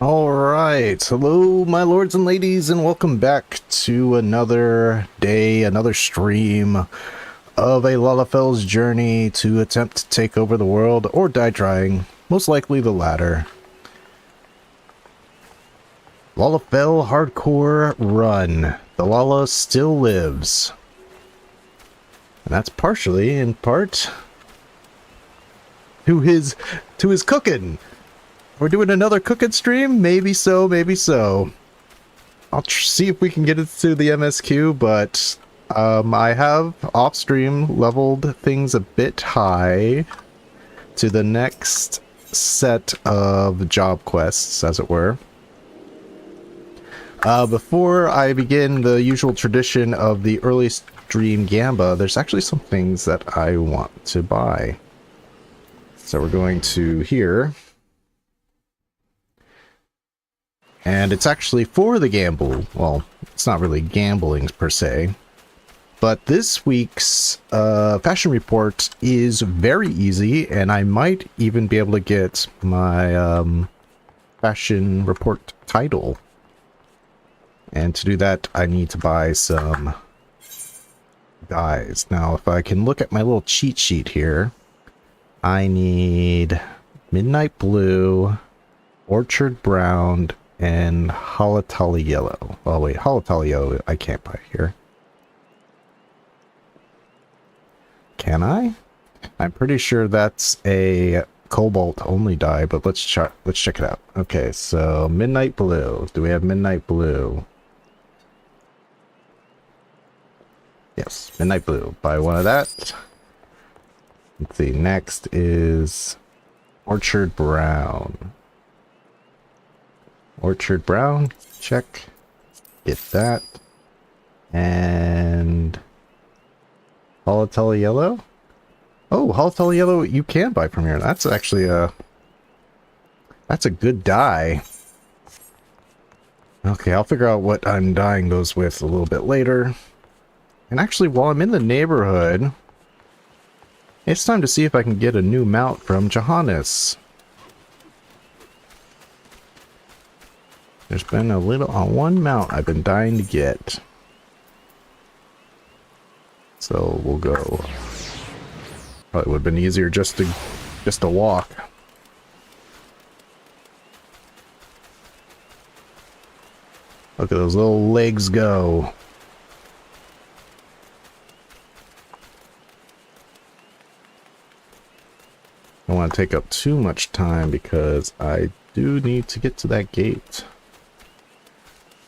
Alright, hello my lords and ladies, and welcome back to another day, another stream of a Lalafell's journey to attempt to take over the world, or die trying, most likely the latter. Lalafell Hardcore Run. The Lala still lives. And that's partially, in part, to his cooking. We're doing another cooking stream? Maybe so, maybe so. I'll see if we can get it to the MSQ, but I have off-stream leveled things a bit high to the next set of job quests, as it were. Before I begin the usual tradition of the early stream gamba, there's actually some things that I want to buy. So we're going to here. And it's actually for the gamble. Well, it's not really gambling per se. But this week's fashion report is very easy, and I might even be able to get my fashion report title. And to do that, I need to buy some dyes. Now, if I can look at my little cheat sheet here, I need midnight blue, orchard brown, and Halatali yellow. Oh wait, Halatali yellow I can't buy here. Can I? I'm pretty sure that's a cobalt only dye, but let's check it out. Okay, so midnight blue. Do we have midnight blue? Yes, midnight blue. Buy one of that. Let's see, next is orchard brown. Orchard brown, check. Get that. And Halatali yellow. Oh, Halatali yellow you can buy from here. That's actually that's a good dye. Okay, I'll figure out what I'm dyeing those with a little bit later. And actually, while I'm in the neighborhood, it's time to see if I can get a new mount from Johannes. There's been a little on one mount I've been dying to get. So we'll go. Probably would have been easier just to walk. Look at those little legs go. I don't want to take up too much time because I do need to get to that gate.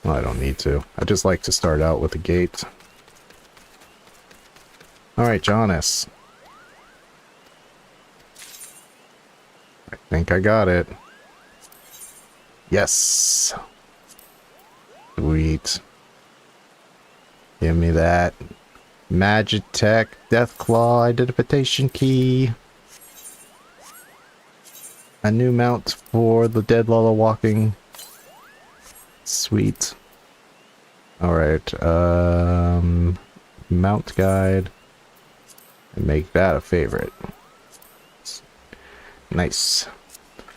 Well, I don't need to. I just like to start out with a gate. Alright, Johannes. I think I got it. Yes! Sweet. Give me that Magitech Deathclaw identification key. A new mount for the dead Lala walking. Sweet. Alright, mount guide. And make that a favorite. Nice.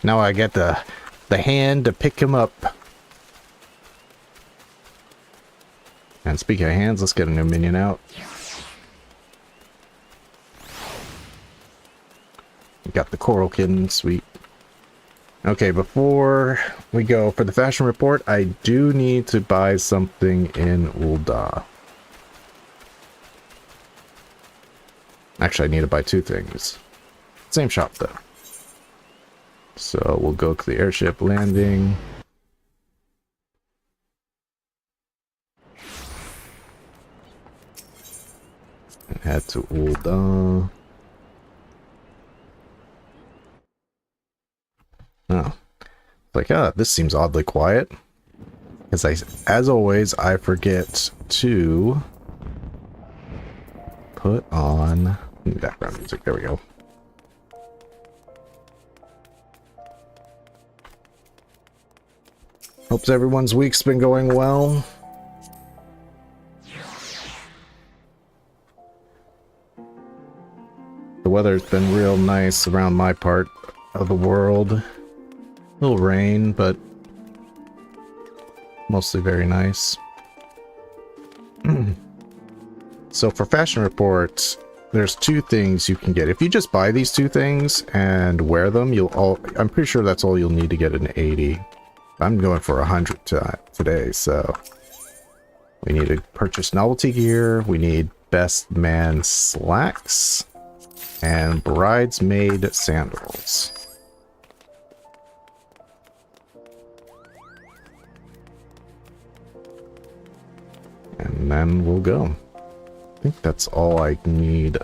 Now I get the hand to pick him up. And speaking of hands, let's get a new minion out. Got the coral kitten, sweet. Okay, before we go for the fashion report, I do need to buy something in Ul'dah. Actually, I need to buy two things. Same shop, though. So we'll go to the airship landing. And head to Ul'dah. Oh. Like, this seems oddly quiet. Because as always, I forget to put on background music. There we go. Hopes everyone's week's been going well. The weather's been real nice around my part of the world. A little rain, but Mostly very nice. So for fashion reports, there's two things you can get. If you just buy these two things and wear them, I'm pretty sure that's all you'll need to get an 80. I'm going for 100 today, so we need to purchase novelty gear. We need best man slacks and bridesmaid sandals. And then we'll go. I think that's all I need.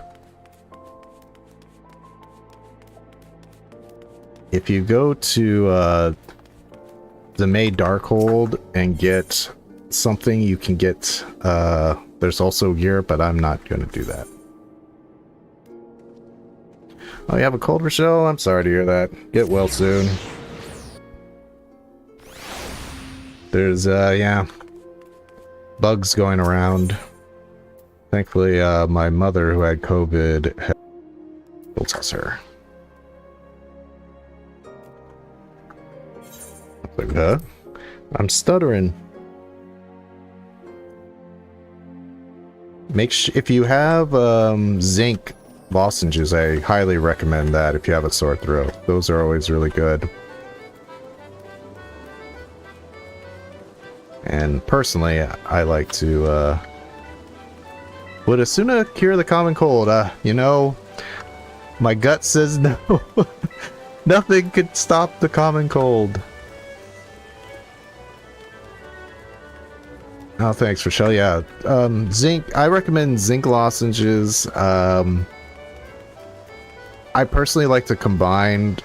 If you go to the May Darkhold and get something, you can get there's also gear, but I'm not going to do that. Oh, you have a cold, Rochelle? I'm sorry to hear that. Get well soon. There's yeah, bugs going around. Thankfully, my mother, who had COVID, told us her. Like, huh? I'm stuttering. If you have zinc lozenges, I highly recommend that if you have a sore throat. Those are always really good. And personally, I like to would as soon cure the common cold. You know, my gut says no. Nothing could stop the common cold. Oh, thanks, Rochelle. Yeah, zinc. I recommend zinc lozenges. I personally like to combine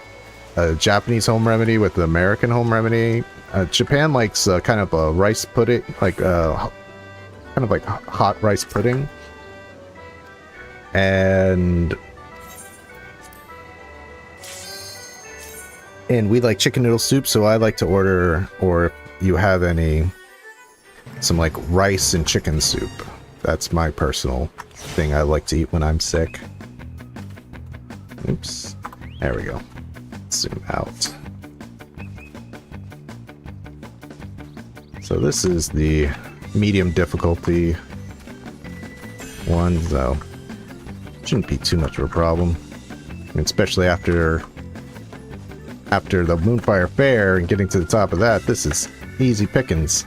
a Japanese home remedy with the American home remedy. Japan likes kind of a rice pudding, like kind of like hot rice pudding, and we like chicken noodle soup. So I like to order, or if you have any, some like rice and chicken soup. That's my personal thing I like to eat when I'm sick. Oops. There we go. Zoom out. So this is the medium difficulty one, though. Shouldn't be too much of a problem. I mean, especially after the Moonfire Fair and getting to the top of that, this is easy pickings.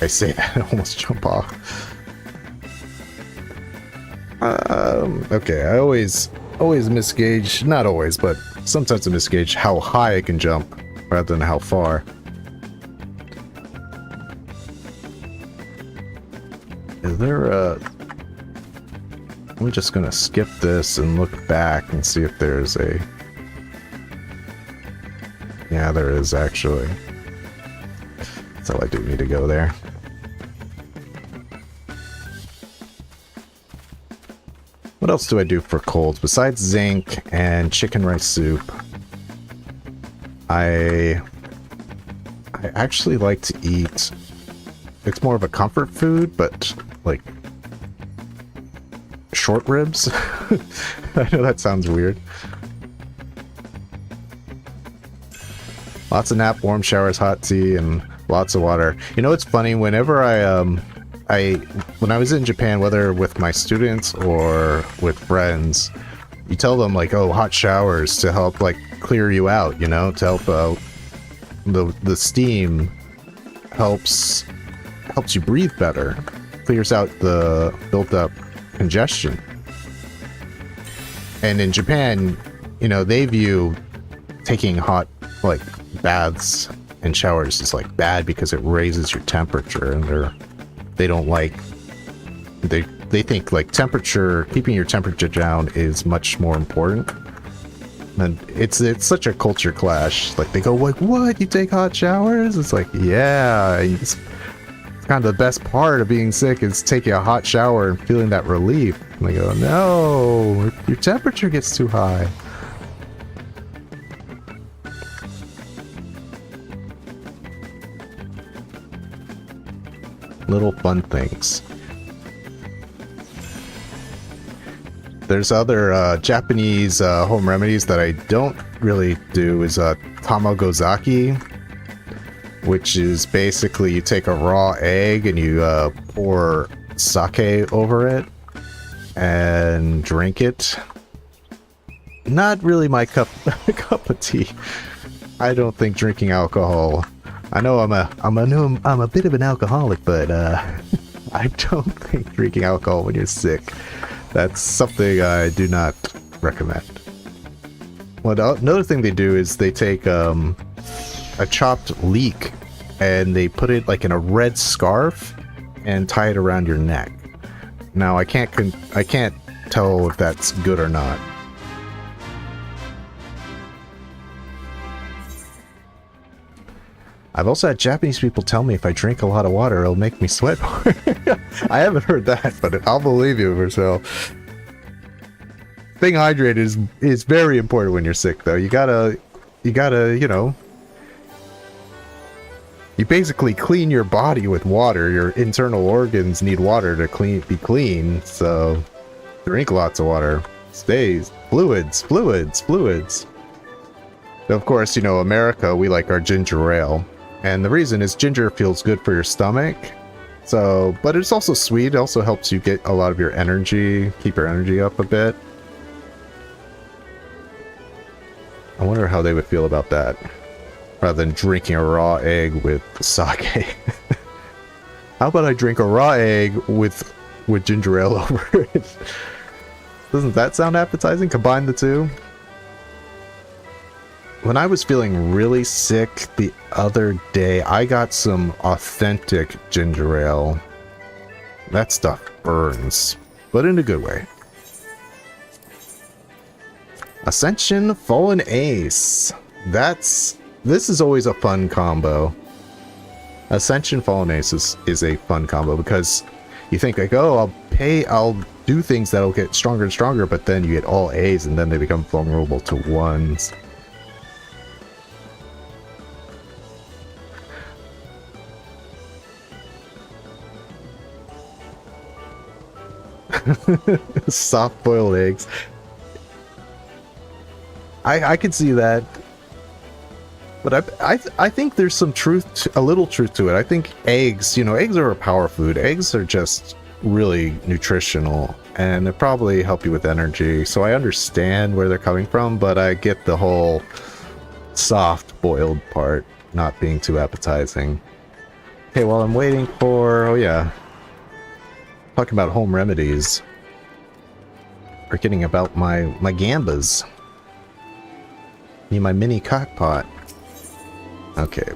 I say that, I almost jump off. Okay, I always misgauge, not always, but sometimes I misgauge how high I can jump rather than how far. Is there a... I'm just gonna skip this and look back and see if there's a... Yeah, there is actually. So I do need to go there. What else do I do for colds besides zinc and chicken rice soup? I actually like to eat, it's more of a comfort food, but like short ribs. I know that sounds weird. Lots of nap, warm showers, hot tea, and lots of water. You know, it's funny, whenever when I was in Japan, whether with my students or with friends, you tell them like, oh, hot showers to help like clear you out, you know, to help out the steam helps you breathe better, clears out the built up congestion. And in Japan, you know, they view taking hot like baths and showers is like bad because it raises your temperature, and they don't like, they think like temperature, keeping your temperature down is much more important. And it's such a culture clash. Like they go like, what, you take hot showers? It's like, yeah, it's kind of the best part of being sick is taking a hot shower and feeling that relief. And they go, no, your temperature gets too high. Little fun things. There's other Japanese home remedies that I don't really do is tamagozaki. which is basically you take a raw egg and you pour sake over it and drink it. Not really my cup of tea. I don't think drinking alcohol. I know I'm a bit of an alcoholic, but I don't think drinking alcohol when you're sick. That's something I do not recommend. Well, another thing they do is they take a chopped leek and they put it like in a red scarf and tie it around your neck. Now I can't tell if that's good or not. I've also had Japanese people tell me if I drink a lot of water, it'll make me sweat more. I haven't heard that, but I'll believe you for so. Staying hydrated is very important when you're sick, though. You gotta, you know, you basically clean your body with water. Your internal organs need water to be clean, so drink lots of water. Stays fluids. Now, of course, you know, America, we like our ginger ale. And the reason is ginger feels good for your stomach. So, but it's also sweet. It also helps you get a lot of your energy, keep your energy up a bit. I wonder how they would feel about that, rather than drinking a raw egg with sake. How about I drink a raw egg with ginger ale over it? Doesn't that sound appetizing? Combine the two. When I was feeling really sick the other day, I got some authentic ginger ale. That stuff burns, but in a good way. Ascension Fallen Ace. This is always a fun combo. Ascension Fallen Ace is a fun combo because you think like, oh, I'll do things that'll get stronger and stronger, but then you get all A's and then they become vulnerable to ones. Soft-boiled eggs. I can see that, but I think there's some truth, a little truth to it. I think eggs, you know, eggs are a power food. Eggs are just really nutritional, and they probably help you with energy. So I understand where they're coming from, but I get the whole soft-boiled part not being too appetizing. Okay, while I'm waiting for, oh yeah, talking about home remedies, forgetting about my gambas. Need my mini cockpot. Okay.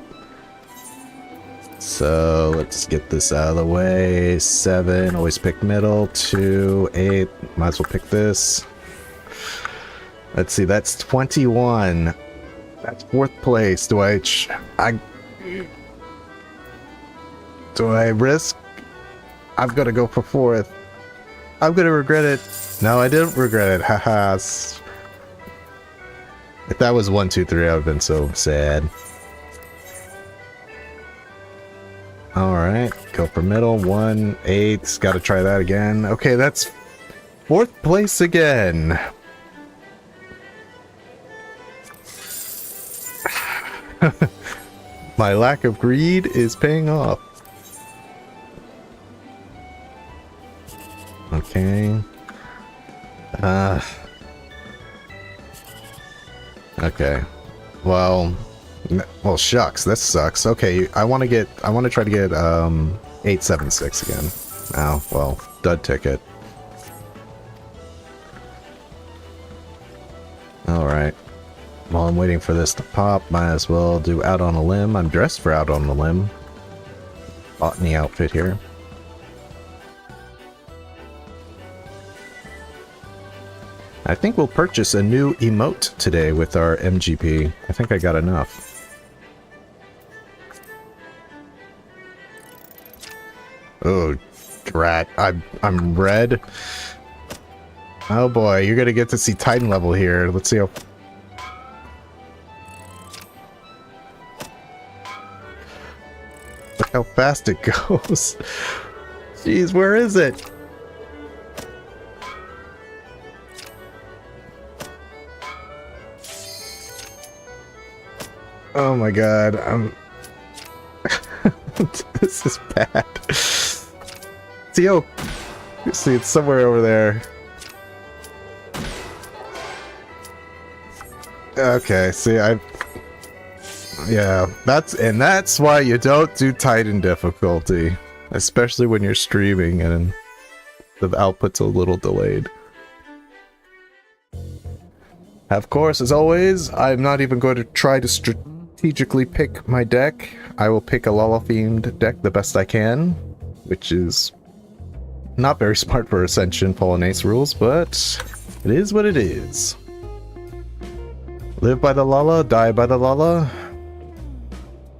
So let's get this out of the way. 7, always pick middle. 2, 8, might as well pick this. Let's see, that's 21. That's 4th place. Do I risk? I'm gonna go for 4th. I'm gonna regret it. No, I didn't regret it. Haha. If that was 1, 2, 3, I would have been so sad. Alright, go for middle. 1, 8. Gotta try that again. Okay, that's 4th place again. My lack of greed is paying off. Okay. Okay. Well, shucks, this sucks. Okay, I want to try to get 876 again. Oh, well, dud ticket. Alright. While I'm waiting for this to pop, might as well do Out on a Limb. I'm dressed for Out on a Limb. Botany outfit here. I think we'll purchase a new emote today with our MGP. I think I got enough. Oh, drat. I'm red. Oh boy, you're gonna get to see Titan level here. Let's see how... Look how fast it goes. Jeez, where is it? Oh my god, This is bad. See, oh, see, it's somewhere over there. Okay, see, yeah, that's why you don't do Titan difficulty, especially when you're streaming and the output's a little delayed. Of course, as always, I'm not even going to try to strategically pick my deck. I will pick a Lala-themed deck the best I can, which is not very smart for Ascension Fallen Ace rules, but it is what it is. Live by the Lala, die by the Lala.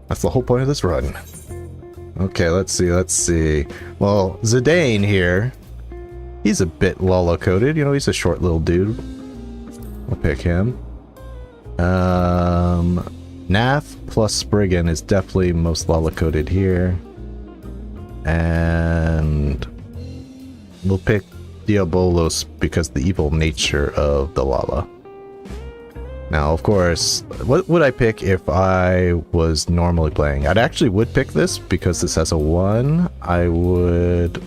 That's the whole point of this run. Okay, let's see. Well, Zidane here, he's a bit Lala-coded. You know, he's a short little dude. I'll pick him. Nath plus Spriggan is definitely most Lala-coded here. And we'll pick Diabolos because the evil nature of the Lala. Now, of course, what would I pick if I was normally playing? I'd actually would pick this because this has a 1. I would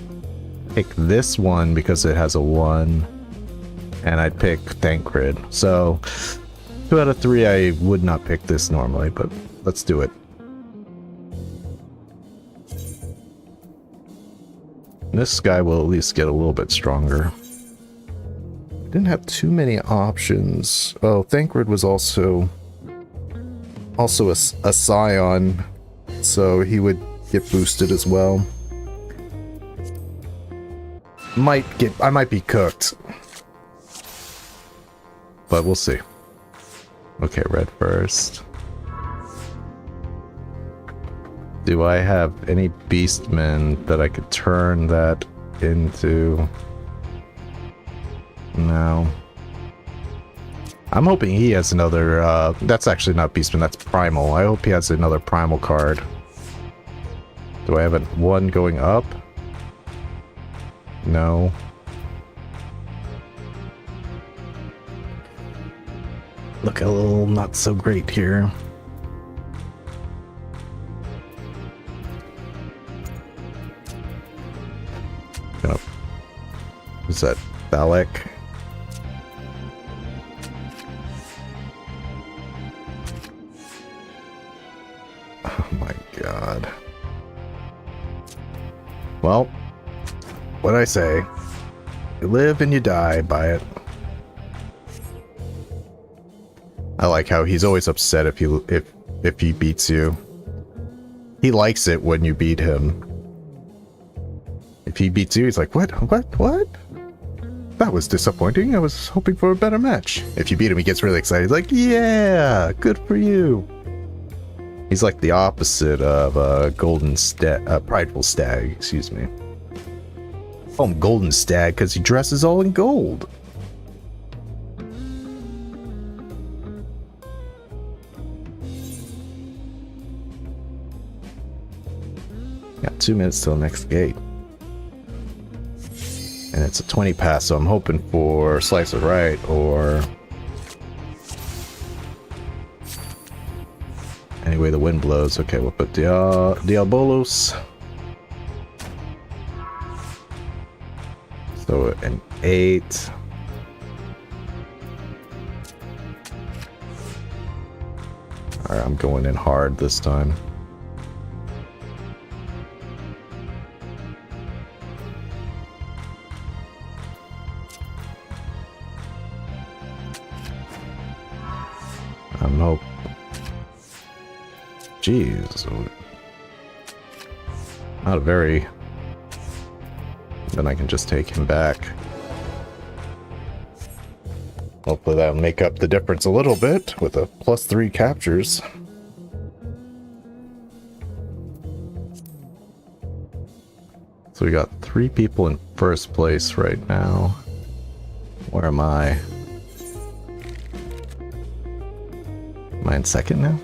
pick this one because it has a 1. And I'd pick Thancred. So, 2 out of 3 I would not pick this normally, but let's do it. This guy will at least get a little bit stronger. Didn't have too many options. Oh, Thancred was also a Scion, so he would get boosted as well. I might be cooked, but we'll see. Okay, red first. Do I have any beastmen that I could turn that into? No. I'm hoping he has another, that's actually not Beastman, that's Primal. I hope he has another Primal card. Do I have one going up? No. Look a little not so great here. Oh. Who's that? Balak? Oh my god. Well, what'd I say? You live and you die by it. I like how he's always upset if he beats you. He likes it when you beat him. If he beats you, he's like, what? That was disappointing. I was hoping for a better match. If you beat him, he gets really excited. He's like, yeah, good for you. He's like the opposite of Prideful Stag, excuse me. I call him Golden Stag because he dresses all in gold. Got 2 minutes till the next gate. And it's a 20 pass, so I'm hoping for Slice of Right or... Anyway, the wind blows. Okay, we'll put Diabolos. So an 8. Alright, I'm going in hard this time. I'm hope. Jeez. Not a very... Then I can just take him back. Hopefully that'll make up the difference a little bit with a +3 captures. So we got 3 people in first place right now. Where am I? Am I in second now?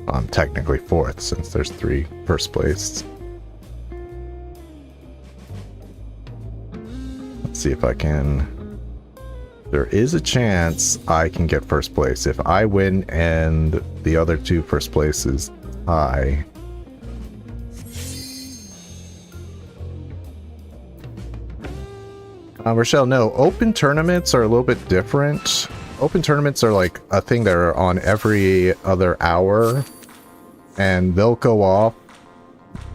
Well, I'm technically 4th since there's 3 first place. Let's see if I can There is a chance I can get first place. If I win and the other two first places tie. Rochelle, no, open tournaments are a little bit different. Open tournaments are like a thing that are on every other hour, and they'll go off.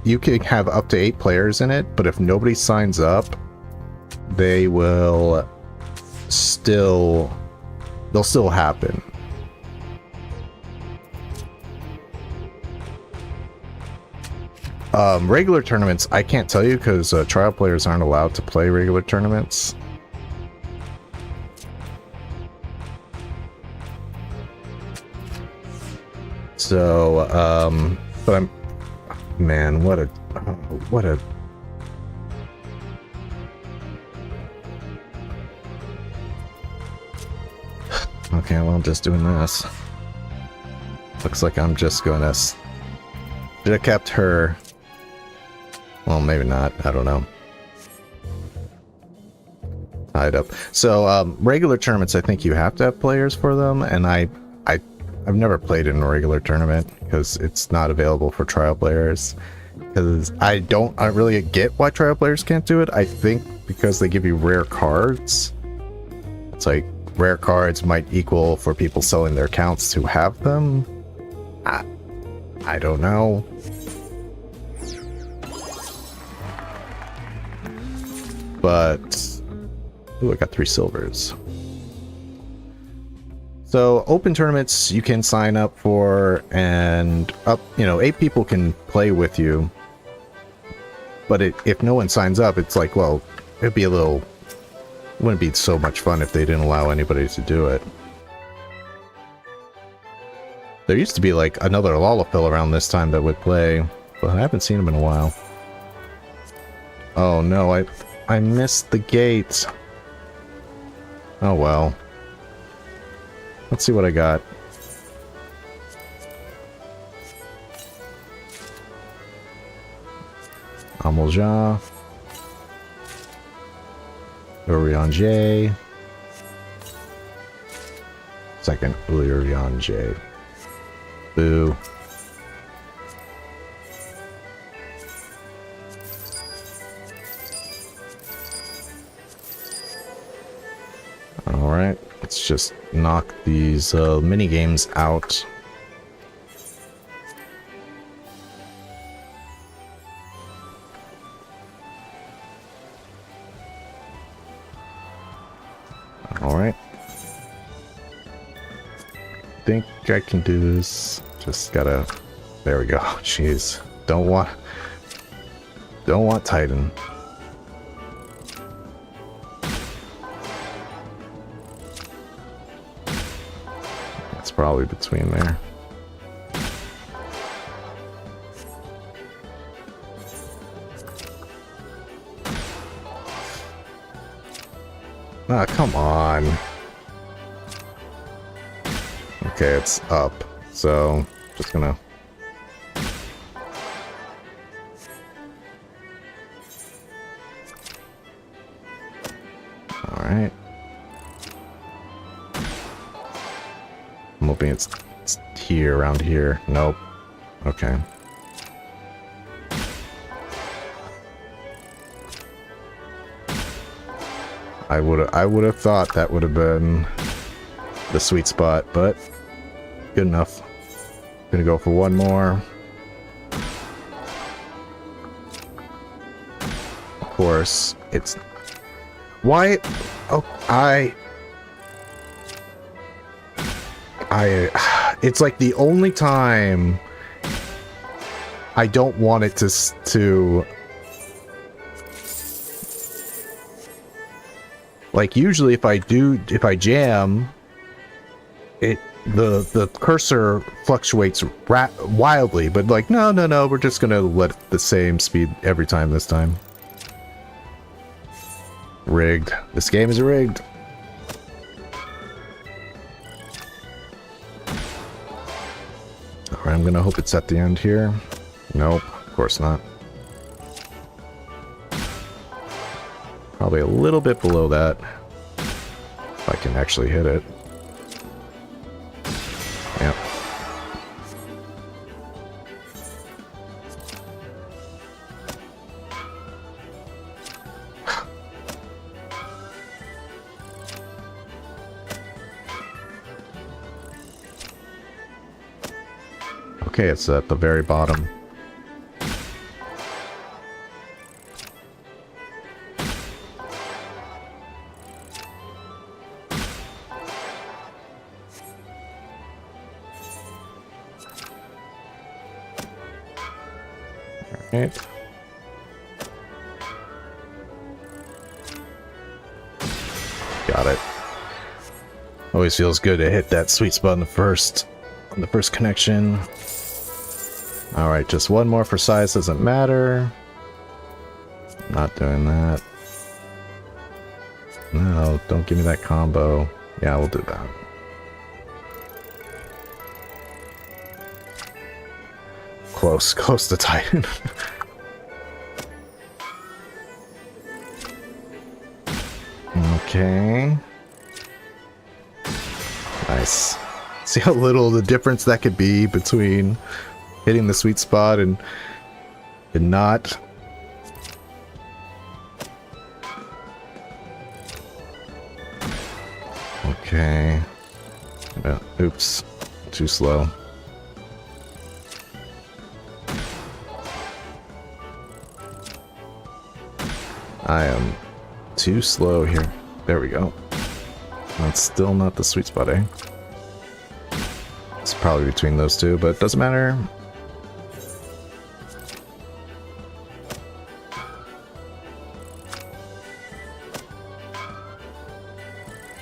You can have up to 8 players in it, but if nobody signs up, they will they'll still happen. Regular tournaments, I can't tell you because trial players aren't allowed to play regular tournaments. So, but I'm, man, what a, okay, well, I'm just doing this. Looks like I'm just gonna, should have kept her. Well, maybe not. I don't know. Tied up. So, regular tournaments, I think you have to have players for them, and I've never played in a regular tournament because it's not available for trial players. Because I really get why trial players can't do it. I think because they give you rare cards. It's like rare cards might equal for people selling their accounts who have them. I don't know. But, ooh, I got 3 silvers. So open tournaments you can sign up for, and up, 8 people can play with you. But if no one signs up, it's like, well, it'd be wouldn't be so much fun if they didn't allow anybody to do it. There used to be like another Lalafell around this time that would play, but I haven't seen him in a while. Oh no, I missed the gate. Oh well. Let's see what I got. Amolja. Urion J. Second Urion J. Boo. Alright, let's just knock these mini games out. Alright. Think I can do this. Just gotta, there we go. Jeez. Don't want Titan. It's probably between there. Ah, come on. Okay, it's up. So, just gonna... Alright. I'm hoping it's here, around here. Nope. Okay. I would have thought that would have been the sweet spot, but good enough. Gonna go for one more. Of course, it's... Why? Oh, it's like the only time I don't want it to like, usually if I jam it, the cursor fluctuates wildly, but like, no, we're just gonna let it the same speed every time this time. Rigged. This game is rigged. Alright, I'm gonna hope it's at the end here. Nope, of course not. Probably a little bit below that. If I can actually hit it. Yep. Okay, it's at the very bottom. Alright. Got it. Always feels good to hit that sweet spot on the first connection. Alright, just one more for size, doesn't matter. Not doing that. No, don't give me that combo. Yeah, we'll do that. Close to Titan. Okay. Nice. See how little the difference that could be between hitting the sweet spot and not. Okay. Oops. Too slow. I am too slow here. There we go. That's still not the sweet spot, eh? It's probably between those two, but it doesn't matter.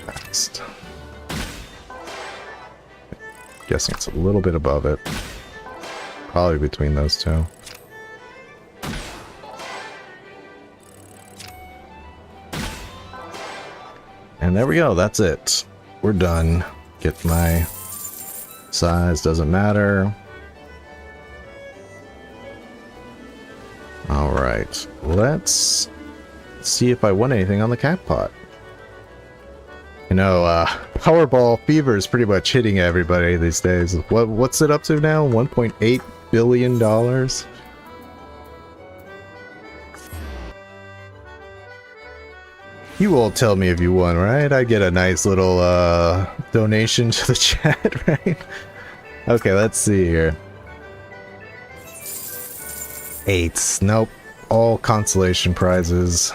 Next. Guessing it's a little bit above it. Probably between those two. And there we go, that's it. We're done. Get my size, doesn't matter. Alright, let's see if I won anything on the cat pot. You know, Powerball fever is pretty much hitting everybody these days. What's it up to now? $1.8 billion? You all tell me if you won, right? I get a nice little donation to the chat, right? Okay, let's see here. 8. Nope. All consolation prizes.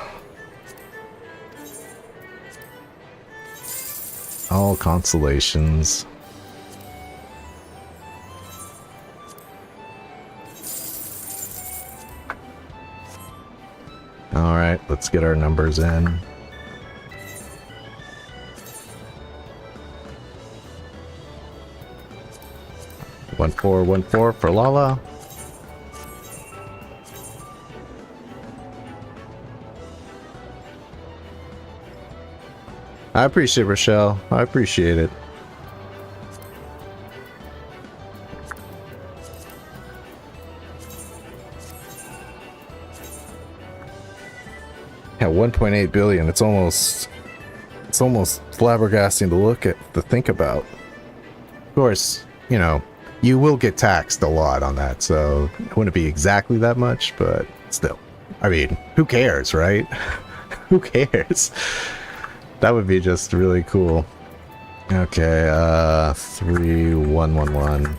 All consolations. Alright, let's get our numbers in. One four for Lala. I appreciate it, Rochelle. I appreciate it. Yeah, 1.8 billion. It's almost flabbergasting to think about. Of course, you know, you will get taxed a lot on that, so it wouldn't be exactly that much, but still. I mean, who cares, right? Who cares? That would be just really cool. Okay, 3111.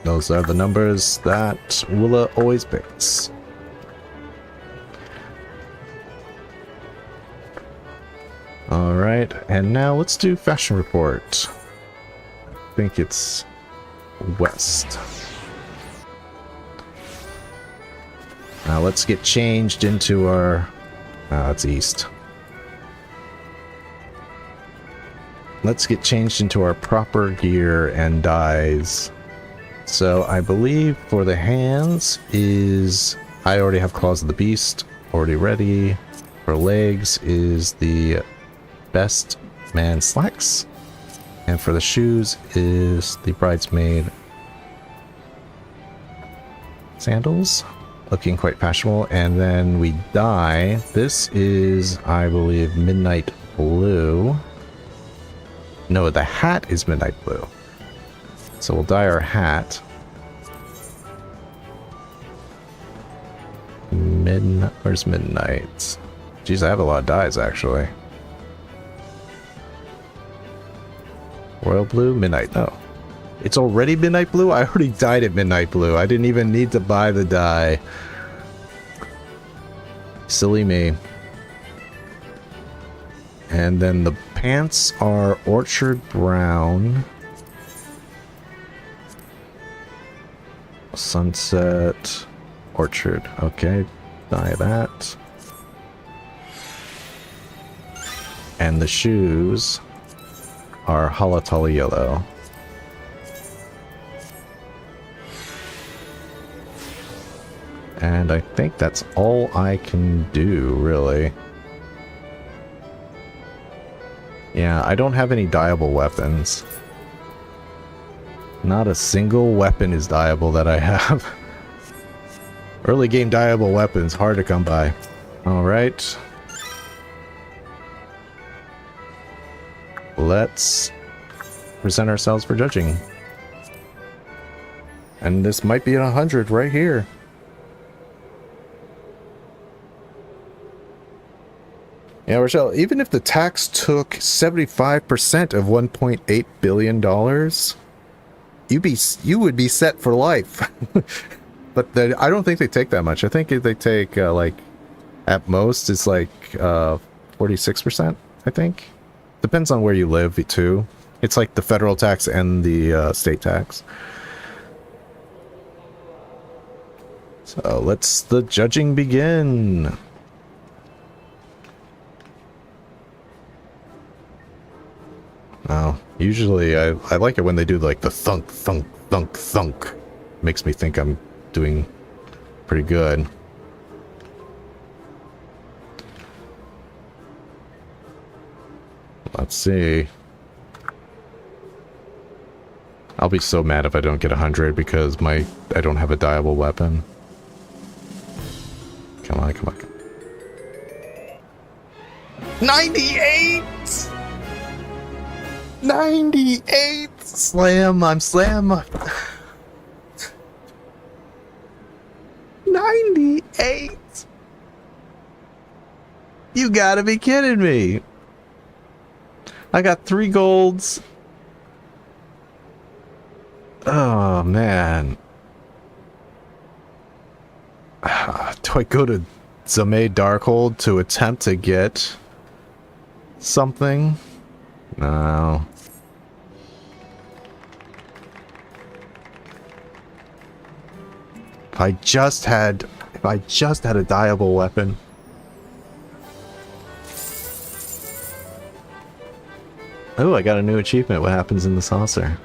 Those are the numbers that Willa always picks. Alright, and now let's do fashion report. I think it's west. Now let's get changed into our... it's east. Let's get changed into our proper gear and dyes. So I believe for the hands is... I already have Claws of the Beast already ready. For legs is the Best Man Slacks. And for the shoes is the Bridesmaid Sandals. Looking quite fashionable. And then we dye. This is, I believe, Midnight Blue. No, the hat is midnight blue. So we'll dye our hat. Where's midnight? Jeez, I have a lot of dyes actually. Royal blue, midnight. Oh, it's already midnight blue? I already dyed it midnight blue. I didn't even need to buy the dye. Silly me. And then the pants are orchard brown. Sunset. Orchard. Okay. Dye that. And the shoes are Halatali yellow. And I think that's all I can do, really. Yeah, I don't have any dyeable weapons. Not a single weapon is dyeable that I have. Early game dyeable weapons, hard to come by. Alright. Let's present ourselves for judging. And this might be 100 right here. Yeah, Rochelle, even if the tax took 75% of $1.8 billion, you would be set for life. But I don't think they take that much. I think they take, like, at most, it's like 46%, I think. Depends on where you live, too. It's like the federal tax and the state tax. So let's the judging begin. Oh, usually I like it when they do like the thunk, thunk, thunk, thunk. Makes me think I'm doing pretty good. Let's see. I'll be so mad if I don't get 100 because I don't have a dyeable weapon. Come on, come on. 98! 98! Slam, I'm slam. 98! You gotta be kidding me. I got 3 golds. Oh, man. Do I go to Zame Darkhold to attempt to get something? No. If I just had a dyeable weapon. Oh, I got a new achievement. What happens in the saucer?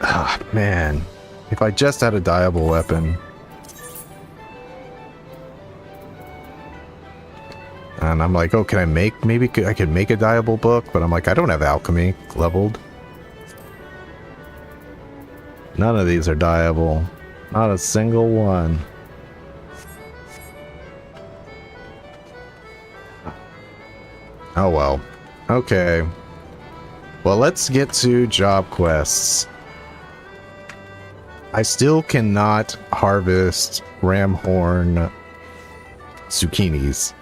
Ah, man. If I just had a dyeable weapon. And I'm like, oh, can I make, maybe I could make a dyeable book, but I'm like, I don't have alchemy leveled. None of these are dyeable. Not a single one. Oh well. Okay. Well, let's get to job quests. I still cannot harvest ramhorn zucchinis.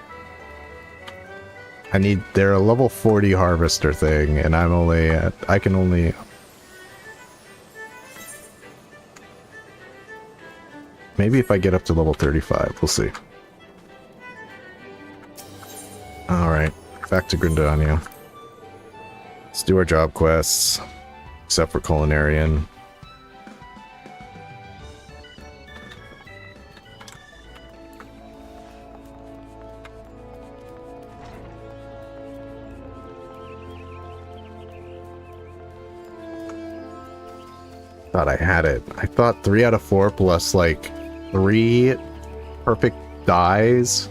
They're a level 40 harvester thing, and I can only... Maybe if I get up to level 35, we'll see. Alright, back to Grindania. Let's do our job quests, except for Culinarian. Thought I had it. I thought 3 out of 4 plus like 3 perfect dyes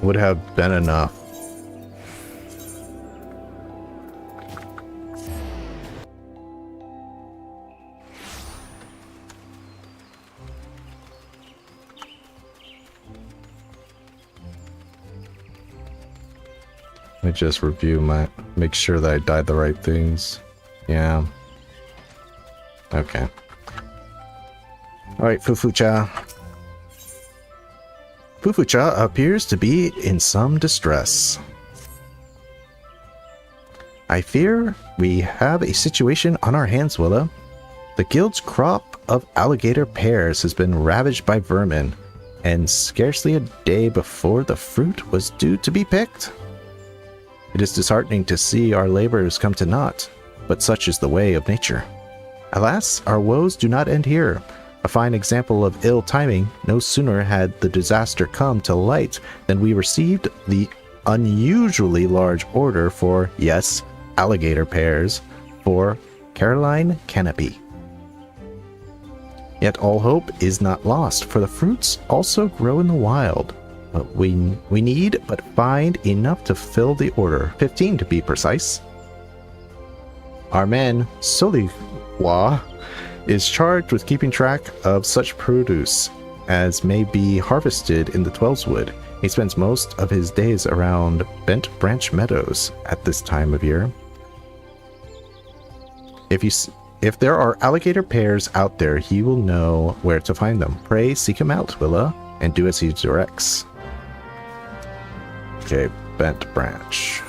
would have been enough. Let me just review make sure that I dyed the right things. Yeah. Okay. Alright, Fufucha. Fufucha appears to be in some distress. I fear we have a situation on our hands, Willa. The guild's crop of alligator pears has been ravaged by vermin, and scarcely a day before the fruit was due to be picked. It is disheartening to see our labors come to naught, but such is the way of nature. Alas, our woes do not end here. A fine example of ill timing, no sooner had the disaster come to light than we received the unusually large order for, yes, alligator pears, for Caroline Canopy. Yet all hope is not lost, for the fruits also grow in the wild. But we need but find enough to fill the order, 15 to be precise. Our man, Soliwa, is charged with keeping track of such produce as may be harvested in the Twelveswood. He spends most of his days around Bent Branch Meadows at this time of year. If there are alligator pears out there, he will know where to find them. Pray seek him out, Willa, and do as he directs. Okay, Bent Branch.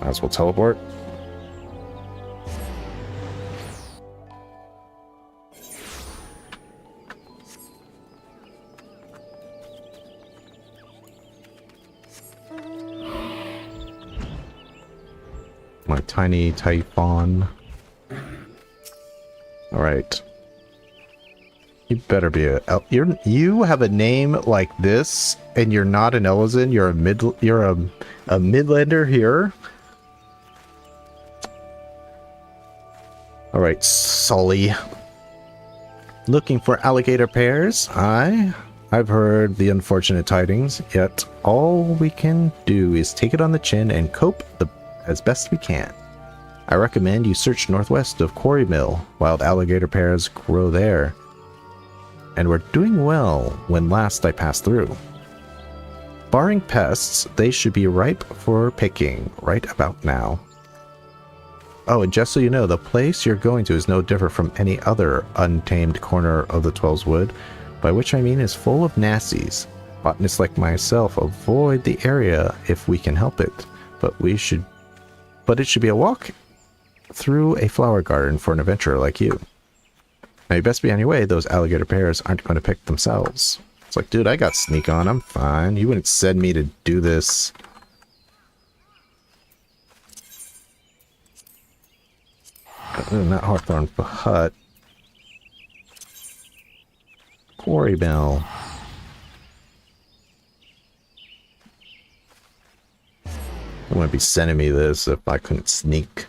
Might as well teleport. My tiny Typhon. Alright. You better be you have a name like this, and you're not an Elezen, you're a Midlander here. Alright, Sully. Looking for alligator pears? I've heard the unfortunate tidings, yet all we can do is take it on the chin and cope as best we can. I recommend you search northwest of Quarry Mill. Wild alligator pears grow there, and were doing well when last I passed through. Barring pests, they should be ripe for picking right about now. Oh, and just so you know, the place you're going to is no different from any other untamed corner of the Twelveswood, by which I mean is full of nasties. Botanists like myself avoid the area if we can help it, but it should be a walk through a flower garden for an adventurer like you. Now you best be on your way, those alligator pears aren't going to pick themselves. It's like, dude, I got sneak on, I'm fine. You wouldn't send me to do this. Not Hawthorne Hut. Quarry Mill. I wouldn't be sending me this if I couldn't sneak.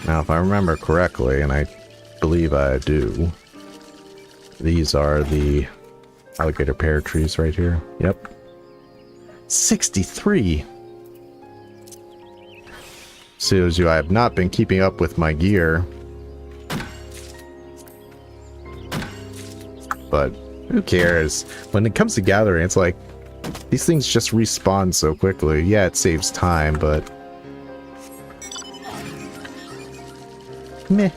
Now, if I remember correctly, and I believe I do, these are the alligator pear trees right here. Yep. 63! Shows you I have not been keeping up with my gear. But who cares? When it comes to gathering, it's like, these things just respawn so quickly. Yeah, it saves time, but meh.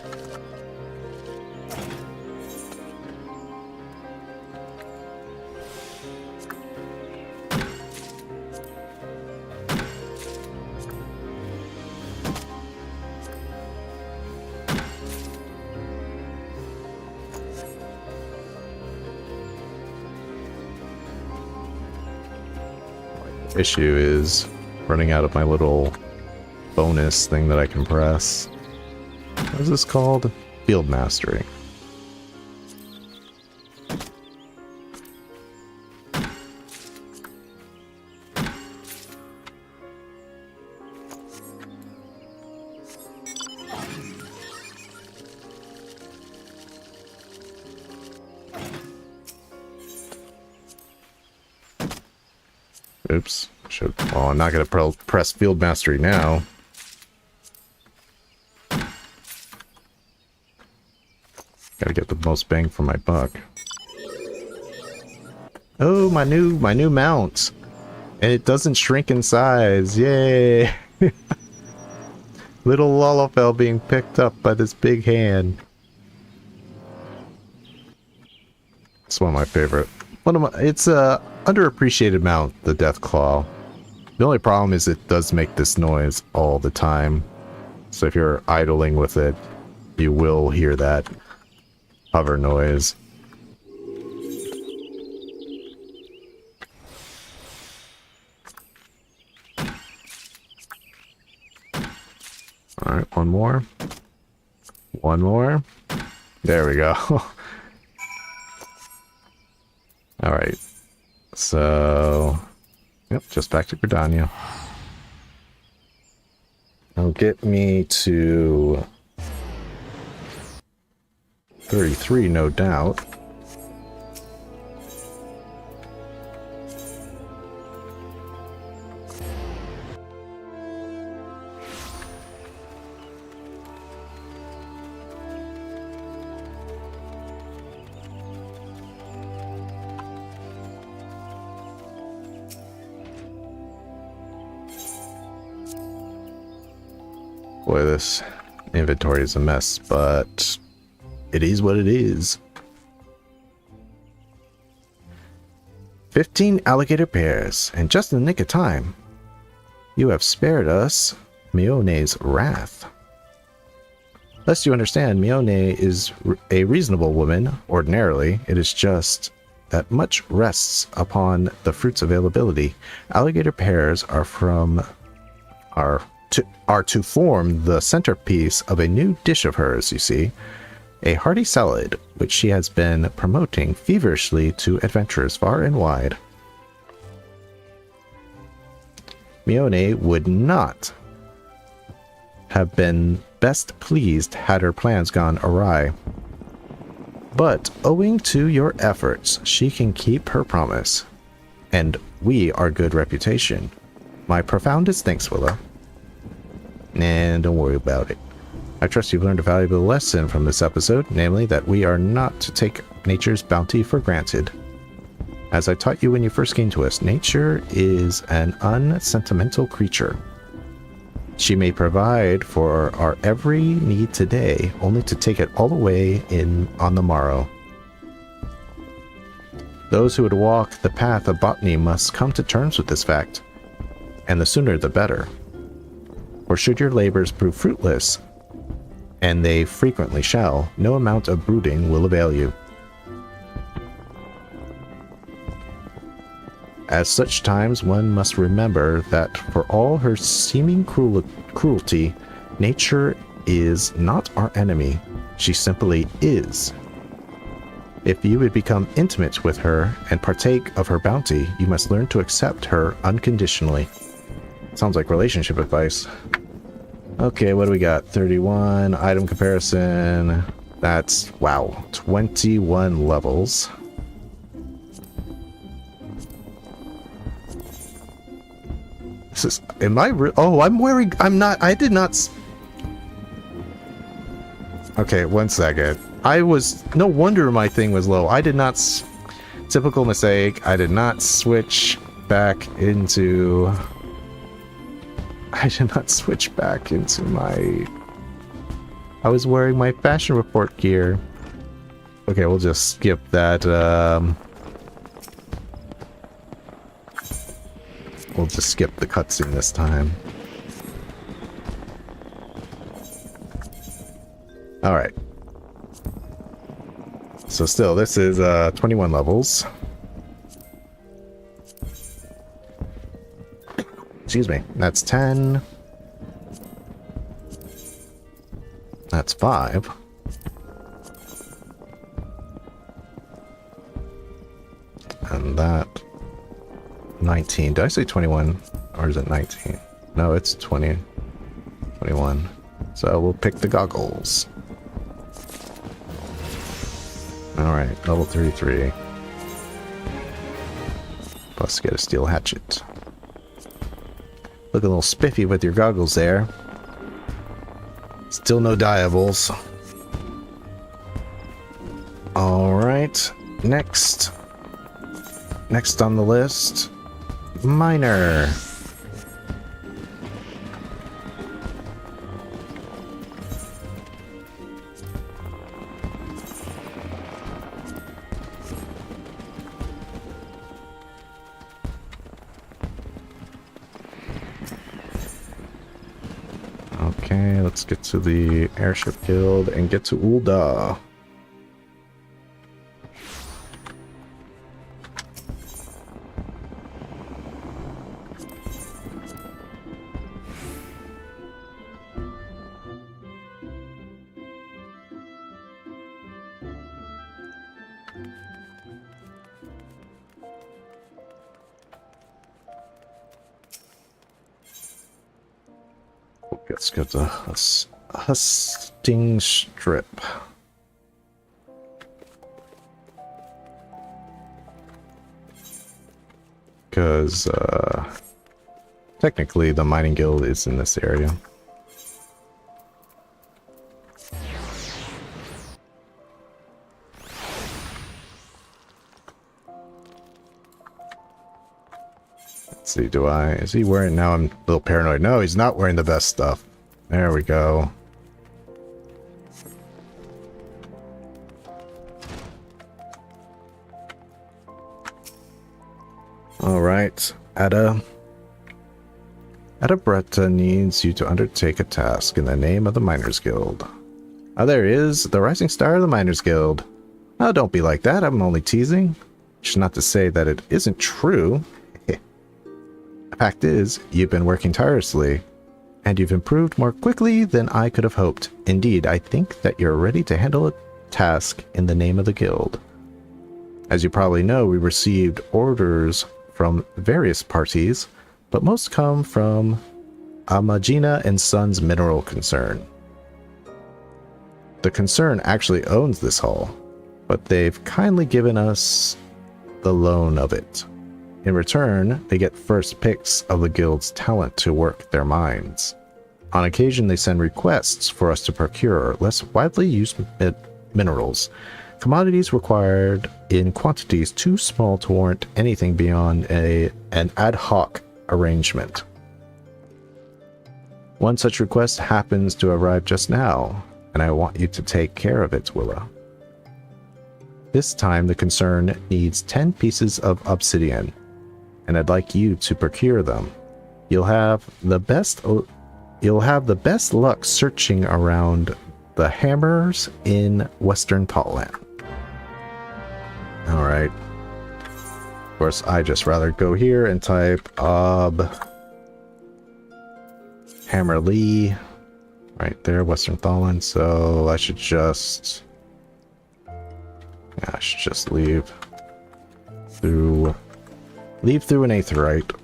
Issue is running out of my little bonus thing that I can press. What is this called? Field Mastery. Oops. Well, I'm not going to press Field Mastery now. Gotta get the most bang for my buck. Oh, my new mount. And it doesn't shrink in size. Yay! Little Lalafell being picked up by this big hand. It's one of my favorite. It's a underappreciated mount, the Death Claw. The only problem is it does make this noise all the time. So if you're idling with it, you will hear that hover noise. Alright, one more. One more. There we go. Alright. So... Yep, just back to Gridania. It'll get me to 33, no doubt. Boy, this inventory is a mess, but it is what it is. 15 alligator pairs, and just in the nick of time. You have spared us Miqo'te's wrath. Lest you understand, Miqo'te is a reasonable woman, ordinarily. It is just that much rests upon the fruit's availability. Alligator pears are to form the centerpiece of a new dish of hers, you see. A hearty salad, which she has been promoting feverishly to adventurers far and wide. Miqo'te would not have been best pleased had her plans gone awry. But owing to your efforts, she can keep her promise. And we are good reputation. My profoundest thanks, Willa. And don't worry about it. I trust you've learned a valuable lesson from this episode, namely that we are not to take nature's bounty for granted. As I taught you when you first came to us, nature is an unsentimental creature. She may provide for our every need today, only to take it all away on the morrow. Those who would walk the path of botany must come to terms with this fact, and the sooner the better. For should your labors prove fruitless, and they frequently shall, no amount of brooding will avail you. At such times one must remember that for all her seeming cruelty, nature is not our enemy. She simply is. If you would become intimate with her and partake of her bounty, you must learn to accept her unconditionally. Sounds like relationship advice. Okay, what do we got? 31, item comparison. That's, wow, 21 levels. This is, am I, oh, I'm wearing, I did not. Okay, one second. No wonder my thing was low. I did not, typical mistake. I did not switch back into... I did not switch back into my... I was wearing my fashion report gear. Okay, we'll just skip that. We'll just skip the cutscene this time. Alright. So still, this is 21 levels. Excuse me. That's 10. That's 5. And that 19. Did I say 21? Or is it 19? No, it's 20. 21. So we'll pick the goggles. Alright, level 33. Plus get a steel hatchet. Look a little spiffy with your goggles there. Still no diables. All right, next on the list, miner. Okay, let's get to the airship guild and get to Ulda. Let's go to Husting Strip. Because, technically the mining guild is in this area. Let's see, is he wearing, now I'm a little paranoid. No, he's not wearing the best stuff. There we go. Alright, Ada Bretta needs you to undertake a task in the name of the Miners Guild. Ah, there he is, the rising star of the Miners Guild. Oh, don't be like that, I'm only teasing. Which is not to say that it isn't true. The fact is, you've been working tirelessly, and you've improved more quickly than I could have hoped. Indeed, I think that you're ready to handle a task in the name of the guild. As you probably know, we received orders from various parties, but most come from Amagina and Sons Mineral Concern. The concern actually owns this hull, but they've kindly given us the loan of it. In return, they get first picks of the guild's talent to work their mines. On occasion, they send requests for us to procure less widely used minerals, commodities required in quantities too small to warrant anything beyond an ad hoc arrangement. One such request happens to arrive just now, and I want you to take care of it, Willa. This time, the concern needs 10 pieces of obsidian, and I'd like you to procure them. You'll have the best luck searching around the hammers in Western Totland. All right. Of course, I just rather go here and type Hammer Lee right there, Western Totland. So I should just leave through an aetheryte.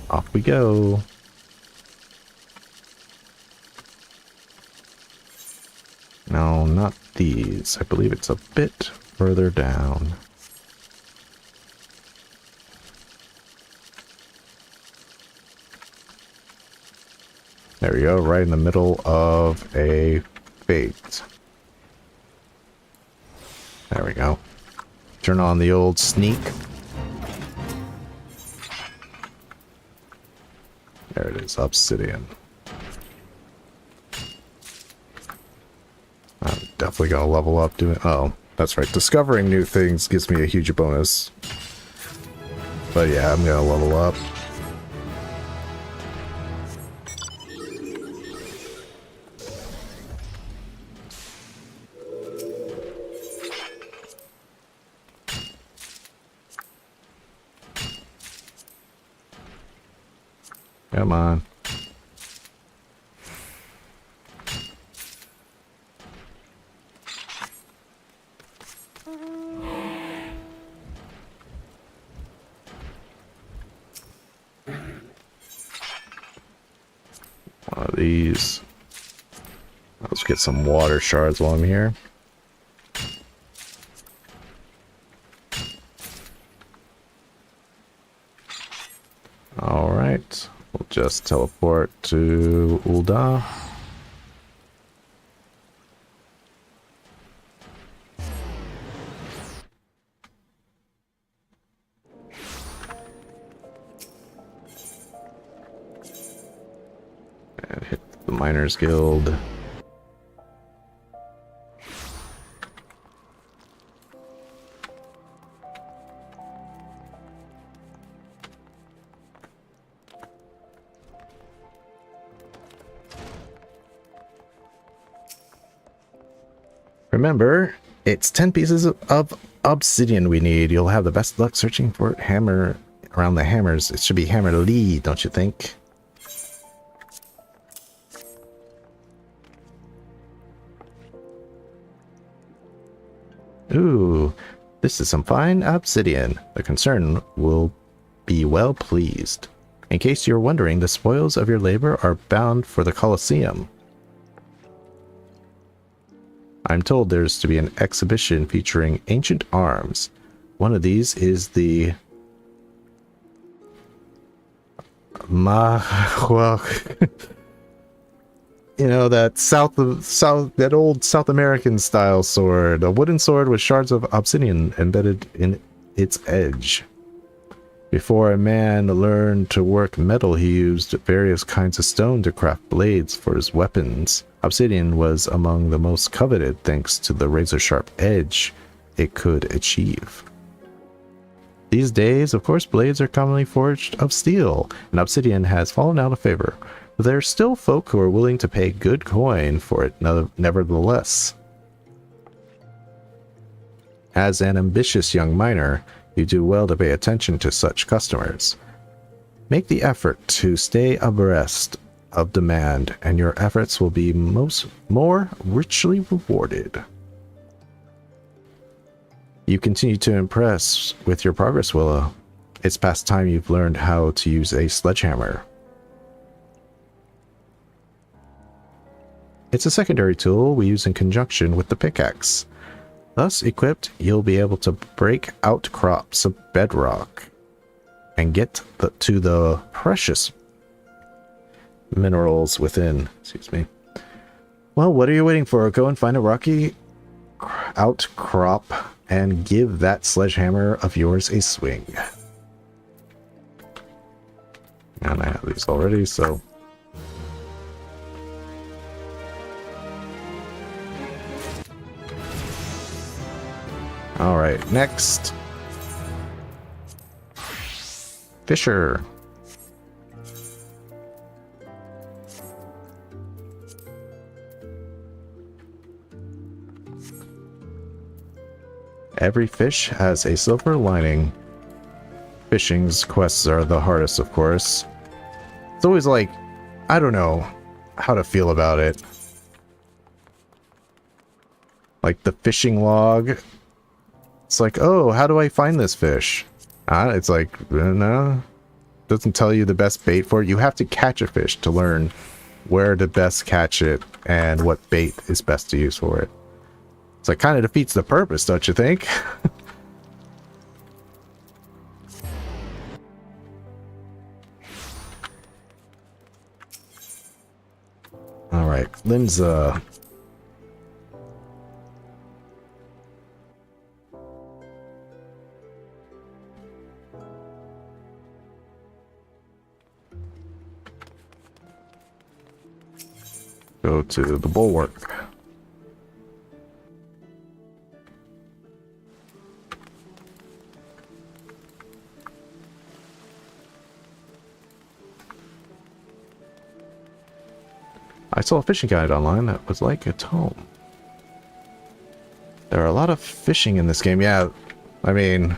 Off we go. No, not these. I believe it's a bit further down. There we go, right in the middle of a fate. There we go. Turn on the old sneak. There it is, obsidian. I'm definitely gonna level up doing. Oh, that's right. Discovering new things gives me a huge bonus. But yeah, I'm gonna level up. Come on. One of these. get some water shards while I'm here. Alright, we'll just teleport to Ul'dah. And hit the Miners Guild. Remember, it's 10 pieces of obsidian we need. You'll have the best luck searching for hammer around the hammers. It should be Hammer Lee, don't you think? Ooh, this is some fine obsidian. The concern will be well pleased. In case you're wondering, the spoils of your labor are bound for the Colosseum. I'm told there's to be an exhibition featuring ancient arms. One of these is the... well... you know, that old South American style sword. A wooden sword with shards of obsidian embedded in its edge. Before a man learned to work metal, he used various kinds of stone to craft blades for his weapons. Obsidian was among the most coveted thanks to the razor-sharp edge it could achieve. These days, of course, blades are commonly forged of steel, and obsidian has fallen out of favor. But there are still folk who are willing to pay good coin for it, nevertheless. As an ambitious young miner, you do well to pay attention to such customers. Make the effort to stay abreast of demand, and your efforts will be more richly rewarded. You continue to impress with your progress, Willow. It's past time you've learned how to use a sledgehammer. It's a secondary tool we use in conjunction with the pickaxe. Thus equipped, you'll be able to break outcrops of bedrock and get to the precious minerals within. Excuse me. Well, what are you waiting for? Go and find a rocky outcrop and give that sledgehammer of yours a swing. And I have these already, so... Alright, next. Fisher. Every fish has a silver lining. Fishing's quests are the hardest, of course. It's always like, I don't know how to feel about it. Like the fishing log. It's like, oh, how do I find this fish? It's like, no. Doesn't tell you the best bait for it. You have to catch a fish to learn where to best catch it and what bait is best to use for it. So it kind of defeats the purpose, don't you think? Alright, Limsa. Go to the bulwark. I saw a fishing guide online that was like a tome. There are a lot of fishing in this game. Yeah, I mean,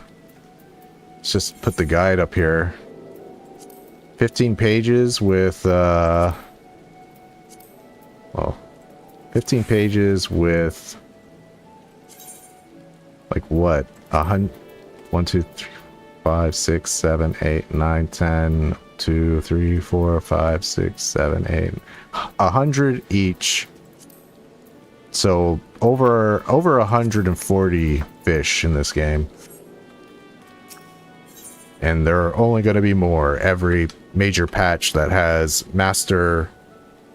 let's just put the guide up here. 15 pages with, well, 15 pages with, like what? 100, 1, 2, 3, 5, 6, 7, 8, 9, 10, 2, 3, 4, 5, 6, 7, 8, 100 each So over 140 fish in this game. And there are only going to be more every major patch that has master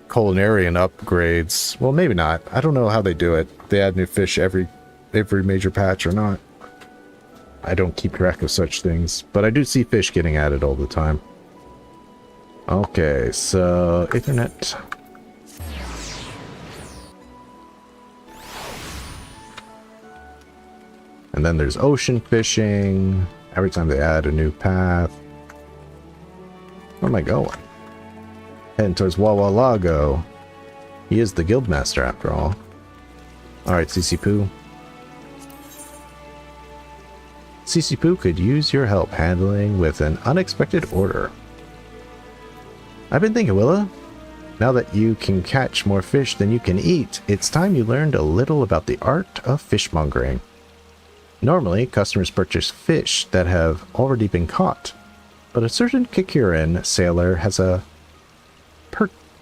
culinarian upgrades. Well, maybe not. I don't know how they do it. They add new fish every major patch or not. I don't keep track of such things, but I do see fish getting added all the time. Okay, so internet. And then there's ocean fishing. Every time they add a new path. Where am I going? Heading towards Wawa Lago. He is the guildmaster after all. Alright, CC Poo. CC Poo could use your help handling with an unexpected order. I've been thinking, Willa. Now that you can catch more fish than you can eat, it's time you learned a little about the art of fishmongering. Normally, customers purchase fish that have already been caught, but a certain Kikuran sailor has a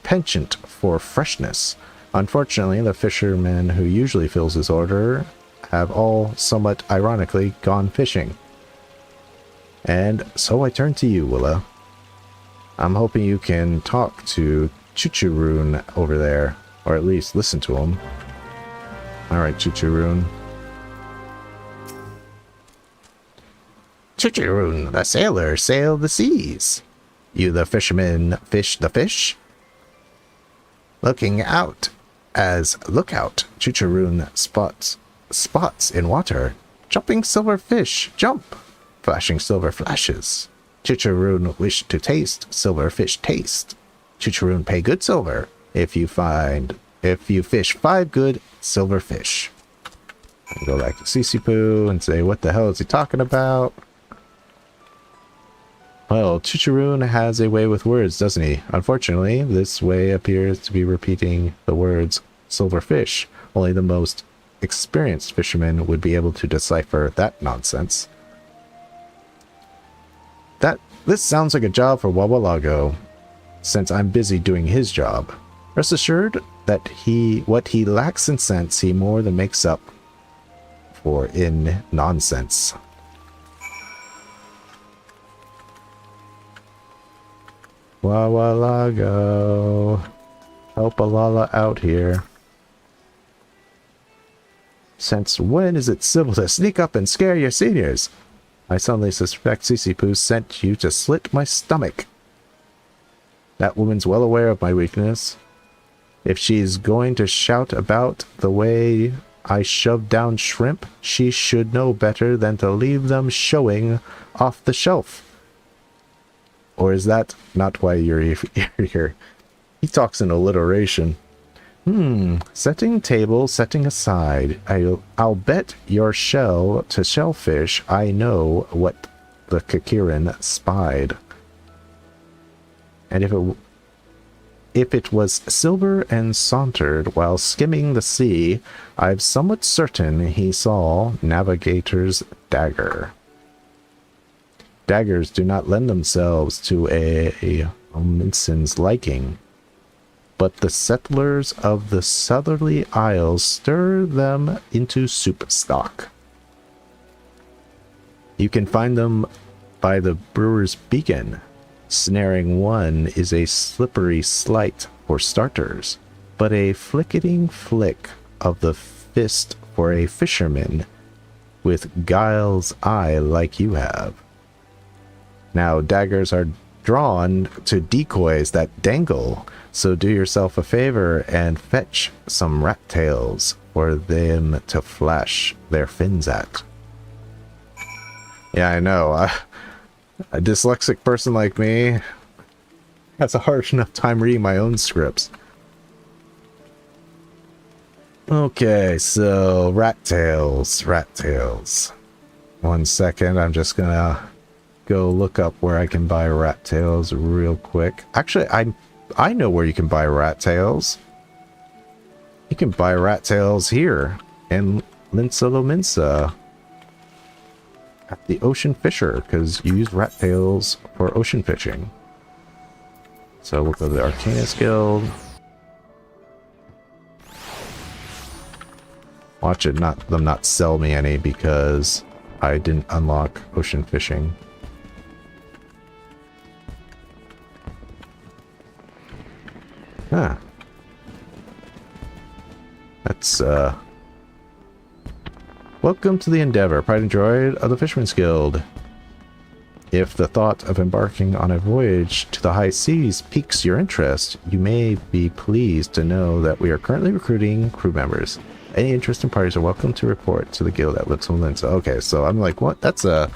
penchant for freshness. Unfortunately, the fishermen who usually fills his order have all somewhat ironically gone fishing. And so I turn to you, Willa. I'm hoping you can talk to Chuchuroon over there, or at least listen to him. Alright, Chuchuroon. Chuchuroon, the sailor, sail the seas. You, the fisherman, fish the fish? Looking out as lookout, Chuchuroon spots in water. Jumping silver fish, jump. Flashing silver flashes. Chuchuroon wish to taste, silver fish taste. Chuchuroon pay good silver if you fish 5 good silver fish. And go back to CC Poo and say, what the hell is he talking about? Well, Chuchuroon has a way with words, doesn't he? Unfortunately, this way appears to be repeating the words silver fish. Only the most experienced fisherman would be able to decipher that nonsense. This sounds like a job for Wawalago, since I'm busy doing his job. Rest assured that what he lacks in sense, he more than makes up for in nonsense. Wawalago, help a Lala out here. Since when is it civil to sneak up and scare your seniors? I suddenly suspect CC Poo sent you to slit my stomach. That woman's well aware of my weakness. If she's going to shout about the way I shove down shrimp, she should know better than to leave them showing off the shelf. Or is that not why you're here? He talks in alliteration. Setting table, setting aside. I'll bet your shell to shellfish I know what the Kikuran spied. And if it was silver and sauntered while skimming the sea, I'm somewhat certain he saw Navigator's dagger. Daggers do not lend themselves to a Minson's liking, but the settlers of the southerly isles stir them into soup stock. You can find them by the brewer's beacon. Snaring one is a slippery sleight for starters, but a flicketing flick of the fist for a fisherman with guile's eye like you have. Now daggers are drawn to decoys that dangle, so do yourself a favor and fetch some rat tails for them to flash their fins at. Yeah, I know. A dyslexic person like me has a hard enough time reading my own scripts. Okay, so rat tails. 1 second, I'm just gonna go look up where I can buy rat tails real quick. Actually, I know where you can buy rat tails. You can buy rat tails here in Minsa at the Ocean Fisher, because you use rat tails for ocean fishing. So we'll go to the Arcanist Guild. Watch it, them not sell me any because I didn't unlock ocean fishing. Huh. That's, welcome to the Endeavor, pride and joy of the Fisherman's Guild. If the thought of embarking on a voyage to the high seas piques your interest, you may be pleased to know that we are currently recruiting crew members. Any interested parties are welcome to report to the guild at Little Linsa. Okay, so I'm like, what? That's a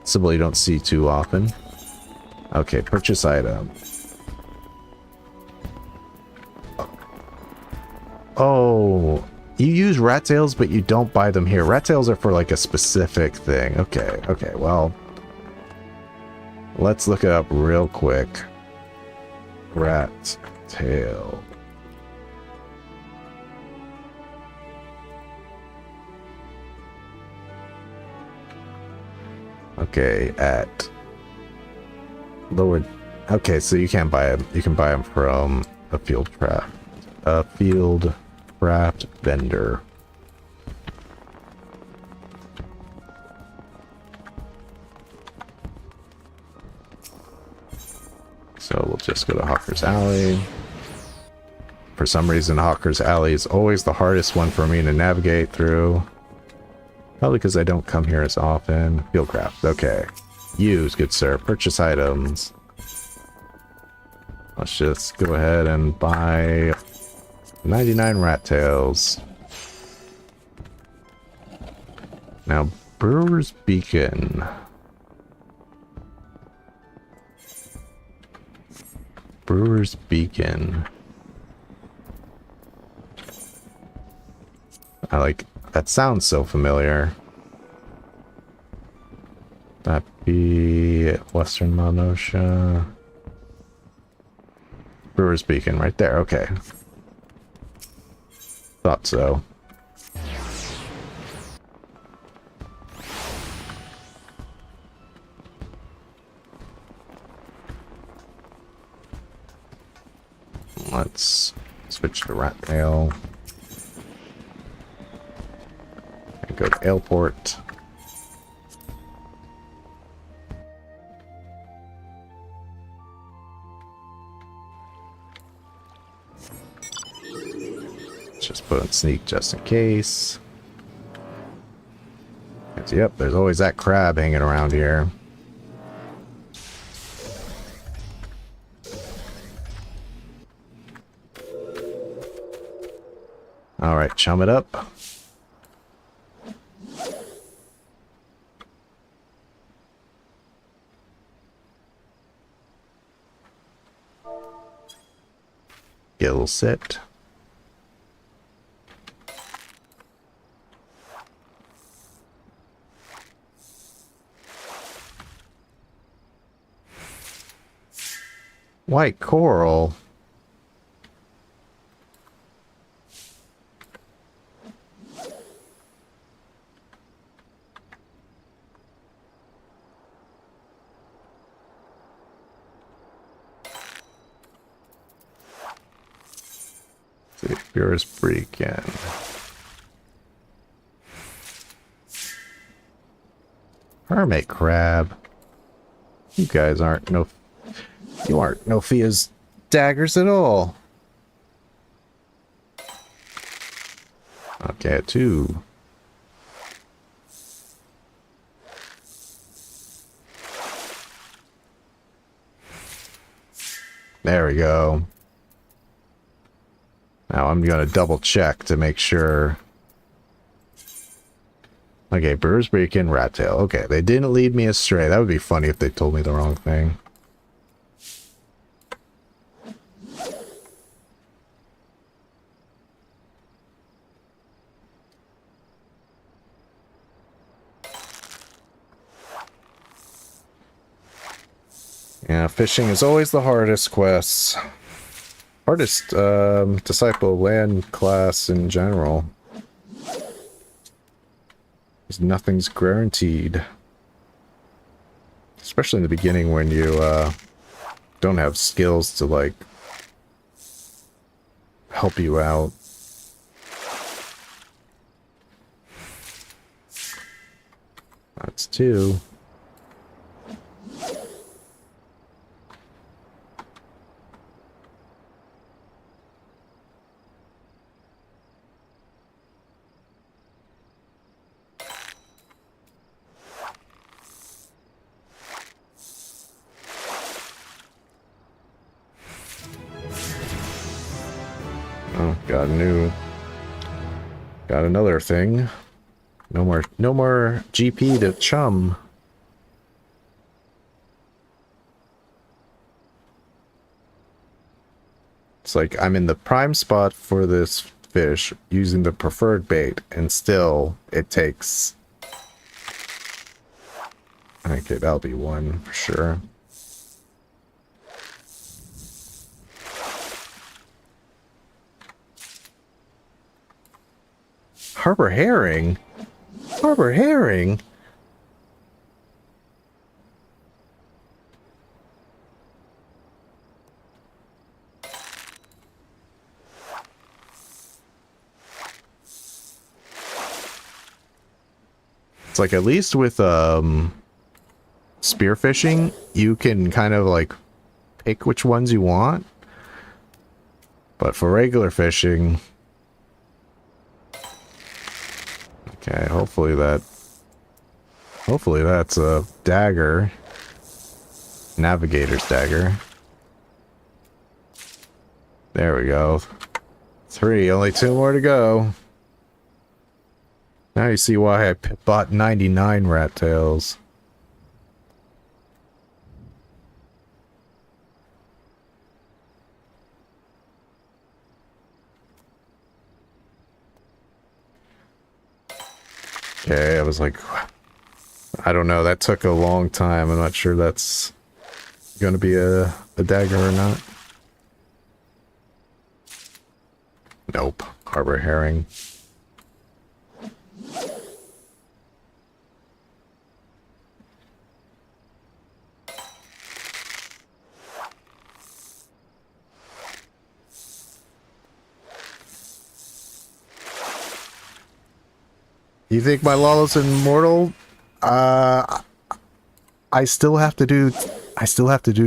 symbol you don't see too often. Okay, purchase item. Oh, you use rat tails, but you don't buy them here. Rat tails are for like a specific thing. Okay, okay, well, let's look it up real quick. Rat tail. Okay, at lower. Okay, so you can't buy them. You can buy them from a field craft. A field craft vendor. So we'll just go to Hawker's Alley. For some reason, Hawker's Alley is always the hardest one for me to navigate through. Probably because I don't come here as often. Fieldcraft, okay. Use, good sir. Purchase items. Let's just go ahead and buy 99 rat tails. Now, Brewer's Beacon. Brewer's Beacon. I like... That sounds so familiar. That be Western Monosha. Brewer's Beacon, right there. Okay. Thought so. Let's switch to rat tail. And go to airport. Just put on sneak just in case. Yep, there's always that crab hanging around here. Alright, chum it up. Gill set. White coral. Purest Beacon. Hermit crab. You guys aren't no. You aren't Nophia's daggers at all. Okay, 2. There we go. Now I'm going to double check to make sure. Okay, Brewer's Beacon, rat tail. Okay, they didn't lead me astray. That would be funny if they told me the wrong thing. Yeah, fishing is always the hardest quest. Hardest disciple land class in general. Because nothing's guaranteed. Especially in the beginning when you don't have skills to like help you out. That's 2. Oh, got another thing. No more GP to chum. It's like I'm in the prime spot for this fish using the preferred bait, and still it takes... Okay, that'll be 1 for sure. Harbor herring? Harbor herring? It's like, at least with spearfishing, you can kind of like pick which ones you want. But for regular fishing... Okay, hopefully that's a dagger. Navigator's dagger. There we go. 3, only 2 more to go. Now you see why I bought 99 rat tails. Okay, I was like, I don't know, that took a long time. I'm not sure that's gonna be a dagger or not. Nope, harbor herring. You think my Lala's immortal? I still have to do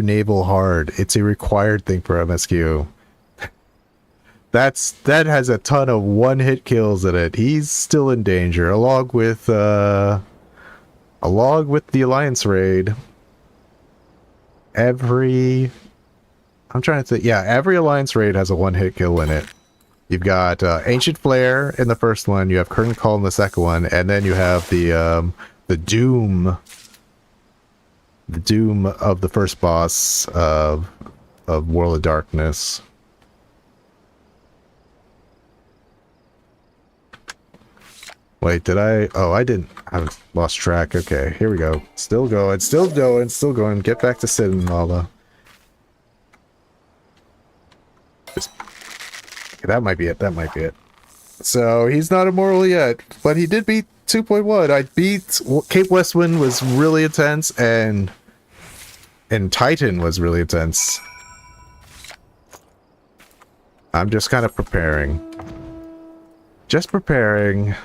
naval hard. It's a required thing for MSQ. That has a ton of one-hit kills in it. He's still in danger, along with the Alliance raid. Every Alliance raid has a one-hit kill in it. You've got Ancient Flare in the first one, you have Curtain Call in the second one, and then you have the Doom of the first boss of World of Darkness. Wait, did I? Oh, I didn't. I've lost track. Okay, here we go. Still going. Get back to sitting, Lala. That might be it. So he's not immortal yet, but he did beat 2.1. I beat Cape Westwind was really intense, and Titan was really intense. I'm just kind of preparing. Just preparing.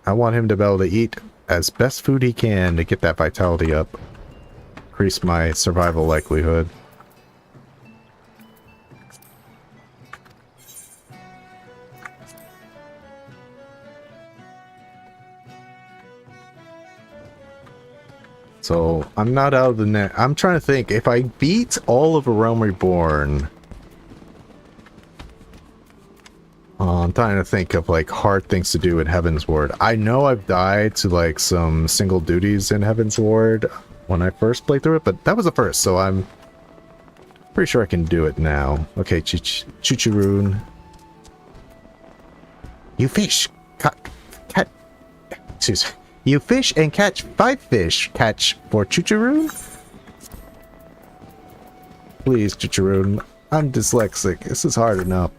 I want him to be able to eat as best food he can to get that vitality up. Increase my survival likelihood. So, I'm not out of the net. I'm trying to think, if I beat all of A Realm Reborn... I'm trying to think of, like, hard things to do in Heaven's Ward. I know I've died to, like, some single duties in Heaven's Ward when I first played through it, but that was the first, so I'm pretty sure I can do it now. Okay, Chuchuroon. You fish! Excuse me. You fish and catch 5 fish. Catch for Chuchuroon? Please, Chuchuroon. I'm dyslexic. This is hard enough.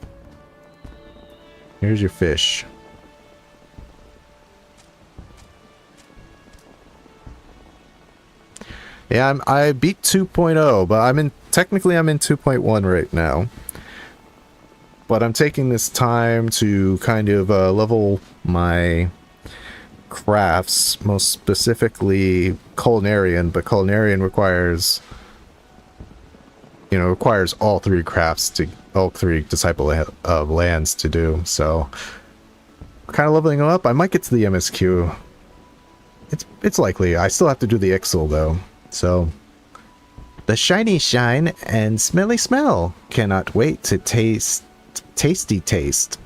Here's your fish. Yeah, I beat 2.0, but technically I'm in 2.1 right now. But I'm taking this time to kind of level my crafts, most specifically culinarian, but culinarian requires, requires all three crafts all three disciple of lands to do. So kind of leveling them up. I might get to the MSQ. It's likely. I still have to do the Ixal though. So the shiny shine and smelly smell. Cannot wait to tasty taste.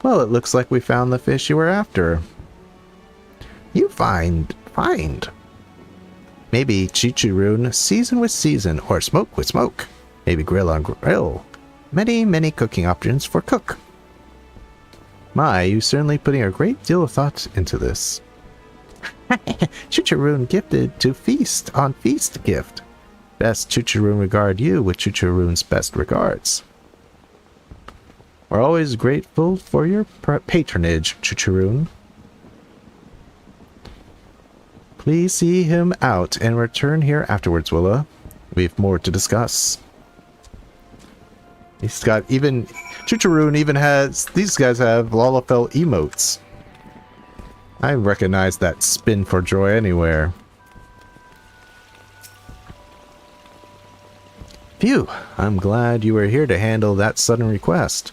Well, it looks like we found the fish you were after. You find. Maybe Chichuroon, season with season, or smoke with smoke. Maybe grill on grill. Many cooking options for cook. My, you certainly putting a great deal of thought into this. Chichuroon gifted to feast on feast gift. Best Chichuroon regard you with Chichuroon's best regards. We're always grateful for your patronage, Chichuroon. Please see him out and return here afterwards, Willa. We've more to discuss. He's got even... Chichuroon even has... These guys have Lalafell emotes. I recognize that spin for joy anywhere. Phew, I'm glad you were here to handle that sudden request.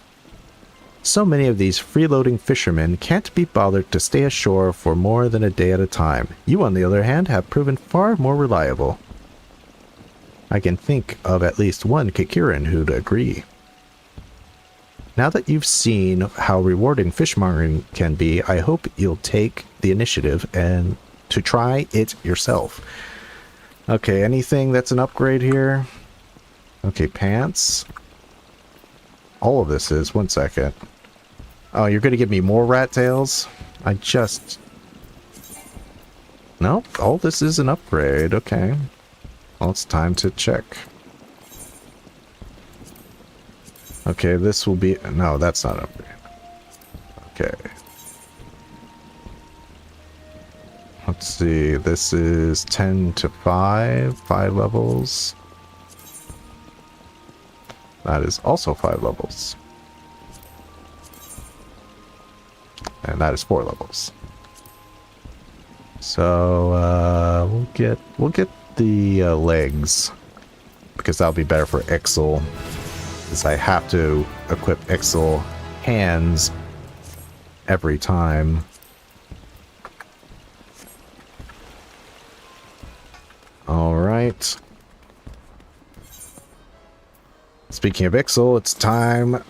So many of these freeloading fishermen can't be bothered to stay ashore for more than a day at a time. You, on the other hand, have proven far more reliable. I can think of at least one Kikiran who'd agree. Now that you've seen how rewarding fishmongering can be, I hope you'll take the initiative and to try it yourself. Okay, anything that's an upgrade here? Okay, pants. All of this is, one second. Oh, you're going to give me more rat tails? No, all this is an upgrade. Okay. Well, it's time to check. Okay, this will be... No, that's not an upgrade. Okay. Let's see. This is 10 to 5. 5 levels. That is also 5 levels. And that is 4 levels. So we'll get the legs, because that'll be better for Ixal, because I have to equip Ixal hands every time. All right. Speaking of Ixal, it's time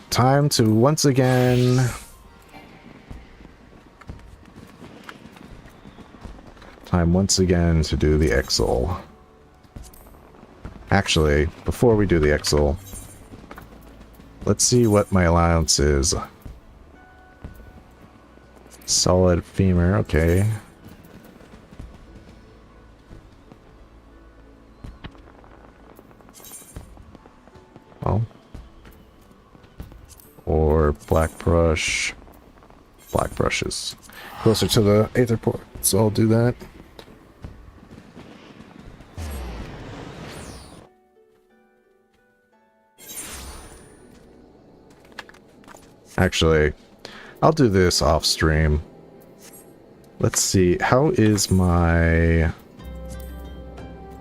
to once again to do the Ixal. Actually, before we do the Ixal, let's see what my allowance is. Solid femur, okay. Oh. Or black brush. Black brushes. Closer to the aether port, so I'll do that. Actually, I'll do this off stream. Let's see, how is my...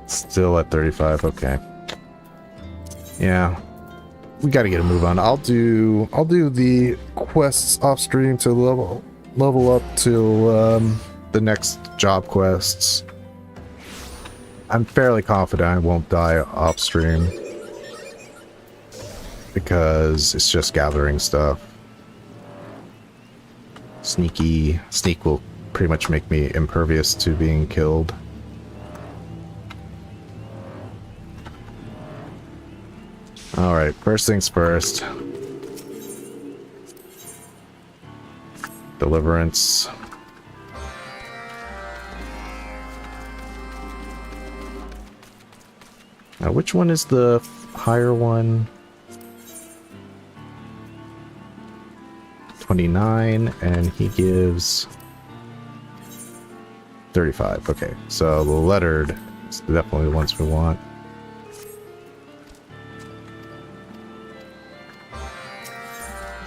Still at 35, okay. Yeah, we gotta get a move on. I'll do the quests off stream to level up till the next job quests. I'm fairly confident I won't die off stream, because it's just gathering stuff. Sneak will pretty much make me impervious to being killed. Alright, first things first. Deliverance. Now, which one is the higher one? 29, and he gives 35. Okay, so the lettered is definitely the ones we want.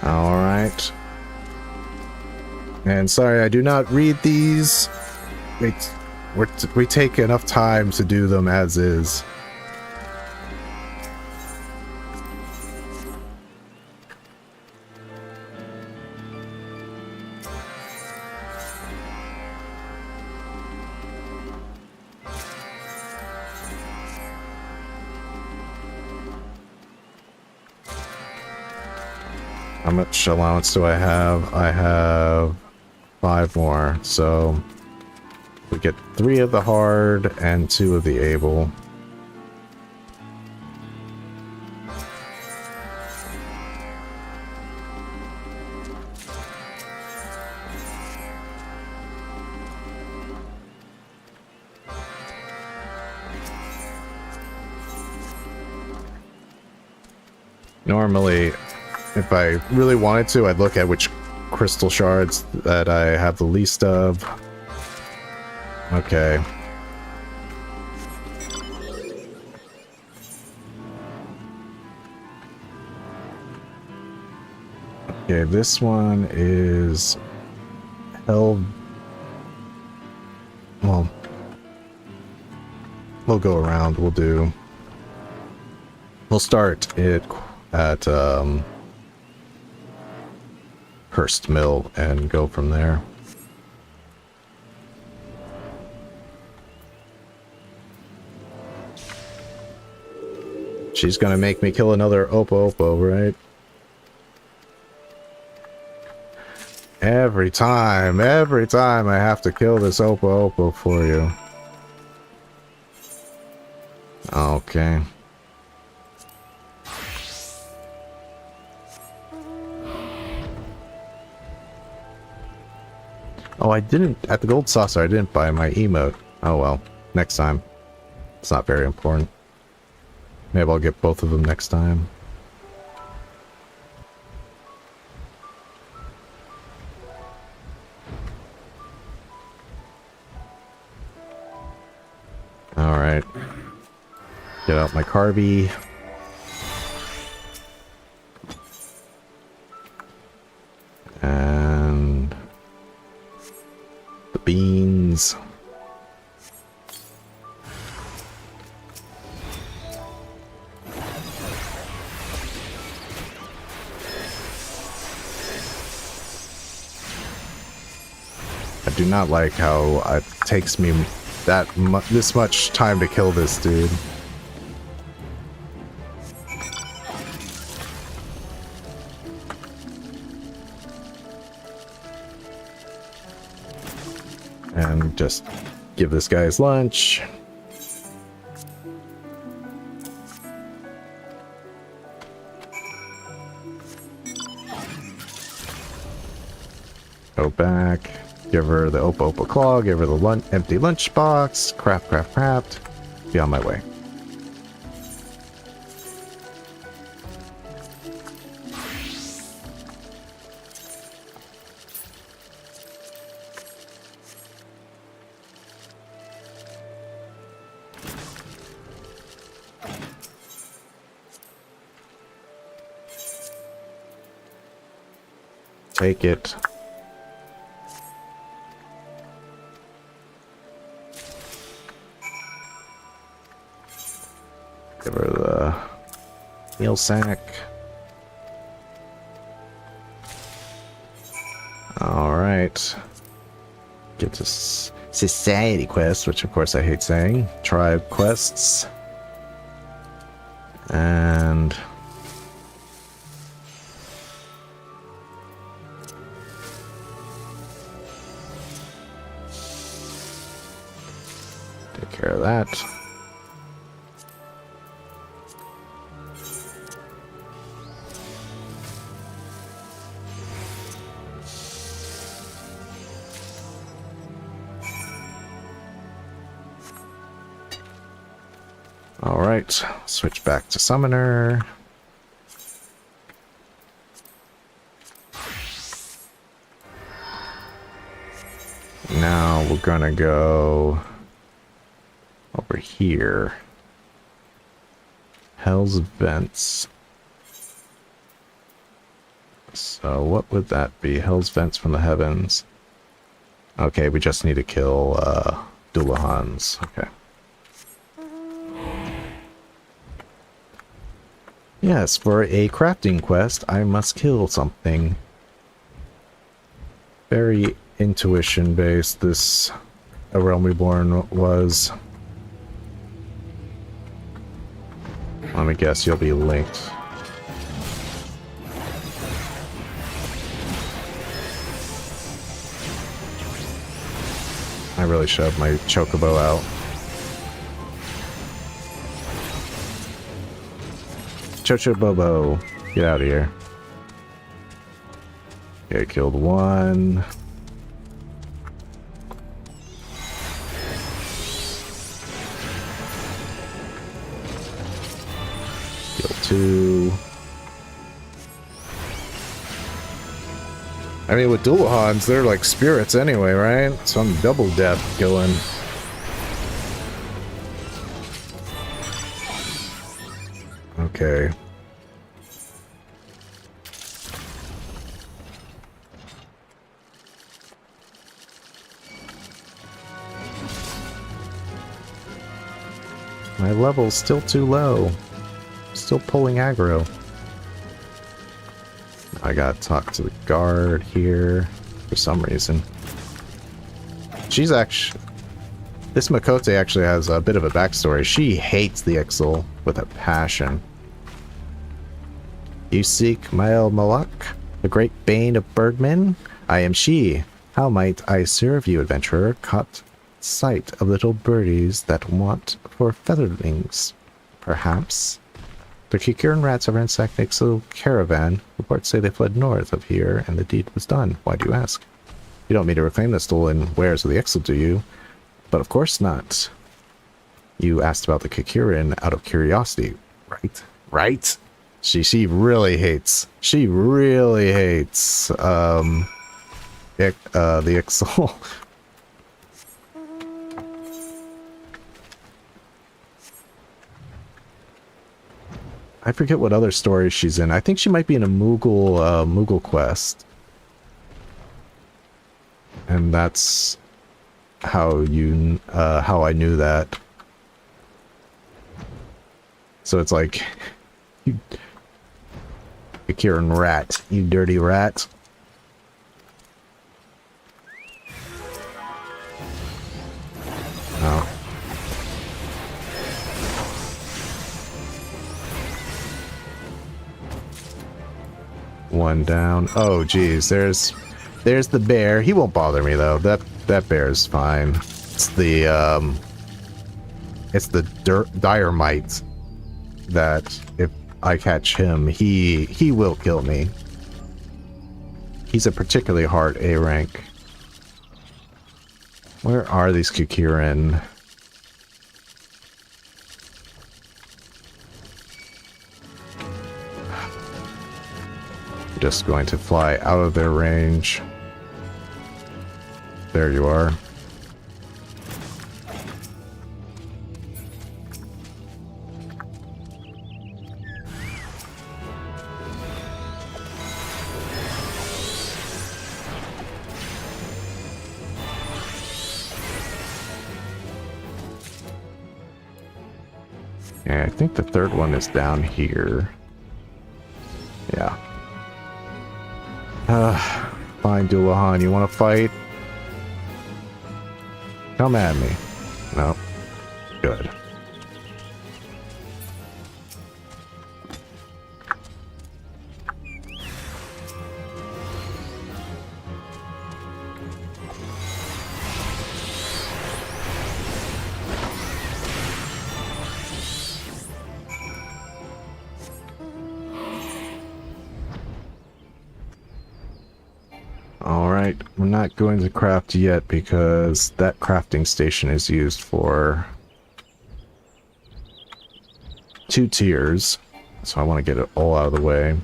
Alright. And sorry, I do not read these. We take enough time to do them as is. How much allowance do I have? I have 5 more, so we get 3 of the hard and 2 of the able. Normally, if I really wanted to, I'd look at which crystal shards that I have the least of. Okay. Okay, this one is hell. Well, we'll go around. We'll start it at Hurst Mill and go from there. She's gonna make me kill another Oppo, right? Every time I have to kill this Oppo for you. Okay. Oh, I didn't, at the Gold Saucer, I didn't buy my emote. Oh well, next time. It's not very important. Maybe I'll get both of them next time. Alright. Get out my Carby. And the beans. I do not like how it takes me this much time to kill this dude. And just give this guy his lunch. Go back. Give her the Oppo Claw. Give her the empty lunchbox. Craft. Be on my way. Take it. Give her the meal sack. Alright. Get to society quests, which of course I hate saying. Tribe quests. And take care of that. Alright, switch back to Summoner. Now we're gonna go over here. Hell's Vents. So what would that be? Hell's Vents from the Heavens. Okay, we just need to kill Dullahans. Okay. Yes, for a crafting quest, I must kill something. Very intuition-based, this A Realm Reborn was. Let me guess, you'll be linked. I really should have my chocobo out. Chocobo, get out of here. Okay, killed one. Kill two. I mean, with Dullahans, they're like spirits anyway, right? So I'm double death killing. Okay. My level's still too low. Still pulling aggro. I gotta talk to the guard here for some reason. She's actually... This Miqo'te actually has a bit of a backstory. She hates the Ixal with a passion. You seek Mael Malak, the great bane of birdmen? I am she. How might I serve you, adventurer? Caught sight of little birdies that want for featherlings, perhaps? The Kikiran rats have ransacked the Ixal caravan. Reports say they fled north of here, and the deed was done. Why do you ask? You don't mean to reclaim the stolen wares of the Ixal, do you? But of course not. You asked about the Kikiran out of curiosity, right? Right? She really hates. She really hates the Ixal. I forget what other story she's in. I think she might be in a Moogle quest. And that's how how I knew that. So it's like, you Kikiran rat, you dirty rat. Oh. One down. Oh geez, there's the bear. He won't bother me though. That bear's fine. It's the dire mite that if I catch him, he will kill me. He's a particularly hard A rank. Where are these Kikiran? Just going to fly out of their range. There you are. Yeah, I think the third one is down here. Yeah. Fine, Dullahan, you want to fight? Come at me. No. Good. Alright, we're not going to craft yet because that crafting station is used for 2 tiers. So I want to get it all out of the way.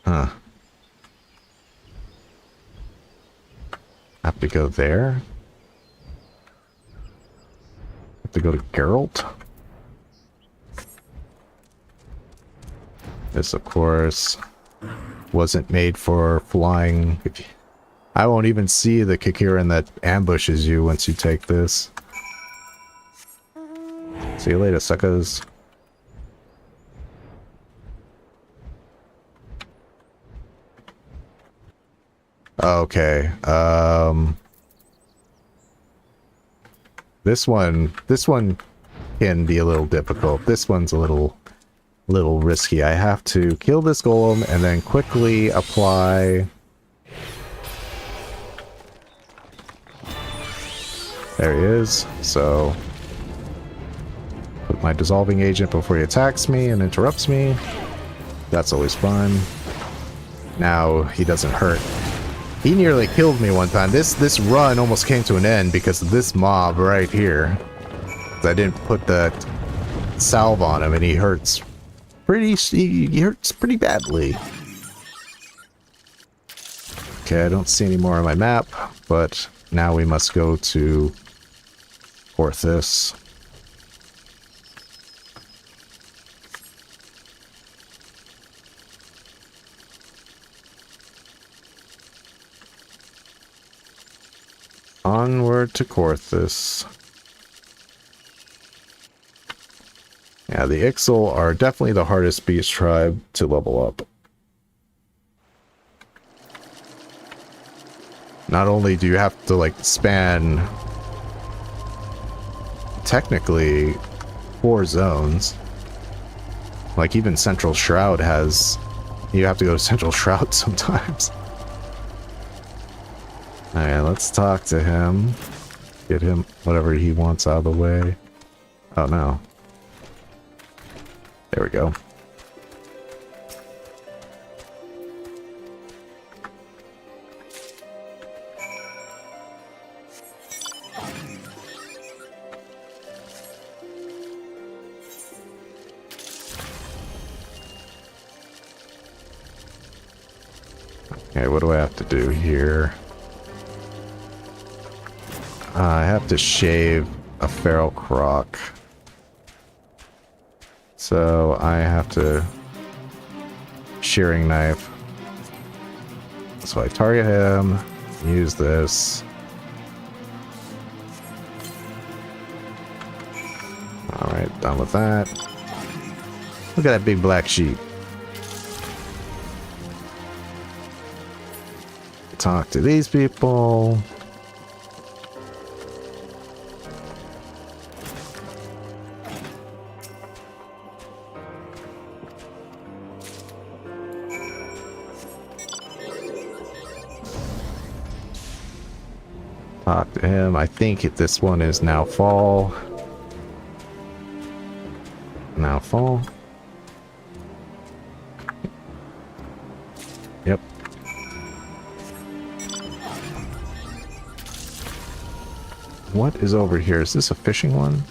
Huh. Have to go there? Have to go to Geralt. This, of course, wasn't made for flying. I won't even see the Kikiran that ambushes you once you take this. See you later, suckers. Okay, this one can be a little difficult. This one's a little risky. I have to kill this golem and then quickly apply. There he is. So put my dissolving agent before he attacks me and interrupts me. That's always fun. Now he doesn't hurt. He nearly killed me one time. This run almost came to an end because of this mob right here. I didn't put the salve on him, and he hurts pretty badly. Okay, I don't see any more on my map, but now we must go to Orthus. Onward to Corthus. Yeah, the Ixal are definitely the hardest beast tribe to level up. Not only do you have to, like, span technically 4 zones, like even Central Shroud has, you have to go to Central Shroud sometimes. Alright, let's talk to him. Get him whatever he wants out of the way. Oh no. There we go. Okay, what do I have to do here? I have to shave a feral croc. So I have to shearing knife. So I target him, use this. Alright, done with that. Look at that big black sheep. Talk to these people. Talk to him. I think this one is now fall. Now fall. Yep. What is over here? Is this a fishing one?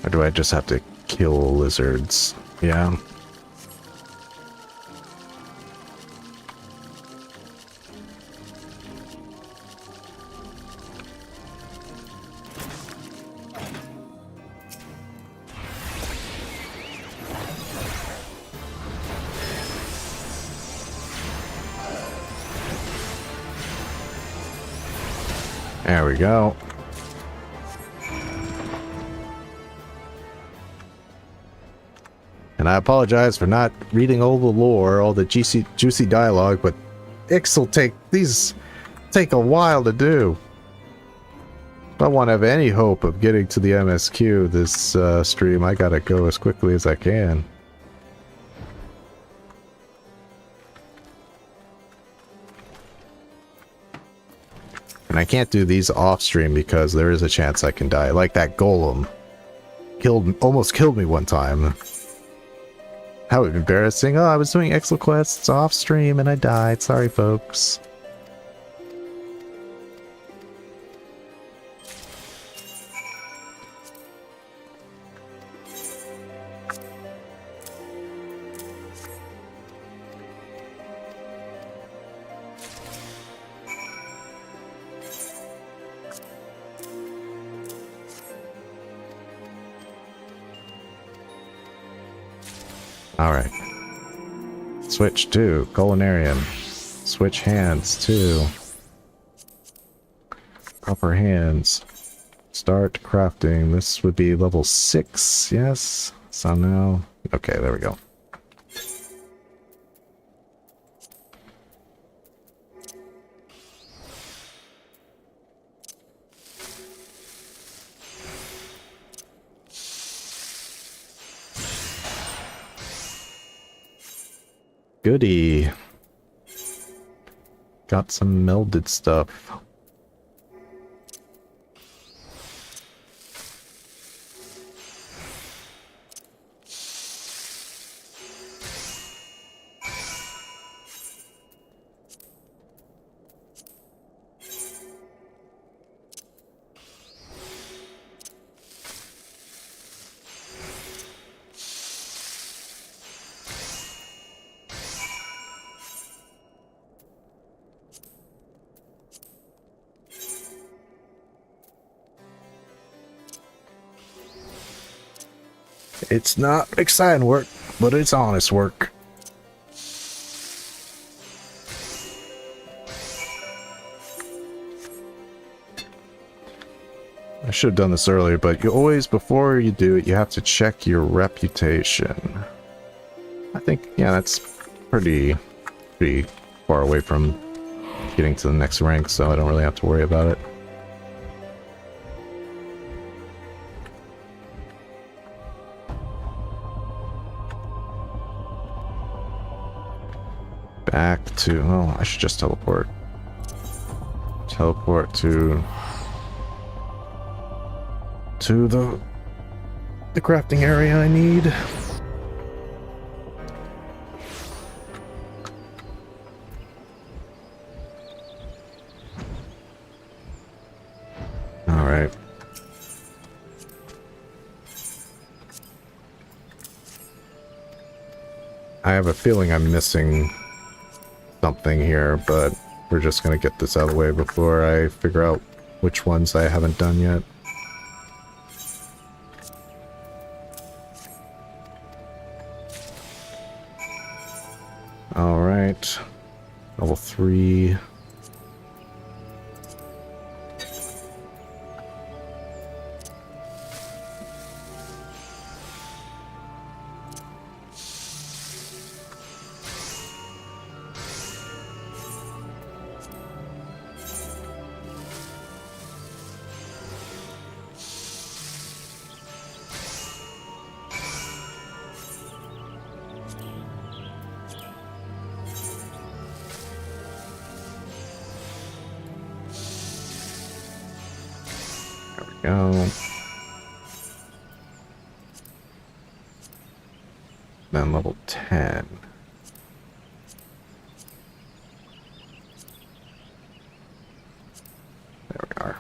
Or do I just have to kill lizards? Yeah. There we go. And I apologize for not reading all the lore, all the juicy dialogue, but these take a while to do. If I want to have any hope of getting to the MSQ this stream, I gotta go as quickly as I can. And I can't do these off stream because there is a chance I can die. Like that golem. Almost killed me one time. How embarrassing. Oh, I was doing Excel quests off stream and I died. Sorry, folks. Alright. Switch to culinarian. Switch hands to proper hands. Start crafting. This would be level 6, yes? So now... Okay, there we go. Goody. Got some melded stuff. It's not exciting work, but it's honest work. I should have done this earlier, but you always, before you do it, you have to check your reputation. I think, yeah, that's pretty far away from getting to the next rank, so I don't really have to worry about it. Back to... Oh, I should just teleport. Teleport to the crafting area I need. All right. I have a feeling I'm missing something here, but we're just gonna get this out of the way before I figure out which ones I haven't done yet. Alright. Level 3. Go. Then level 10. There we are.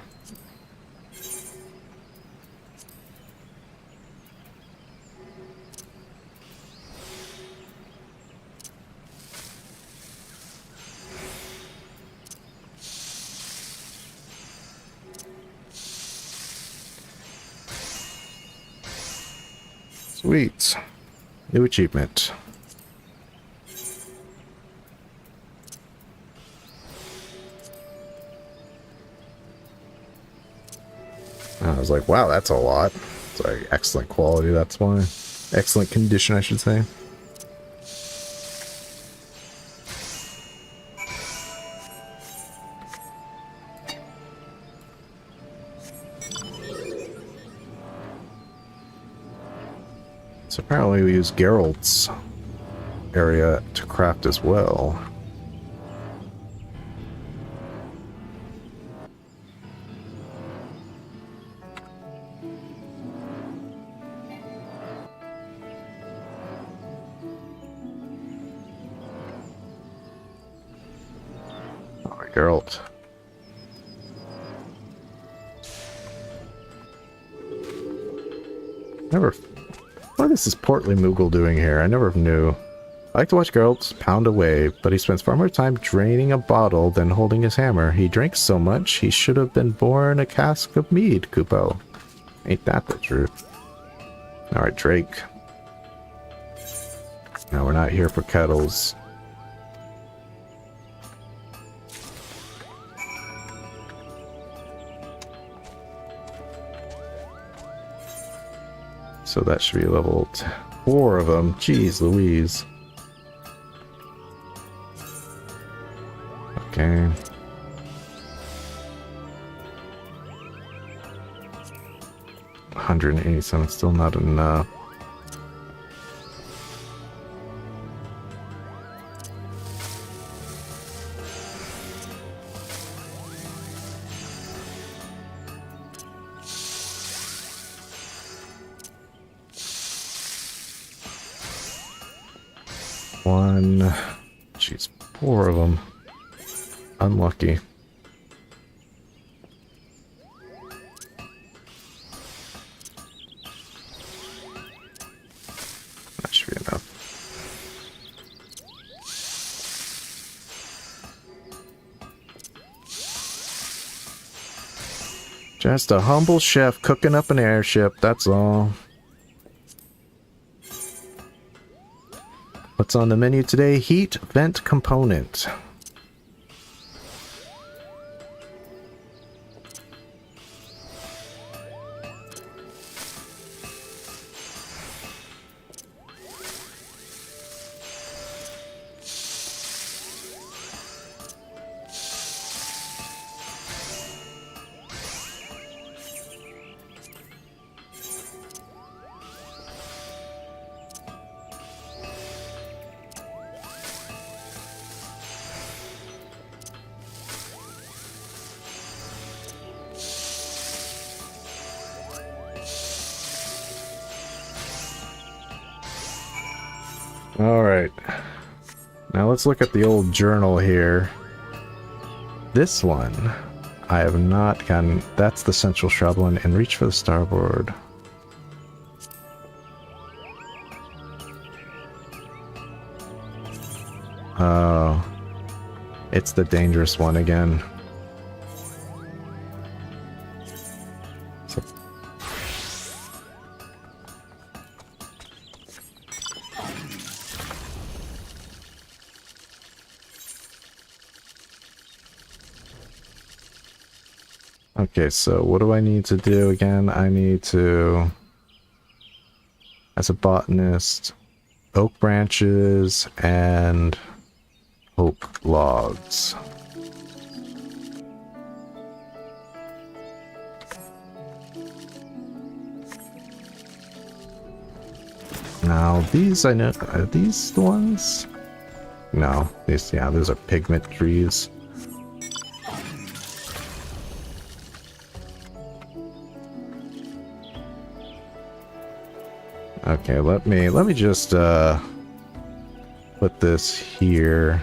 Sweet. New achievement. I was like, wow, that's a lot. It's like excellent quality, that's why. Excellent condition, I should say. So apparently we use Geralt's area to craft as well. Oh, Geralt. Never... What is this portly Moogle doing here? I never knew. I like to watch Geralt pound away, but he spends far more time draining a bottle than holding his hammer. He drinks so much, he should have been born a cask of mead, Kupo. Ain't that the truth? Alright, Drake. No, we're not here for kettles. So that should be level 4 of them. Jeez Louise. Okay. $187, still not enough. One. Jeez, 4 of them. Unlucky. That should be enough. Just a humble chef cooking up an airship, that's all. What's on the menu today? Heat vent component. Alright. Now let's look at the old journal here. This one, I have not gotten... That's the central shrub one, and reach for the starboard. Oh. It's the dangerous one again. So okay, so what do I need to do again? I need to, as a botanist, oak branches and oak logs. Now, these I know, are these the ones? No, these, yeah, those are pigment trees. Okay, let me just put this here.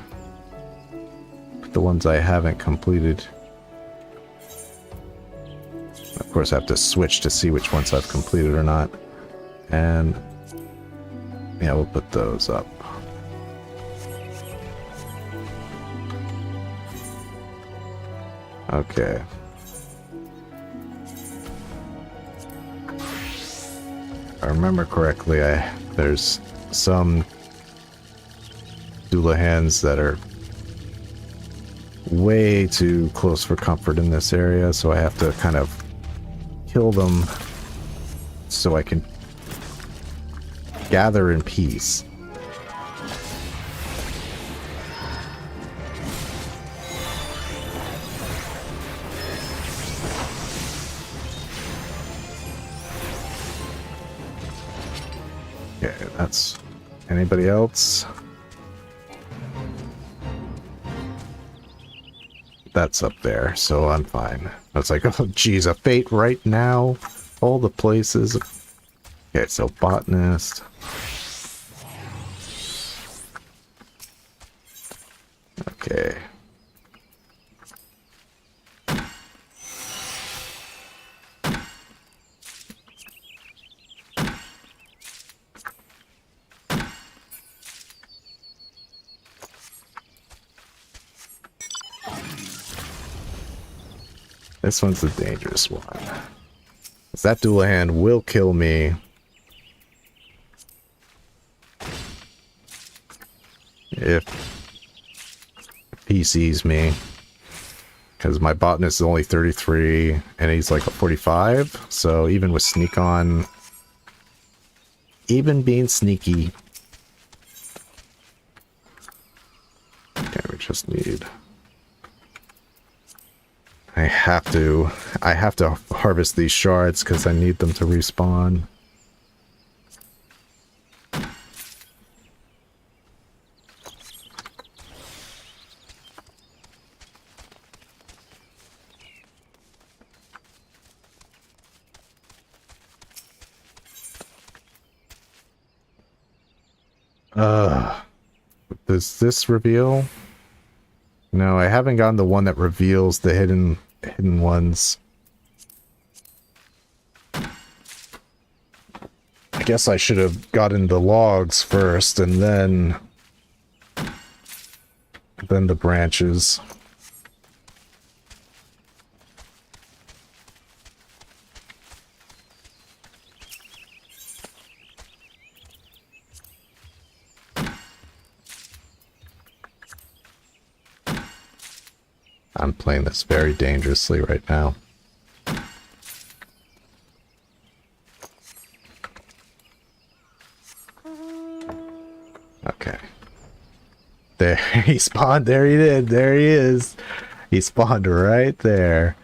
Put the ones I haven't completed. Of course, I have to switch to see which ones I've completed or not. And yeah, we'll put those up. Okay. If I remember correctly, there's some Doulahans that are way too close for comfort in this area, so I have to kind of kill them so I can gather in peace. Okay, that's... Anybody else? That's up there, so I'm fine. I was like, oh geez, a fate right now? All the places. Okay, so botanist. Okay. This one's the dangerous one. 'Cause that Doulahan will kill me. if he sees me. Because my botanist is only 33, and he's like a 45, so even with sneak on, even being sneaky. Okay, we just need... I have to harvest these shards because I need them to respawn. Does this reveal? No, I haven't gotten the one that reveals the hidden ones. I guess I should have gotten the logs first and then the branches. I'm playing this very dangerously right now. Okay. There, he spawned. There he did. There he is. He spawned right there.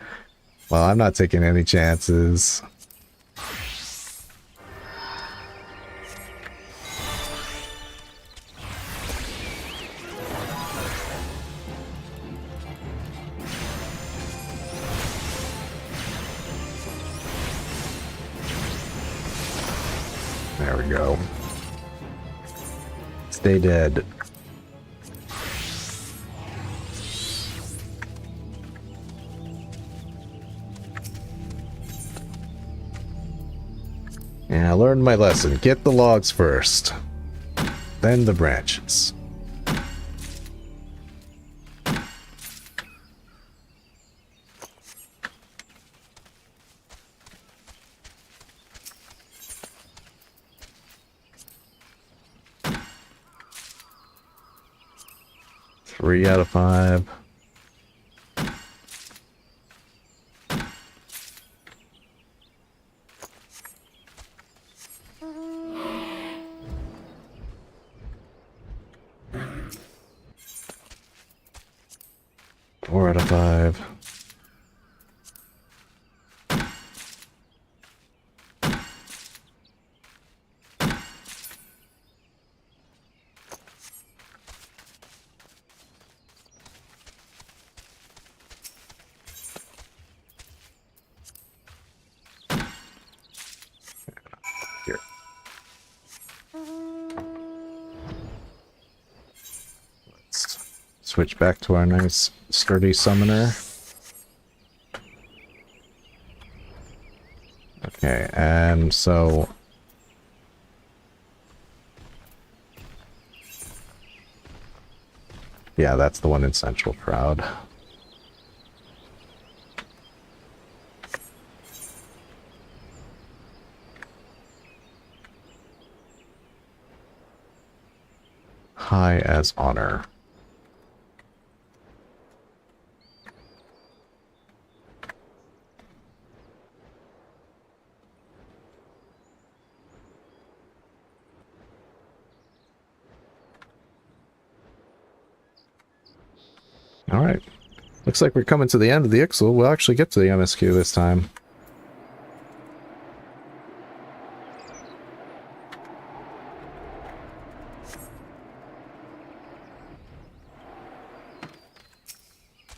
Well, I'm not taking any chances. There we go. Stay dead. Yeah, I learned my lesson. Get the logs first, then the branches. Three out of 5. Four out of 5. Here. Let's switch back to our nice sturdy summoner. Okay, and so yeah, that's the one in Central Shroud. High as honor. Alright. Looks like we're coming to the end of the Ixal. We'll actually get to the MSQ this time.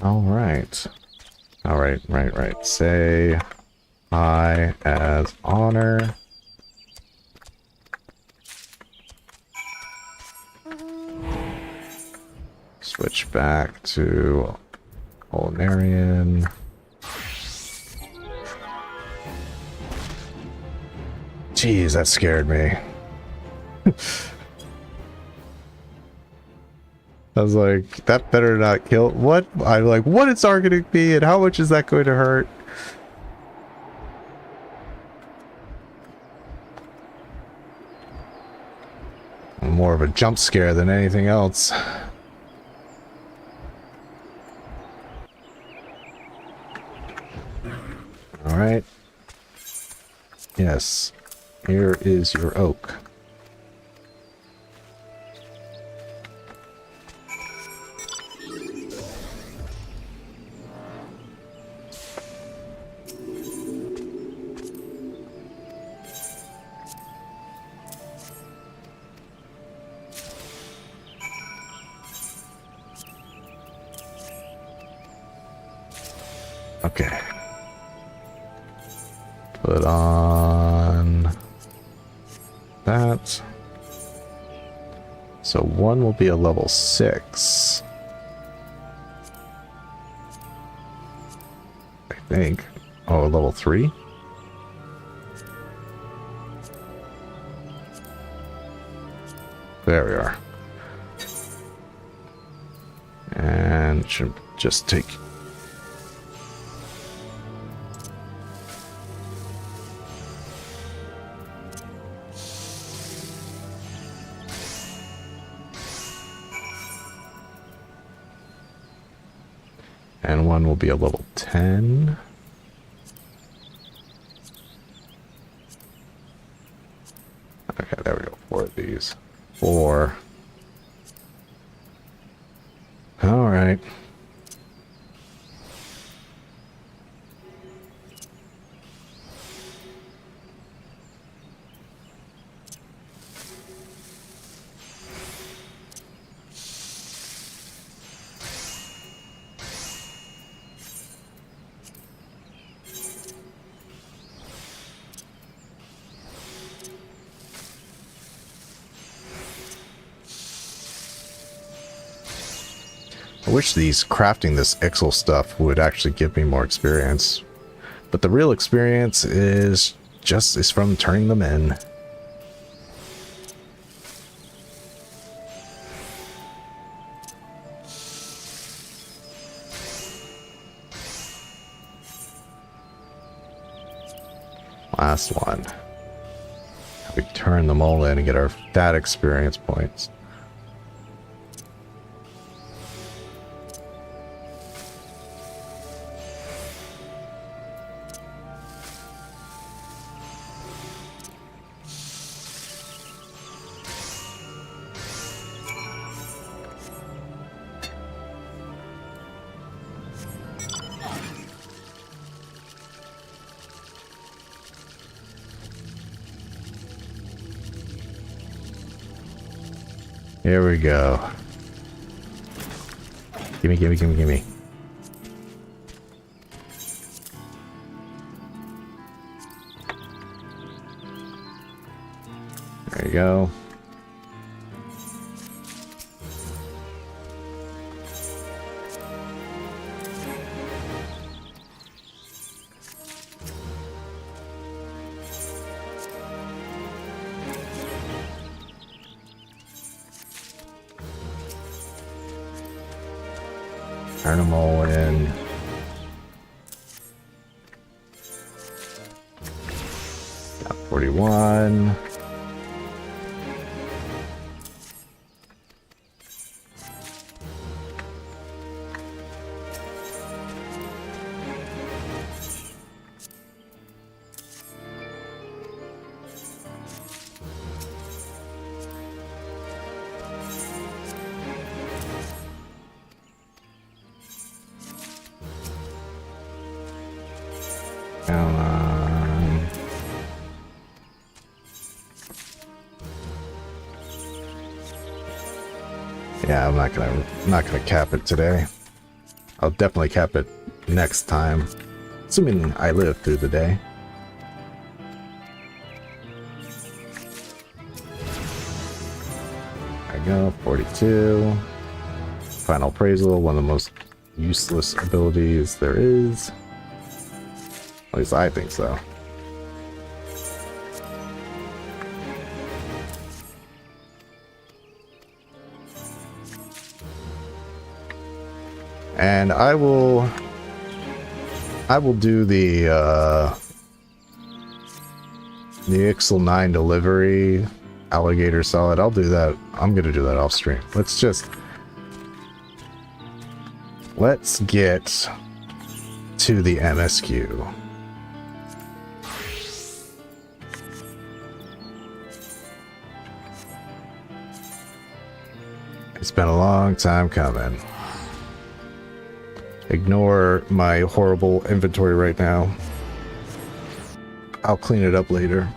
Alright. Alright, right. Say high as honor. Switch back to Culinarian. Jeez, that scared me. I was like, that better not kill. What? I'm like, what is targeting me and how much is that going to hurt? More of a jump scare than anything else. Alright. Yes. Here is your oak. Okay. Put on that. So one will be a level 6. I think. Oh, level 3? There we are. And should just take... And one will be a level 10. Okay, there we go. 4 of these. 4. All right. I wish these crafting this Ixal stuff would actually give me more experience. But the real experience is from turning them in. Last one. We turn them all in and get our that experience points. Here we go. Gimme, gimme, gimme, gimme. There you go. Turn them all in. Got 41. Come on. Yeah, I'm not gonna cap it today. I'll definitely cap it next time, assuming I live through the day. There we go, 42. Final appraisal, one of the most useless abilities there is. At least I think so. And I will do the Ixal 9 delivery alligator salad. I'll do that. I'm gonna do that off stream. Let's get to the MSQ. It's been a long time coming. Ignore my horrible inventory right now. I'll clean it up later.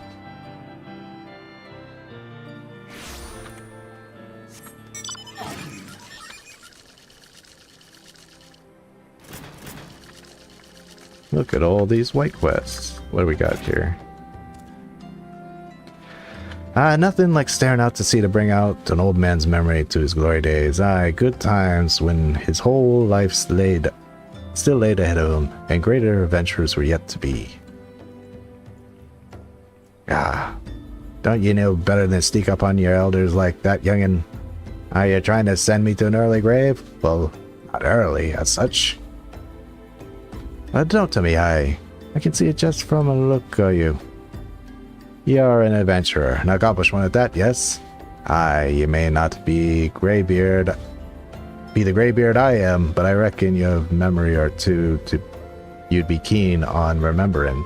Look at all these white quests. What do we got here? Nothing like staring out to sea to bring out an old man's memory to his glory days. Good times when his whole life still laid ahead of him, and greater adventures were yet to be. Don't you know better than sneak up on your elders like that, youngin'? Are you trying to send me to an early grave? Well, not early, as such. Don't tell me I can see it just from a look of you. You're an adventurer, an accomplished one at that, yes? You may not be the graybeard I am, but I reckon you have memory or two you'd be keen on remembering.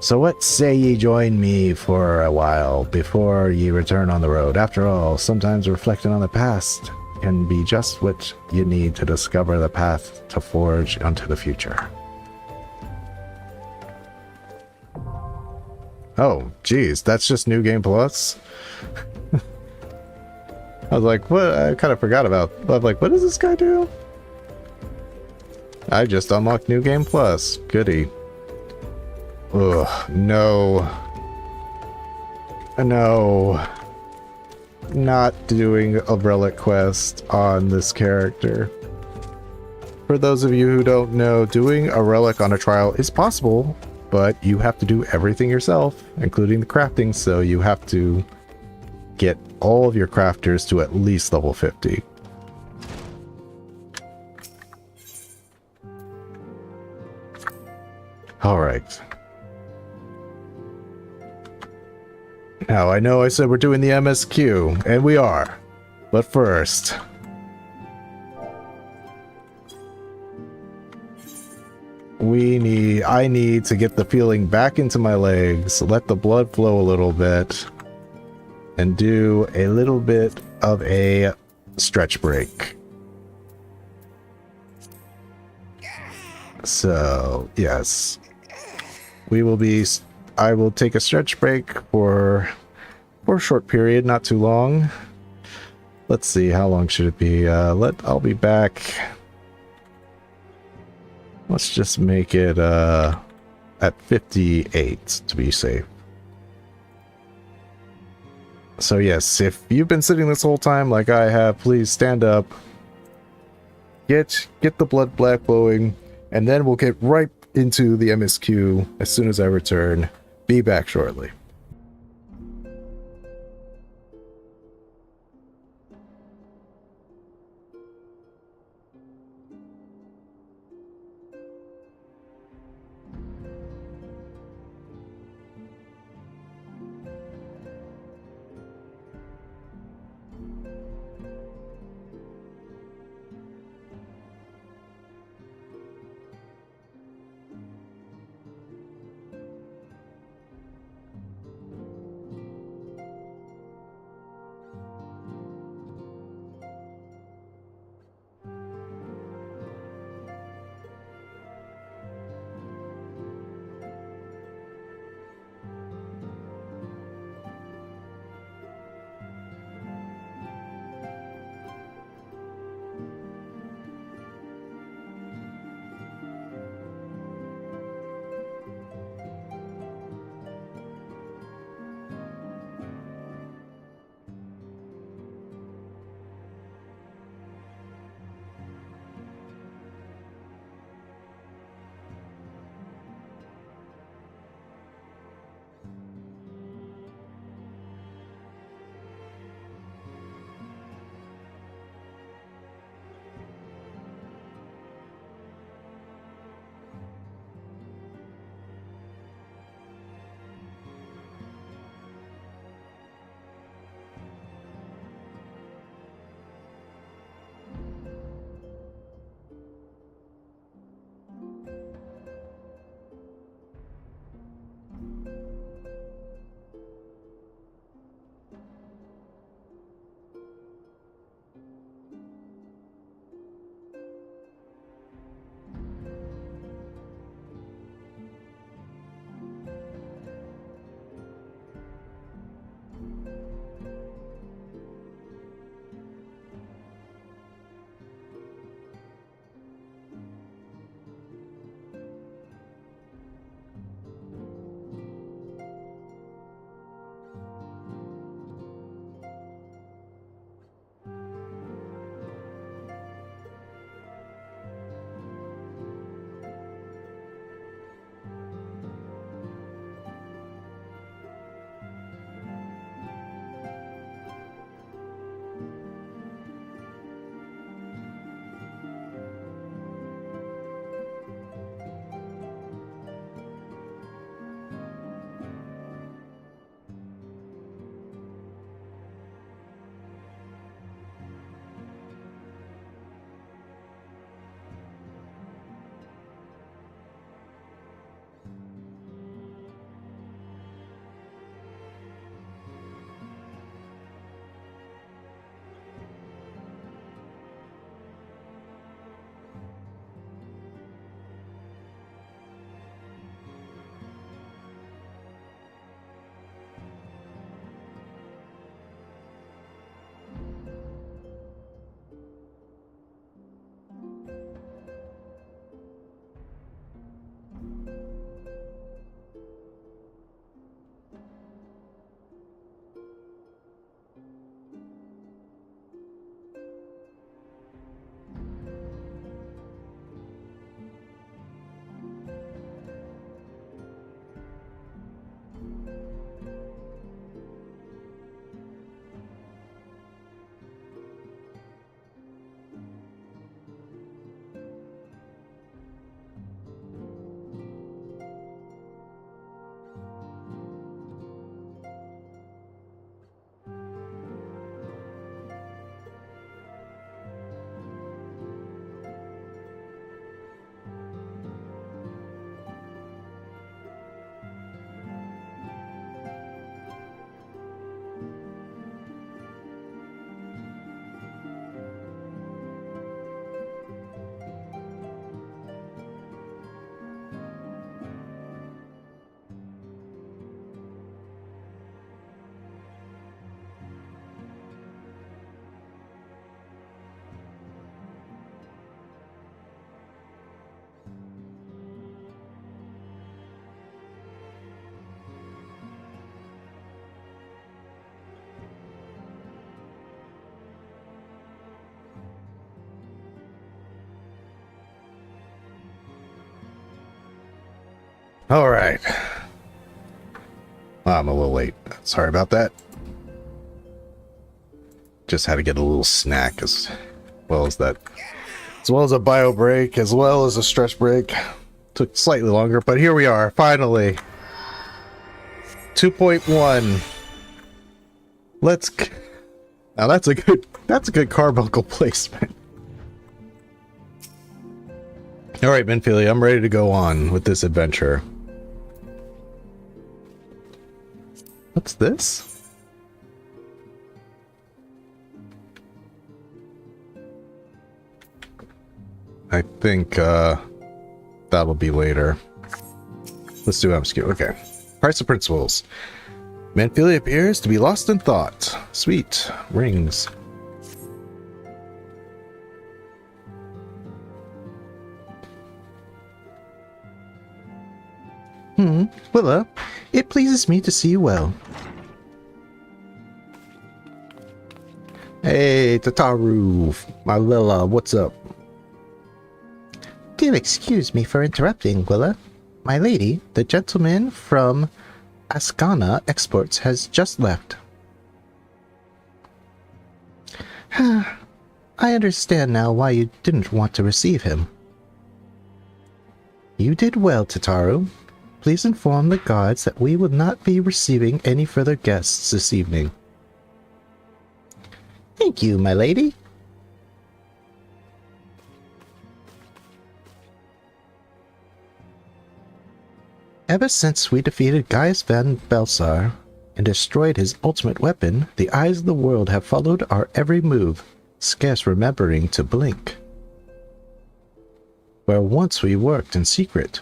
So what say ye join me for a while before ye return on the road? After all, sometimes reflecting on the past can be just what you need to discover the path to forge onto the future. Oh, geez, that's just New Game Plus? I was like, what? I kind of forgot about. I'm like, what does this guy do? I just unlocked New Game Plus. Goody. Ugh, no. No. Not doing a relic quest on this character. For those of you who don't know, doing a relic on a trial is possible, but you have to do everything yourself, including the crafting, so you have to get all of your crafters to at least level 50. Alright. Now, I know I said we're doing the MSQ, and we are. But first... I need to get the feeling back into my legs, let the blood flow a little bit, and do a little bit of a stretch break. So, yes. I will take a stretch break for a short period, not too long. Let's see, how long should it be? I'll be back. Let's just make it at 58 to be safe. So yes, if you've been sitting this whole time like I have, please stand up. Get the blood black flowing, and then we'll get right into the MSQ as soon as I return. Be back shortly. All right. I'm a little late. Sorry about that. Just had to get a little snack as well as that. As well as a bio break, as well as a stretch break. Took slightly longer, but here we are, finally. 2.1. Let's... Now that's a good carbuncle placement. Alright, Minfilia, I'm ready to go on with this adventure. What's this? I think that'll be later. Let's do MSQ. Okay. Price of principles. Minfilia appears to be lost in thought. Sweet. Rings. Willa, it pleases me to see you well. Hey, Tataru, my Lala, what's up? Do excuse me for interrupting, Willa. My lady, the gentleman from Ascana Exports has just left. I understand now why you didn't want to receive him. You did well, Tataru. Please inform the guards that we will not be receiving any further guests this evening. Thank you, my lady. Ever since we defeated Gaius van Belsar and destroyed his ultimate weapon, the eyes of the world have followed our every move, scarce remembering to blink. Where once we worked in secret,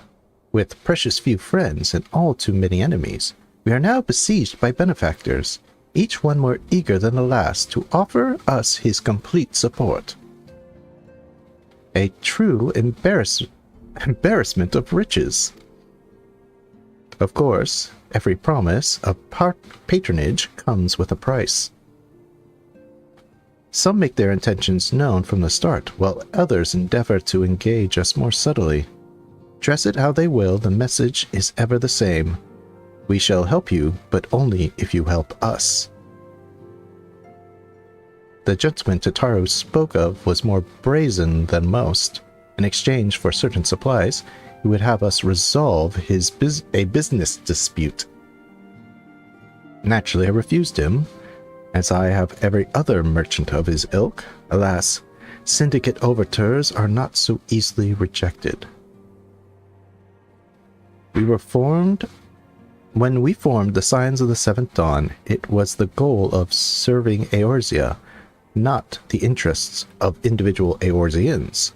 with precious few friends and all too many enemies, we are now besieged by benefactors, each one more eager than the last to offer us his complete support. A true embarrassment of riches. Of course, every promise of patronage comes with a price. Some make their intentions known from the start, while others endeavor to engage us more subtly. Dress it how they will, the message is ever the same. We shall help you, but only if you help us. The gentleman Tataru spoke of was more brazen than most. In exchange for certain supplies, he would have us resolve a business dispute. Naturally, I refused him, as I have every other merchant of his ilk. Alas, syndicate overtures are not so easily rejected. When we formed the Signs of the Seventh Dawn, it was the goal of serving Eorzea, not the interests of individual Eorzeans.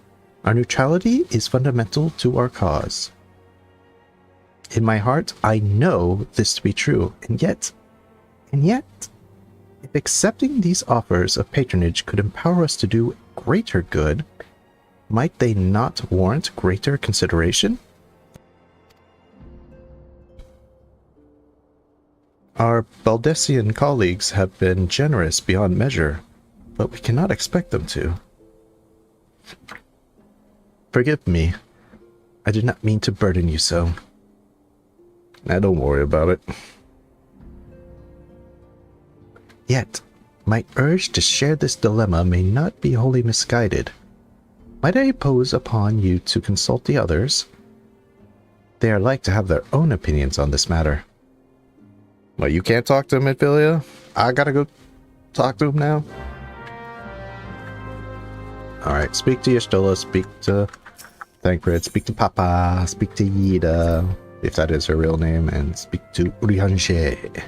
Our neutrality is fundamental to our cause. In my heart, I know this to be true, and yet, if accepting these offers of patronage could empower us to do greater good, might they not warrant greater consideration? Our Baldessian colleagues have been generous beyond measure, but we cannot expect them to. Forgive me. I did not mean to burden you so. Now, don't worry about it. Yet, my urge to share this dilemma may not be wholly misguided. Might I impose upon you to consult the others? They are like to have their own opinions on this matter. Well, you can't talk to him, Minfilia? I gotta go talk to him now? Alright, speak to Y'shtola, speak to Thancred, speak to Papa, speak to Yida, if that is her real name, and speak to Urianger.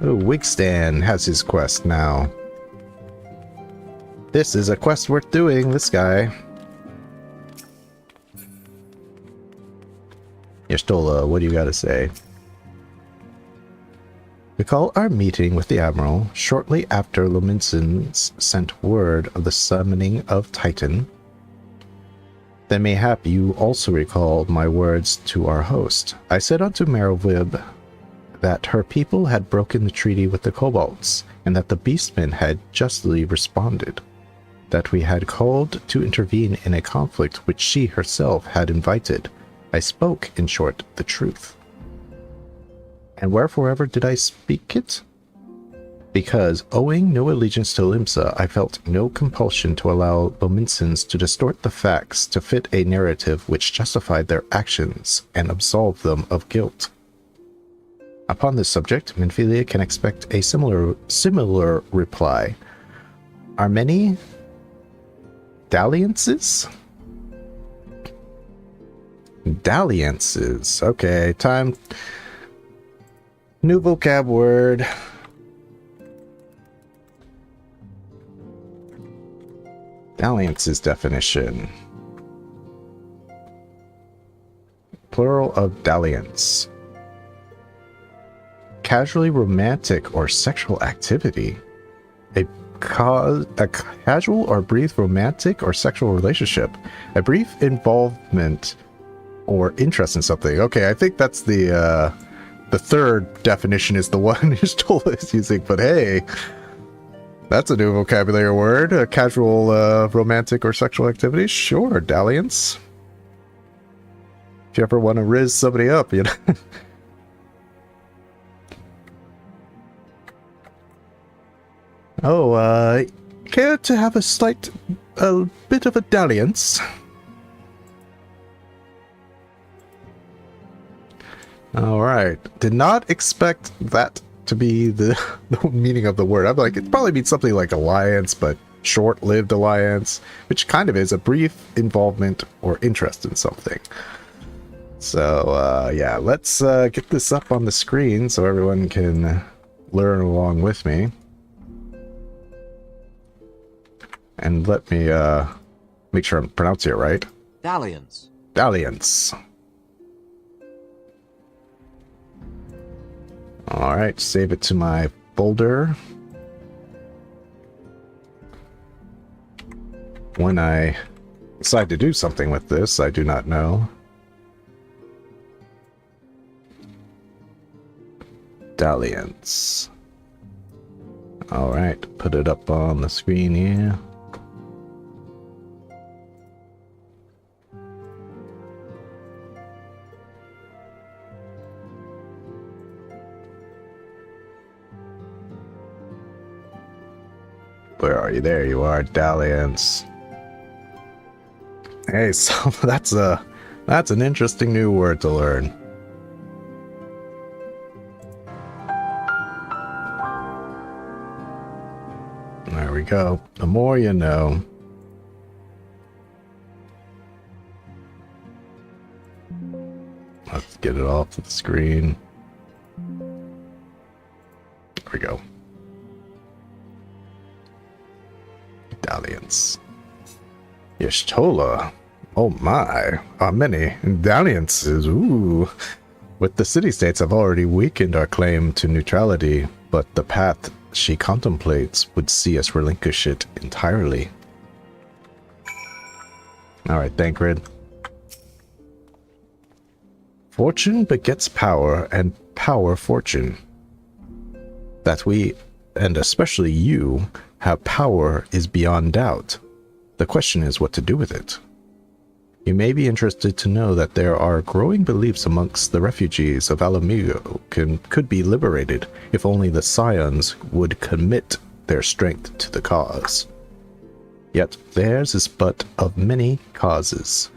Oh, Wigstan has his quest now. This is a quest worth doing, this guy. Y'shtola, what do you gotta say? Recall our meeting with the Admiral shortly after Luminsons sent word of the summoning of Titan. Then mayhap you also recall my words to our host. I said unto Merylvib, that her people had broken the treaty with the kobolds, and that the beastmen had justly responded. That we had called to intervene in a conflict which she herself had invited. I spoke, in short, the truth. And wherefore ever did I speak it? Because, owing no allegiance to Limsa, I felt no compulsion to allow Lominsons to distort the facts to fit a narrative which justified their actions and absolved them of guilt. Upon this subject, Minfilia can expect a similar reply. Are many dalliances? Dalliances. Okay, time. New vocab word. Dalliances definition. Plural of dalliance. Casually romantic or sexual activity. A casual or brief romantic or sexual relationship. A brief involvement or interest in something. Okay, I think that's the third definition is the one Stola is using, but hey, that's a new vocabulary word. A casual romantic or sexual activity. Sure, dalliance. If you ever want to riz somebody up, you know. Oh, care to have a bit of a dalliance? Alright. Did not expect that to be the meaning of the word. I'm like, it probably means something like alliance, but short-lived alliance, which kind of is a brief involvement or interest in something. So, yeah, let's get this up on the screen so everyone can learn along with me. And let me make sure I'm pronouncing it right. Dalliance. Dalliance. Alright, save it to my folder. When I decide to do something with this, I do not know. Dalliance. Alright, put it up on the screen here. Where are you? There you are, dalliance. Hey, so that's an interesting new word to learn. There we go. The more you know. Let's get it off to the screen. There we go. Dalliance. Y'shtola. Oh my. How many dalliances. Ooh. With the city-states have already weakened our claim to neutrality, but the path she contemplates would see us relinquish it entirely. Alright, Thancred. Fortune begets power, and power fortune. That we, and especially you, have power is beyond doubt. The question is what to do with it. You may be interested to know that there are growing beliefs amongst the refugees of Alamigo could be liberated if only the Scions would commit their strength to the cause. Yet theirs is but of many causes.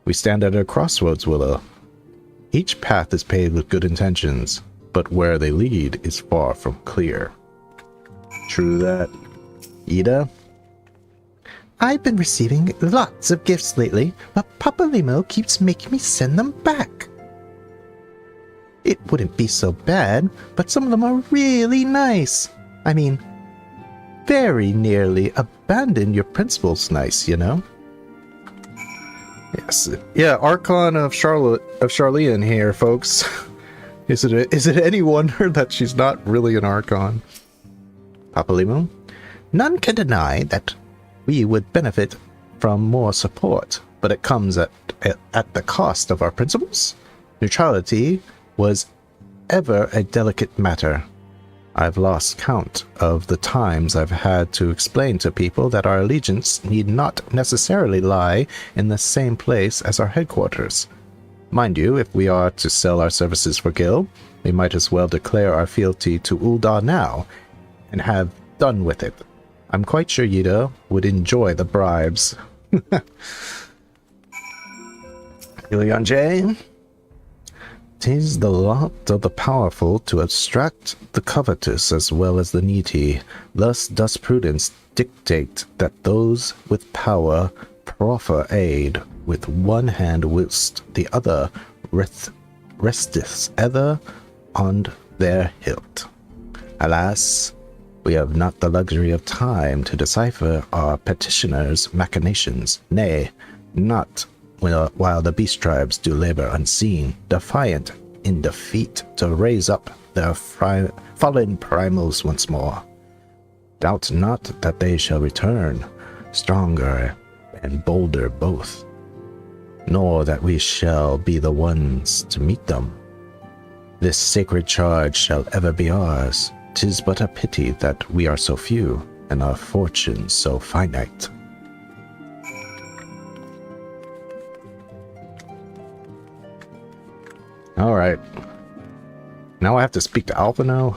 We stand at a crossroads, Willow. Each path is paved with good intentions, but where they lead is far from clear. True that. Ida? I've been receiving lots of gifts lately, but Papa Limo keeps making me send them back. It wouldn't be so bad, but some of them are really nice. I mean, very nearly abandon your principles nice, you know? Yes. Yeah, Archon of Charlean here, folks. Is it any wonder that she's not really an Archon? Papa Limo, none can deny that we would benefit from more support, but it comes at the cost of our principles. Neutrality was ever a delicate matter. I've lost count of the times I've had to explain to people that our allegiance need not necessarily lie in the same place as our headquarters. Mind you, if we are to sell our services for Gil, we might as well declare our fealty to Ul'dah now and have done with it. I'm quite sure Yida would enjoy the bribes. Ilion J. 'Tis the lot of the powerful to abstract the covetous as well as the needy. Thus does prudence dictate that those with power proffer aid with one hand whilst the other resteth ever on their hilt. Alas, we have not the luxury of time to decipher our petitioners' machinations, nay, not while the beast tribes do labor unseen, defiant in defeat to raise up their fallen primals once more. Doubt not that they shall return, stronger and bolder both, nor that we shall be the ones to meet them. This sacred charge shall ever be ours. 'Tis but a pity that we are so few, and our fortunes so finite. Alright. Now I have to speak to Alphino?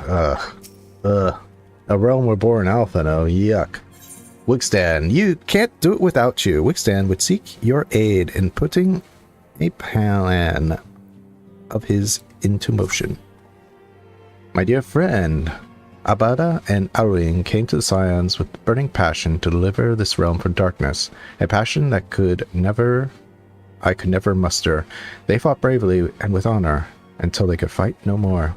A realm where born Alphino, yuck. Wigstan, you can't do it without you. Wigstan would seek your aid in putting a plan of his into motion. My dear friend, Abada and Aruing came to the Scions with burning passion to deliver this realm from darkness, a passion that I could never muster. They fought bravely and with honor until they could fight no more.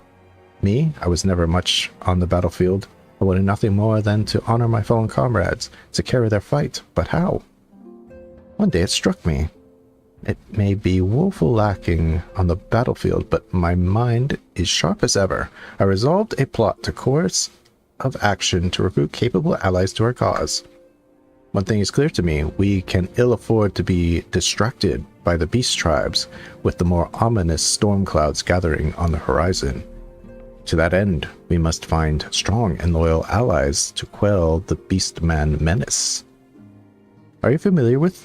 Me, I was never much on the battlefield. I wanted nothing more than to honor my fallen comrades, to carry their fight, but how? One day it struck me. It may be woeful lacking on the battlefield, but my mind is sharp as ever. I resolved a plot to course of action to recruit capable allies to our cause. One thing is clear to me, we can ill afford to be distracted by the beast tribes with the more ominous storm clouds gathering on the horizon. To that end, we must find strong and loyal allies to quell the beastman menace. Are you familiar with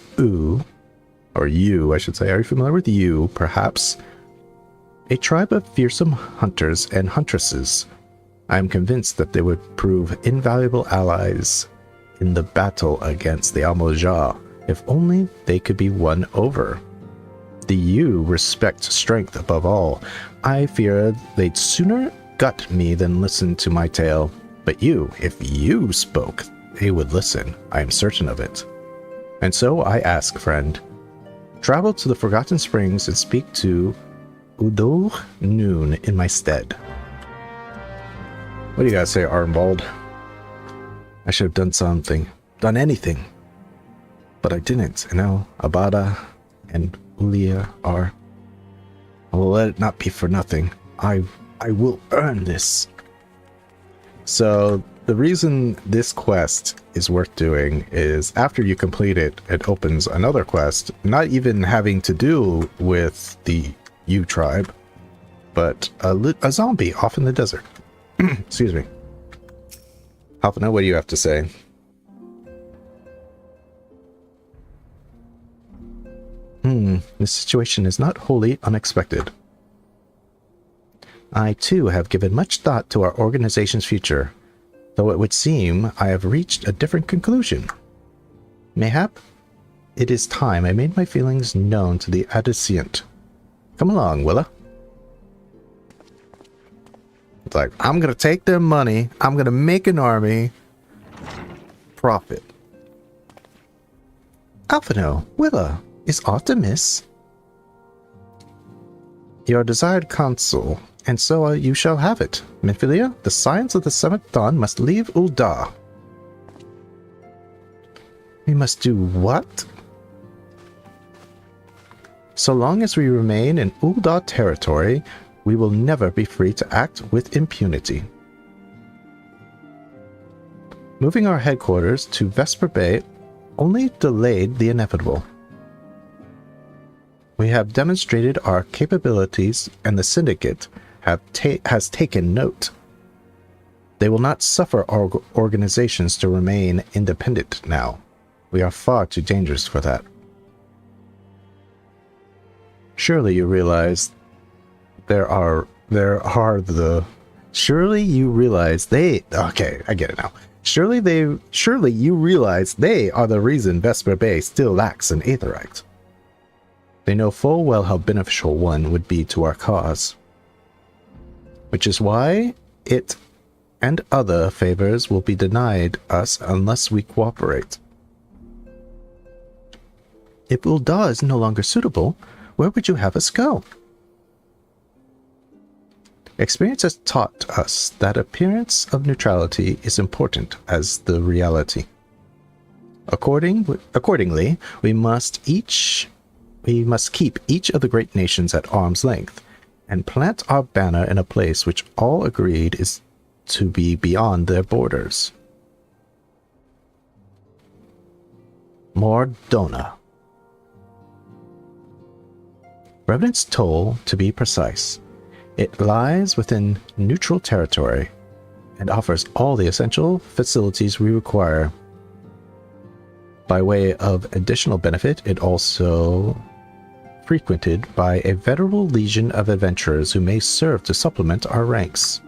Are you familiar with you, perhaps? A tribe of fearsome hunters and huntresses. I am convinced that they would prove invaluable allies in the battle against the Almoja, if only they could be won over. The Yu respect strength above all. I fear they'd sooner gut me than listen to my tale. But if you spoke, they would listen. I am certain of it. And so I ask, friend, travel to the Forgotten Springs and speak to Udol Noon in my stead. What do you guys say, Armbald? I should have done anything. But I didn't, and now Abada and Ulia are. I will let it not be for nothing. I will earn this. So the reason this quest is worth doing is after you complete it, it opens another quest, not even having to do with the U tribe, but a zombie off in the desert. Excuse me. Alphino, what do you have to say? This situation is not wholly unexpected. I too have given much thought to our organization's future, though it would seem I have reached a different conclusion. Mayhap, it is time I made my feelings known to the Adicient. Come along, Willa. It's like, I'm gonna take their money, I'm gonna make an army, profit. Alphino, Willa, is aught amiss? Your desired consul, and so you shall have it. Minfilia, the Scions of the Seventh Dawn must leave Ul'dah. We must do what? So long as we remain in Ul'dah territory, we will never be free to act with impunity. Moving our headquarters to Vesper Bay only delayed the inevitable. We have demonstrated our capabilities, and the Syndicate has taken note. They will not suffer our organizations to remain independent now. We are far too dangerous for that. Surely you realize surely you realize they okay, I get it now. Surely you realize they are the reason Vesper Bay still lacks an aetherite. They know full well how beneficial one would be to our cause. Which is why it and other favors will be denied us unless we cooperate. If Ul'dah is no longer suitable, where would you have us go? Experience has taught us that appearance of neutrality is important as the reality. Accordingly, we must keep each of the great nations at arm's length and plant our banner in a place which all agreed is to be beyond their borders. Mordona. Revenant's Toll, to be precise. It lies within neutral territory and offers all the essential facilities we require. By way of additional benefit, it also frequented by a venerable legion of adventurers who may serve to supplement our ranks.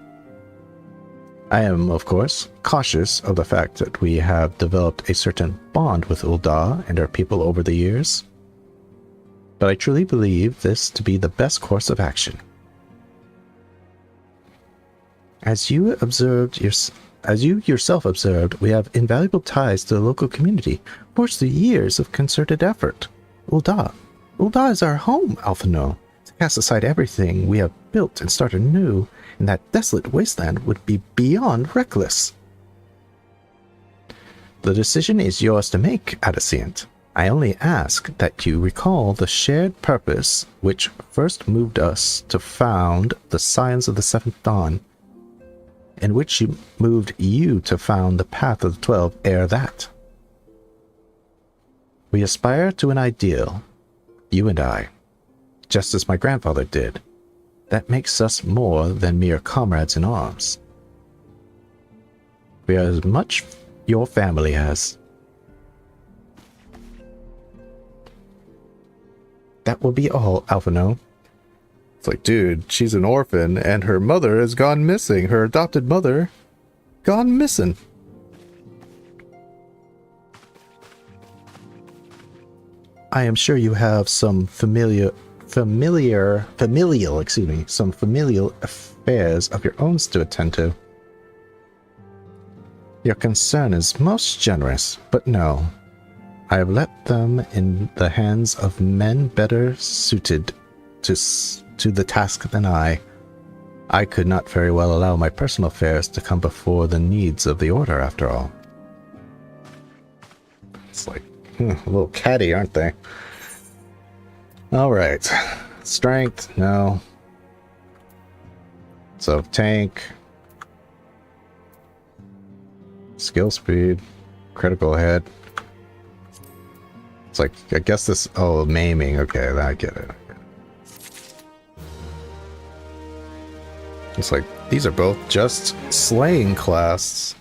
I am, of course, cautious of the fact that we have developed a certain bond with Ul'dah and our people over the years, but I truly believe this to be the best course of action. As you yourself observed, we have invaluable ties to the local community, forged through years of concerted effort. Ul'dah is our home, Alphino. To cast aside everything we have built and start anew in that desolate wasteland would be beyond reckless. The decision is yours to make, Adescient. I only ask that you recall the shared purpose which first moved us to found the Scions of the Seventh Dawn, and which moved you to found the Path of the 12 ere that. We aspire to an ideal, you and I, just as my grandfather did. That makes us more than mere comrades in arms. We are as much your family has. That will be all, Alphino. It's like, dude, she's an orphan and her mother has gone missing. Her adopted mother gone missing. I am sure you have some familial affairs of your own to attend to. Your concern is most generous, but no. I have let them in the hands of men better suited to the task than I. I could not very well allow my personal affairs to come before the needs of the Order, after all. It's like, a little catty, aren't they? Alright. Strength, no. So, tank. Skill speed. Critical head. It's like, I guess this... Oh, maiming. Okay, I get it. It's like, these are both just slaying class.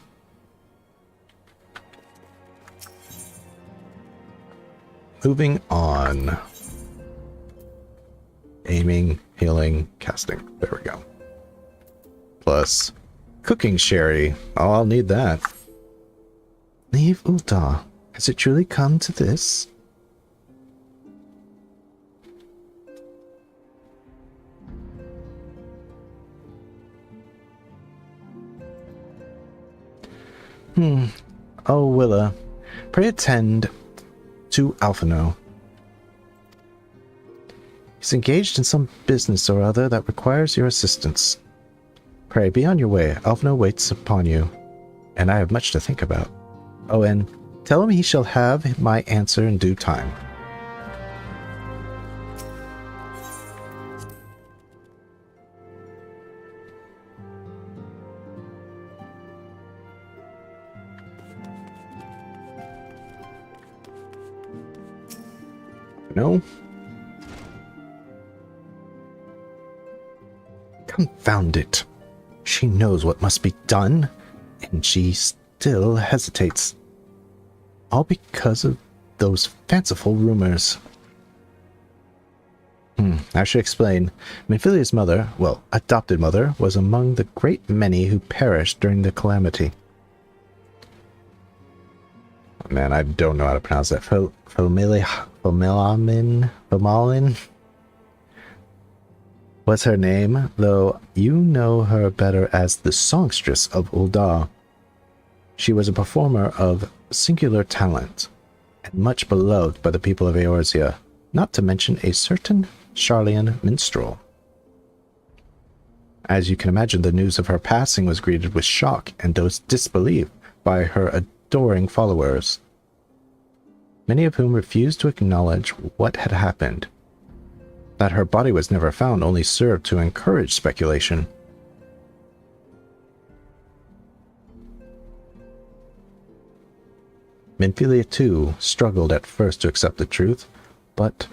Moving on. Aiming, healing, casting. There we go. Plus, cooking sherry. Oh, I'll need that. Leave Ul'dah. Has it truly come to this? Oh, Willa, pray attend to Alphino. He's engaged in some business or other that requires your assistance. Pray be on your way. Alphino waits upon you, and I have much to think about. Oh, and tell him he shall have my answer in due time. No. Confound it. She knows what must be done, and she still hesitates. All because of those fanciful rumors. I should explain. Minfilia's mother, well, adopted mother, was among the great many who perished during the calamity. Oh, man, I don't know how to pronounce that. Fomalin was her name, though you know her better as the songstress of Ul'dah. She was a performer of singular talent, and much beloved by the people of Eorzea, not to mention a certain Sharlayan minstrel. As you can imagine, the news of her passing was greeted with shock and disbelief by her adoring followers, many of whom refused to acknowledge what had happened. That her body was never found only served to encourage speculation. Minfilia too struggled at first to accept the truth, but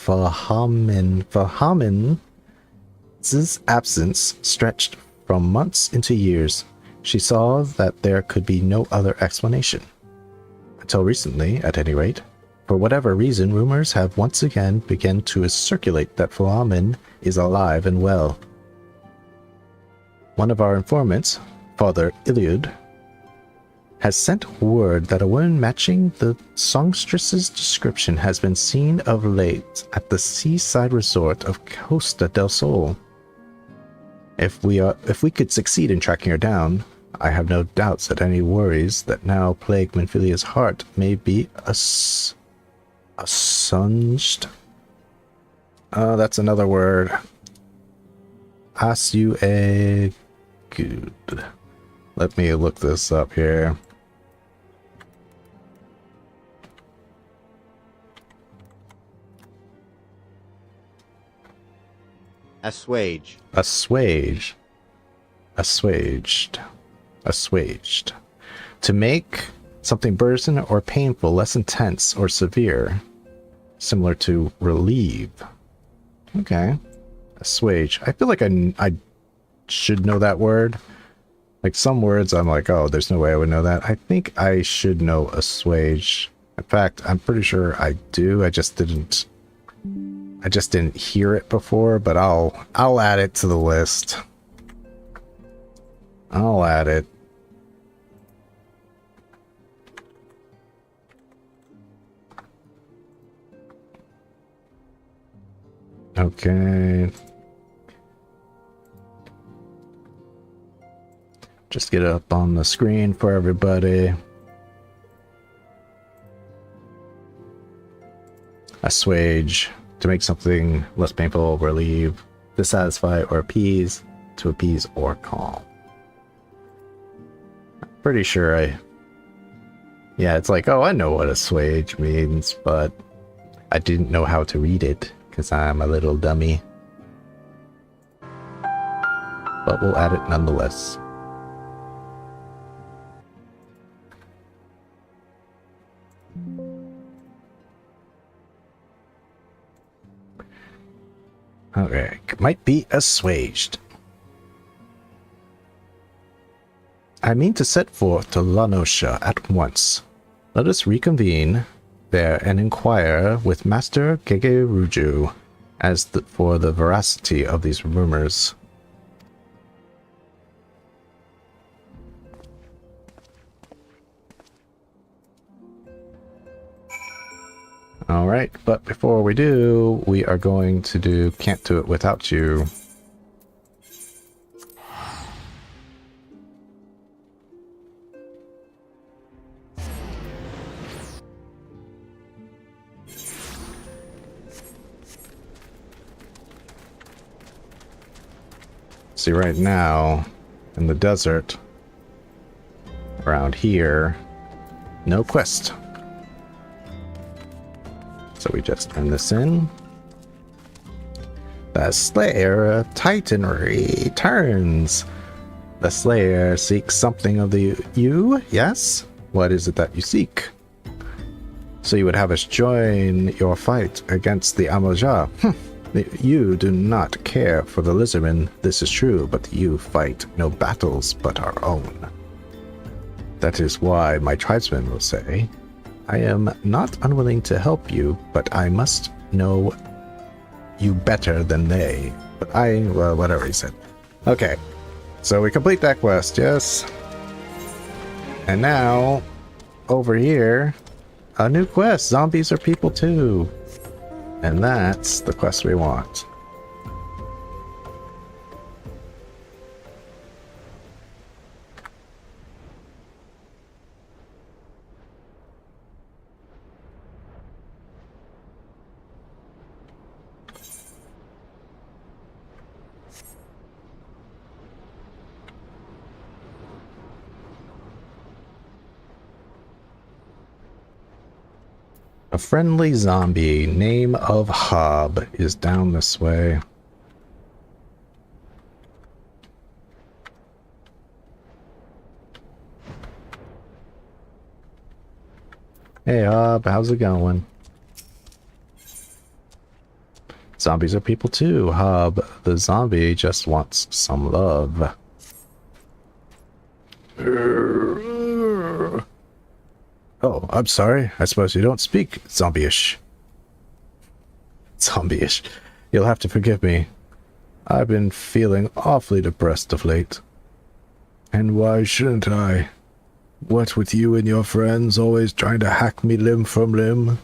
Fahamin's absence stretched from months into years. She saw that there could be no other explanation. Until recently, at any rate. For whatever reason, rumors have once again begun to circulate that Fahamin is alive and well. One of our informants, Father Iliud, has sent word that a woman matching the songstress's description has been seen of late at the seaside resort of Costa del Sol. If we could succeed in tracking her down, I have no doubts that any worries that now plague Minfilia's heart may be assuaged. That's another word. Assuaged. Let me look this up here. Assuage. Assuage. Assuaged. Assuaged. To make something burdensome or painful less intense or severe. Similar to relieve. Okay. Assuage. I feel like I should know that word. Like some words I'm like, oh, there's no way I would know that. I think I should know assuage. In fact, I'm pretty sure I do. I just didn't hear it before, but I'll add it to the list. I'll add it. Okay. Just get it up on the screen for everybody. Assuage. To make something less painful, relieve, dissatisfy, or appease. To appease or calm. Pretty sure yeah, it's like, oh, I know what assuage means, but I didn't know how to read it because I'm a little dummy. But we'll add it nonetheless. Okay, might be assuaged. I mean to set forth to La Noscia at once. Let us reconvene there and inquire with Master Gegeruju for the veracity of these rumors. Alright, but before we do, we are going to do Can't Do It Without You. See, right now, in the desert, around here, no quest. So we just turn this in. The Slayer of Titan returns. The Slayer seeks something of you, yes? What is it that you seek? So you would have us join your fight against the Amoja. You do not care for the lizardmen, this is true, but you fight no battles but our own. That is why my tribesmen will say, I am not unwilling to help you, but I must know you better than they. But well, whatever he said. Okay, so we complete that quest, yes. And now, over here, a new quest, zombies are people too. And that's the quest we want. A friendly zombie, name of Hob, is down this way. Hey Hob, how's it going? Zombies are people too, Hob. The zombie just wants some love. Oh, I'm sorry. I suppose you don't speak zombie-ish. Zombie-ish. You'll have to forgive me. I've been feeling awfully depressed of late. And why shouldn't I? What with you and your friends always trying to hack me limb from limb?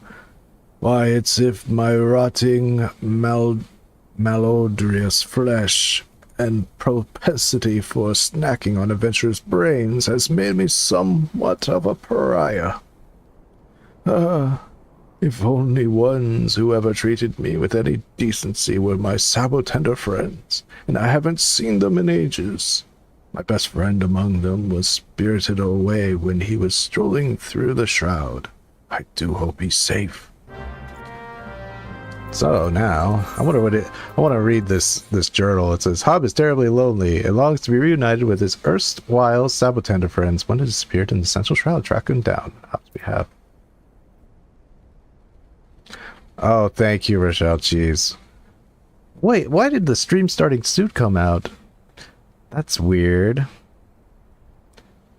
Why, it's if my rotting, malodorous flesh and propensity for snacking on adventurous brains has made me somewhat of a pariah. If only ones who ever treated me with any decency were my sabotender friends, and I haven't seen them in ages. My best friend among them was spirited away when he was strolling through the shroud. I do hope he's safe. So now, I want to read this journal. It says, Hob is terribly lonely and longs to be reunited with his erstwhile sabotender friends. One has disappeared in the central shroud. Track him down. Hob's behalf. Oh, thank you, Rochelle. Jeez. Wait, why did the stream starting suit come out? That's weird.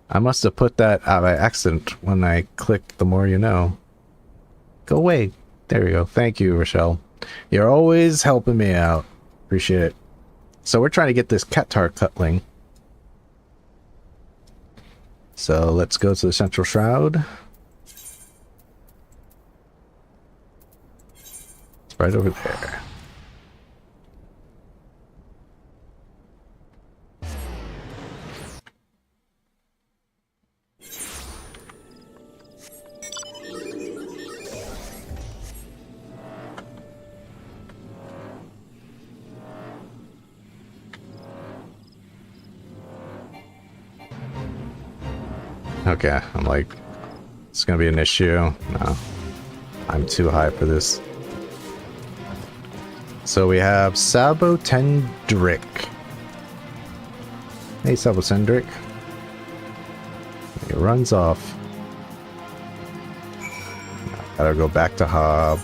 I must have put that out by accident when I clicked the more you know. Go away. There you go. Thank you, Rochelle. You're always helping me out. Appreciate it. So we're trying to get this Qatar cutling. So let's go to the central shroud. It's right over there. Okay, I'm like, it's gonna be an issue. No, I'm too high for this. So we have Sabotendrick. Hey, Sabotendrick. He runs off. Gotta go back to Hob.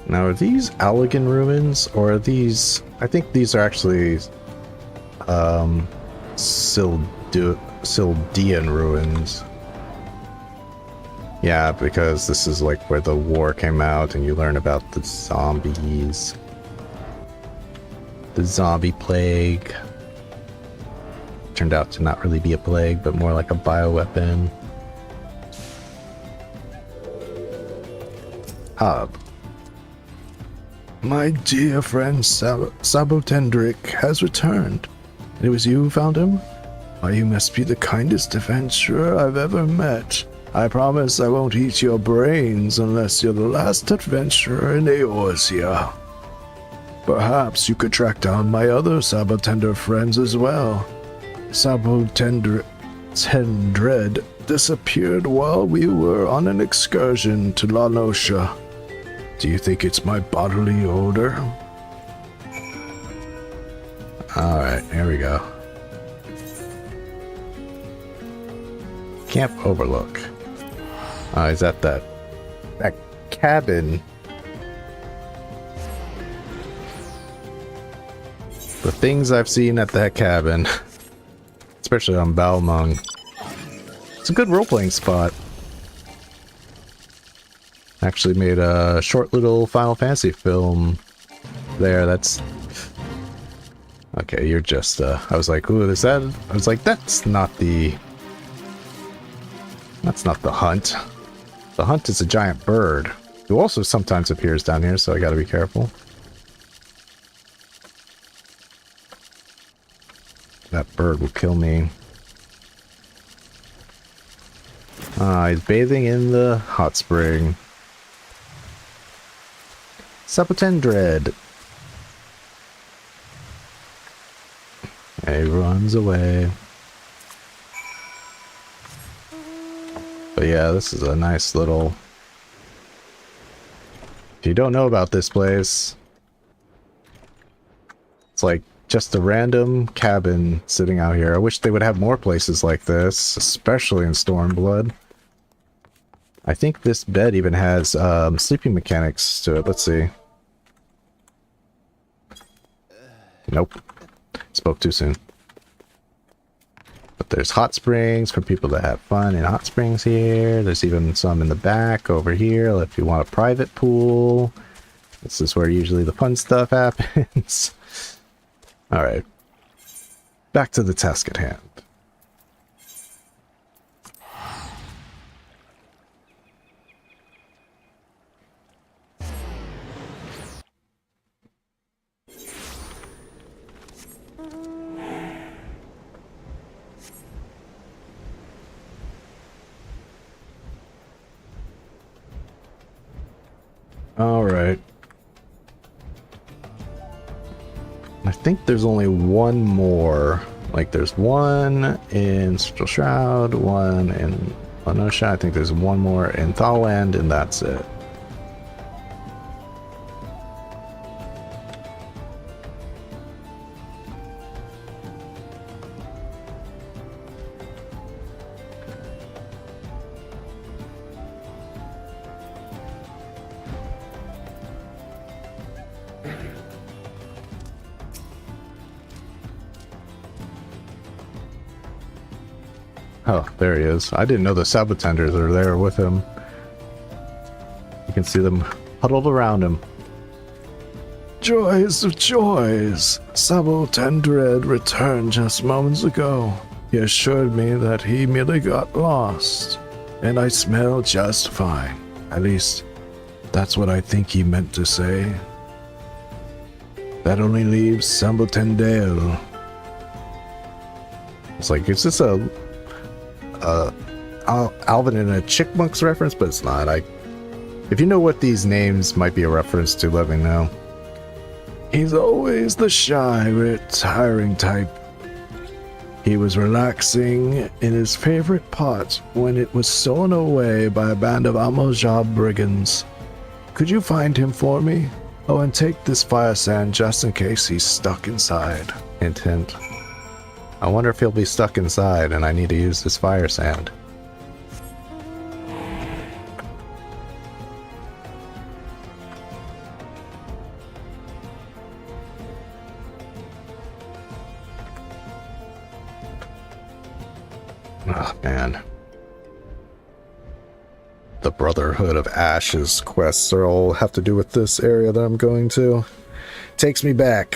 Now, are these Allegan ruins, or are these... I think these are actually... Sildian ruins. Yeah, because this is like where the war came out, and you learn about the zombies. The zombie plague. Turned out to not really be a plague, but more like a bioweapon. Hob. My dear friend Sabotendrick has returned. And it was you who found him? Why, you must be the kindest adventurer I've ever met. I promise I won't eat your brains unless you're the last adventurer in Eorzea. Perhaps you could track down my other Sabotender friends as well. Sabotender Tendred disappeared while we were on an excursion to La Nosha. Do you think it's my bodily odor? Alright, here we go. Camp Overlook. He's at that cabin. The things I've seen at that cabin, especially on Balmung. It's a good role-playing spot. Actually made a short little Final Fantasy film there. That's... Okay, you're just, I was like, ooh, is that... I was like, that's not the hunt. The hunt is a giant bird, who also sometimes appears down here, so I gotta be careful. That bird will kill me. He's bathing in the hot spring. Sabotendred. And he runs away. But yeah, this is a nice little... If you don't know about this place, it's like just a random cabin sitting out here. I wish they would have more places like this, especially in Stormblood. I think this bed even has sleeping mechanics to it. Let's see. Nope. Spoke too soon. But there's hot springs for people that have fun in hot springs here. There's even some in the back over here if you want a private pool. This is where usually the fun stuff happens. Alright. Back to the task at hand. Alright. I think there's only one more. Like, there's one in Spectral Shroud, one in Lanosha. I think there's one more in Thaland, and that's it. Oh, there he is. I didn't know the Sabotenders are there with him. You can see them huddled around him. Joys of joys! Sabotendred returned just moments ago. He assured me that he merely got lost, and I smell just fine. At least, that's what I think he meant to say. That only leaves Sabotendel. It's like, is this a Alvin and a Chickmunks reference? But it's not. If you know what these names might be a reference to, let me know. He's always the shy, retiring type. He was relaxing in his favorite pot when it was stolen away by a band of Amojab brigands. Could you find him for me? Oh, and take this fire sand just in case he's stuck inside. Hint, hint. I wonder if he'll be stuck inside and I need to use this fire sand. Oh, man. The Brotherhood of Ashes quests are all have to do with this area that I'm going to. Takes me back.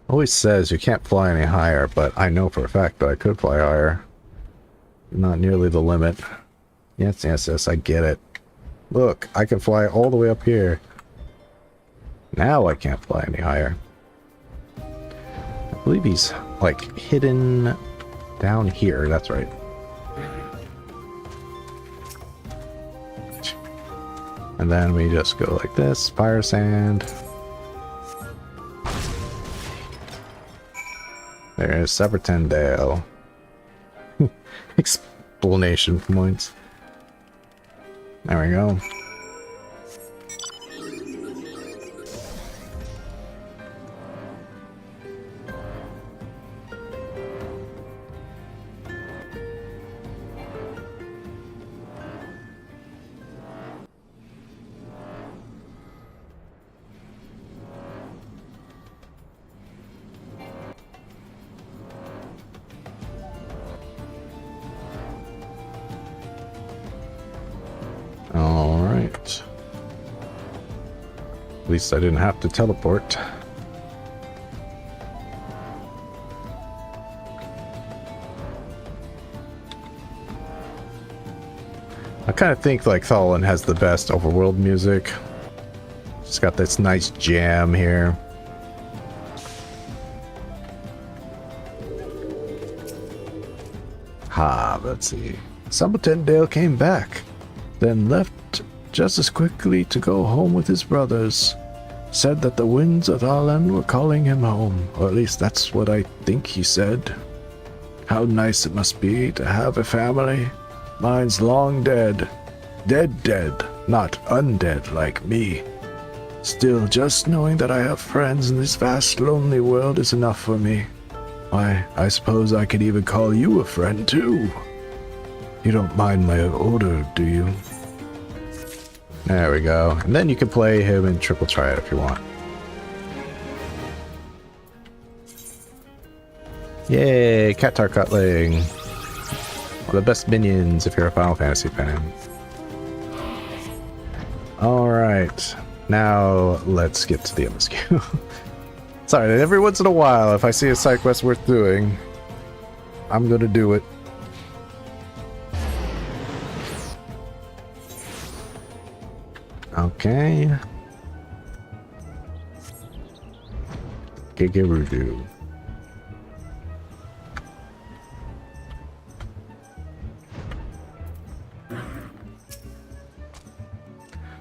Always says you can't fly any higher, but I know for a fact that I could fly higher. Not nearly the limit. Yes, yes, yes, I get it. Look, I can fly all the way up here. Now I can't fly any higher. I believe he's, like, hidden down here. That's right. And then we just go like this, fire sand. There's Severtendale. Explanation points. There we go. Alright. At least I didn't have to teleport. I kind of think like Tholin has the best overworld music. It's got this nice jam here. Let's see. Severtendale came back, then left just as quickly to go home with his brothers. Said that the winds of Thailand were calling him home, or at least that's what I think he said. How nice it must be to have a family. Mine's long dead. Dead, not undead like me. Still, just knowing that I have friends in this vast lonely world is enough for me. Why, I suppose I could even call you a friend too. You don't mind my order, do you? There we go. And then you can play him in Triple Triad if you want. Yay, Katar Cutling. One of the best minions if you're a Final Fantasy fan. Alright. Now let's get to the MSQ. Sorry, every once in a while, if I see a side quest worth doing, I'm gonna do it. Okay. Gigerudu.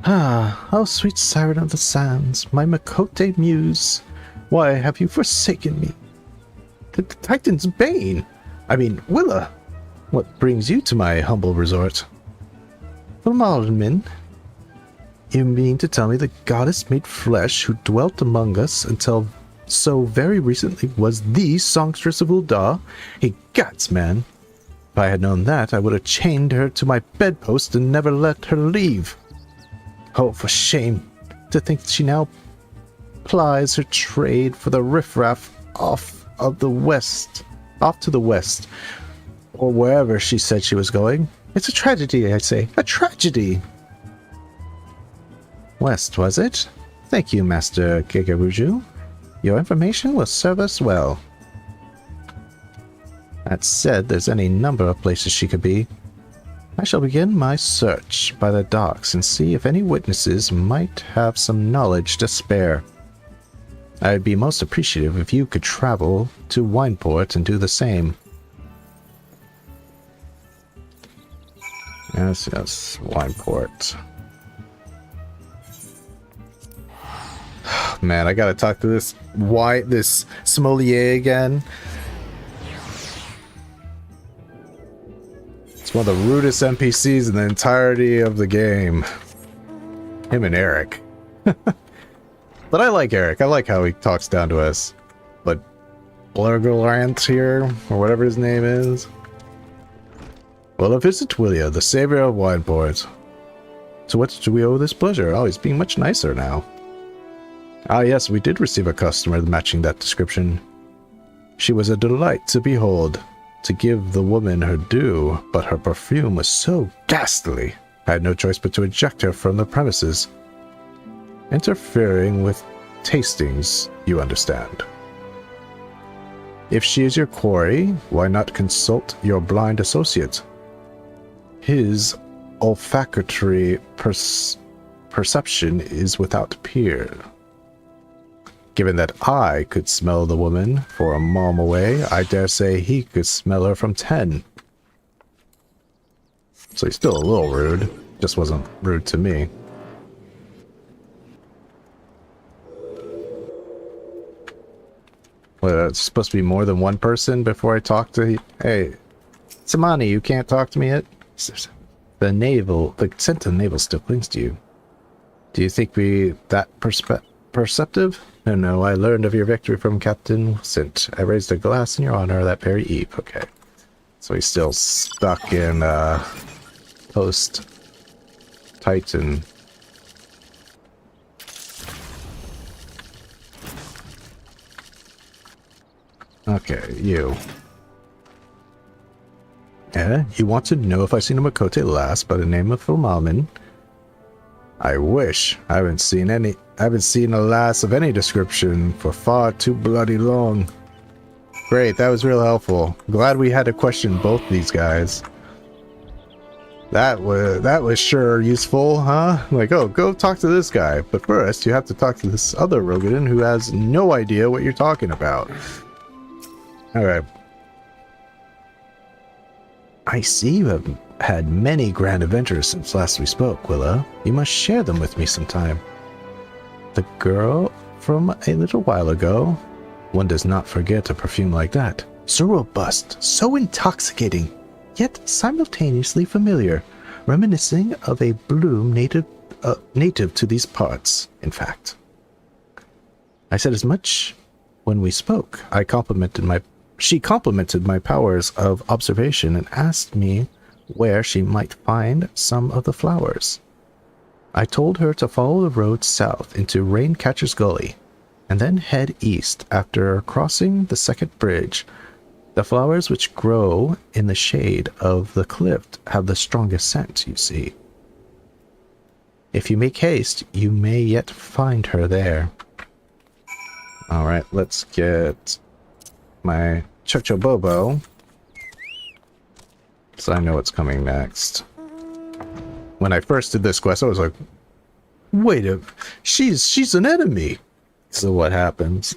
Ah, oh sweet siren of the sands, my Miqo'te muse, why have you forsaken me? The Titan's Bane! I mean, Willa! What brings you to my humble resort? Malmin, you mean to tell me the goddess made flesh who dwelt among us until so very recently was the songstress of Ul'dah? Hey, gods, man! If I had known that, I would have chained her to my bedpost and never let her leave. Oh, for shame, to think she now plies her trade for the riffraff off to the west, or wherever she said she was going. It's a tragedy, I say, a tragedy! West, was it? Thank you, Master Gigerudu. Your information will serve us well. That said, there's any number of places she could be. I shall begin my search by the docks and see if any witnesses might have some knowledge to spare. I'd be most appreciative if you could travel to Wineport and do the same. Yes, Wineport. Man, I gotta talk to this sommelier again. It's one of the rudest NPCs in the entirety of the game. Him and Eric. But I like Eric. I like how he talks down to us. But Blurglerant here, or whatever his name is. Well, if it's Twilio, the savior of Wineport. To what do we owe this pleasure? Oh, he's being much nicer now. Ah, yes, we did receive a customer matching that description. She was a delight to behold. To give the woman her due, but her perfume was so ghastly, I had no choice but to eject her from the premises. Interfering with tastings, you understand. If she is your quarry, why not consult your blind associate? His olfactory perception is without peer. Given that I could smell the woman for a mile away, I dare say he could smell her from 10. So he's still a little rude. Just wasn't rude to me. Well, it's supposed to be more than one person before I talk to you. Hey, Samani, you can't talk to me yet? The scent of the navel still clings to you. Do you think we that perceptive? No, I learned of your victory from Captain Sint. I raised a glass in your honor that very eve. Okay. So he's still stuck in, post-Titan. Okay, you. Yeah, you want to know if I've seen a Miqo'te last by the name of Filmalman? I wish. I haven't seen a lass of any description for far too bloody long. Great, that was real helpful. Glad we had to question both these guys. That was sure useful, huh? Like, oh, go talk to this guy. But first, you have to talk to this other Rogadin who has no idea what you're talking about. Alright. I see you have had many grand adventures since last we spoke, Willa. You must share them with me sometime. The girl from a little while ago? One does not forget a perfume like that. So robust, so intoxicating, yet simultaneously familiar, reminiscing of a bloom native to these parts, in fact. I said as much when we spoke. She complimented my powers of observation and asked me where she might find some of the flowers. I told her to follow the road south into Raincatcher's Gully, and then head east after crossing the second bridge. The flowers which grow in the shade of the cliff have the strongest scent, you see. If you make haste, you may yet find her there. Alright, let's get my Chochobobo, so I know what's coming next. When I first did this quest, I was like, wait a... She's an enemy! So what happens?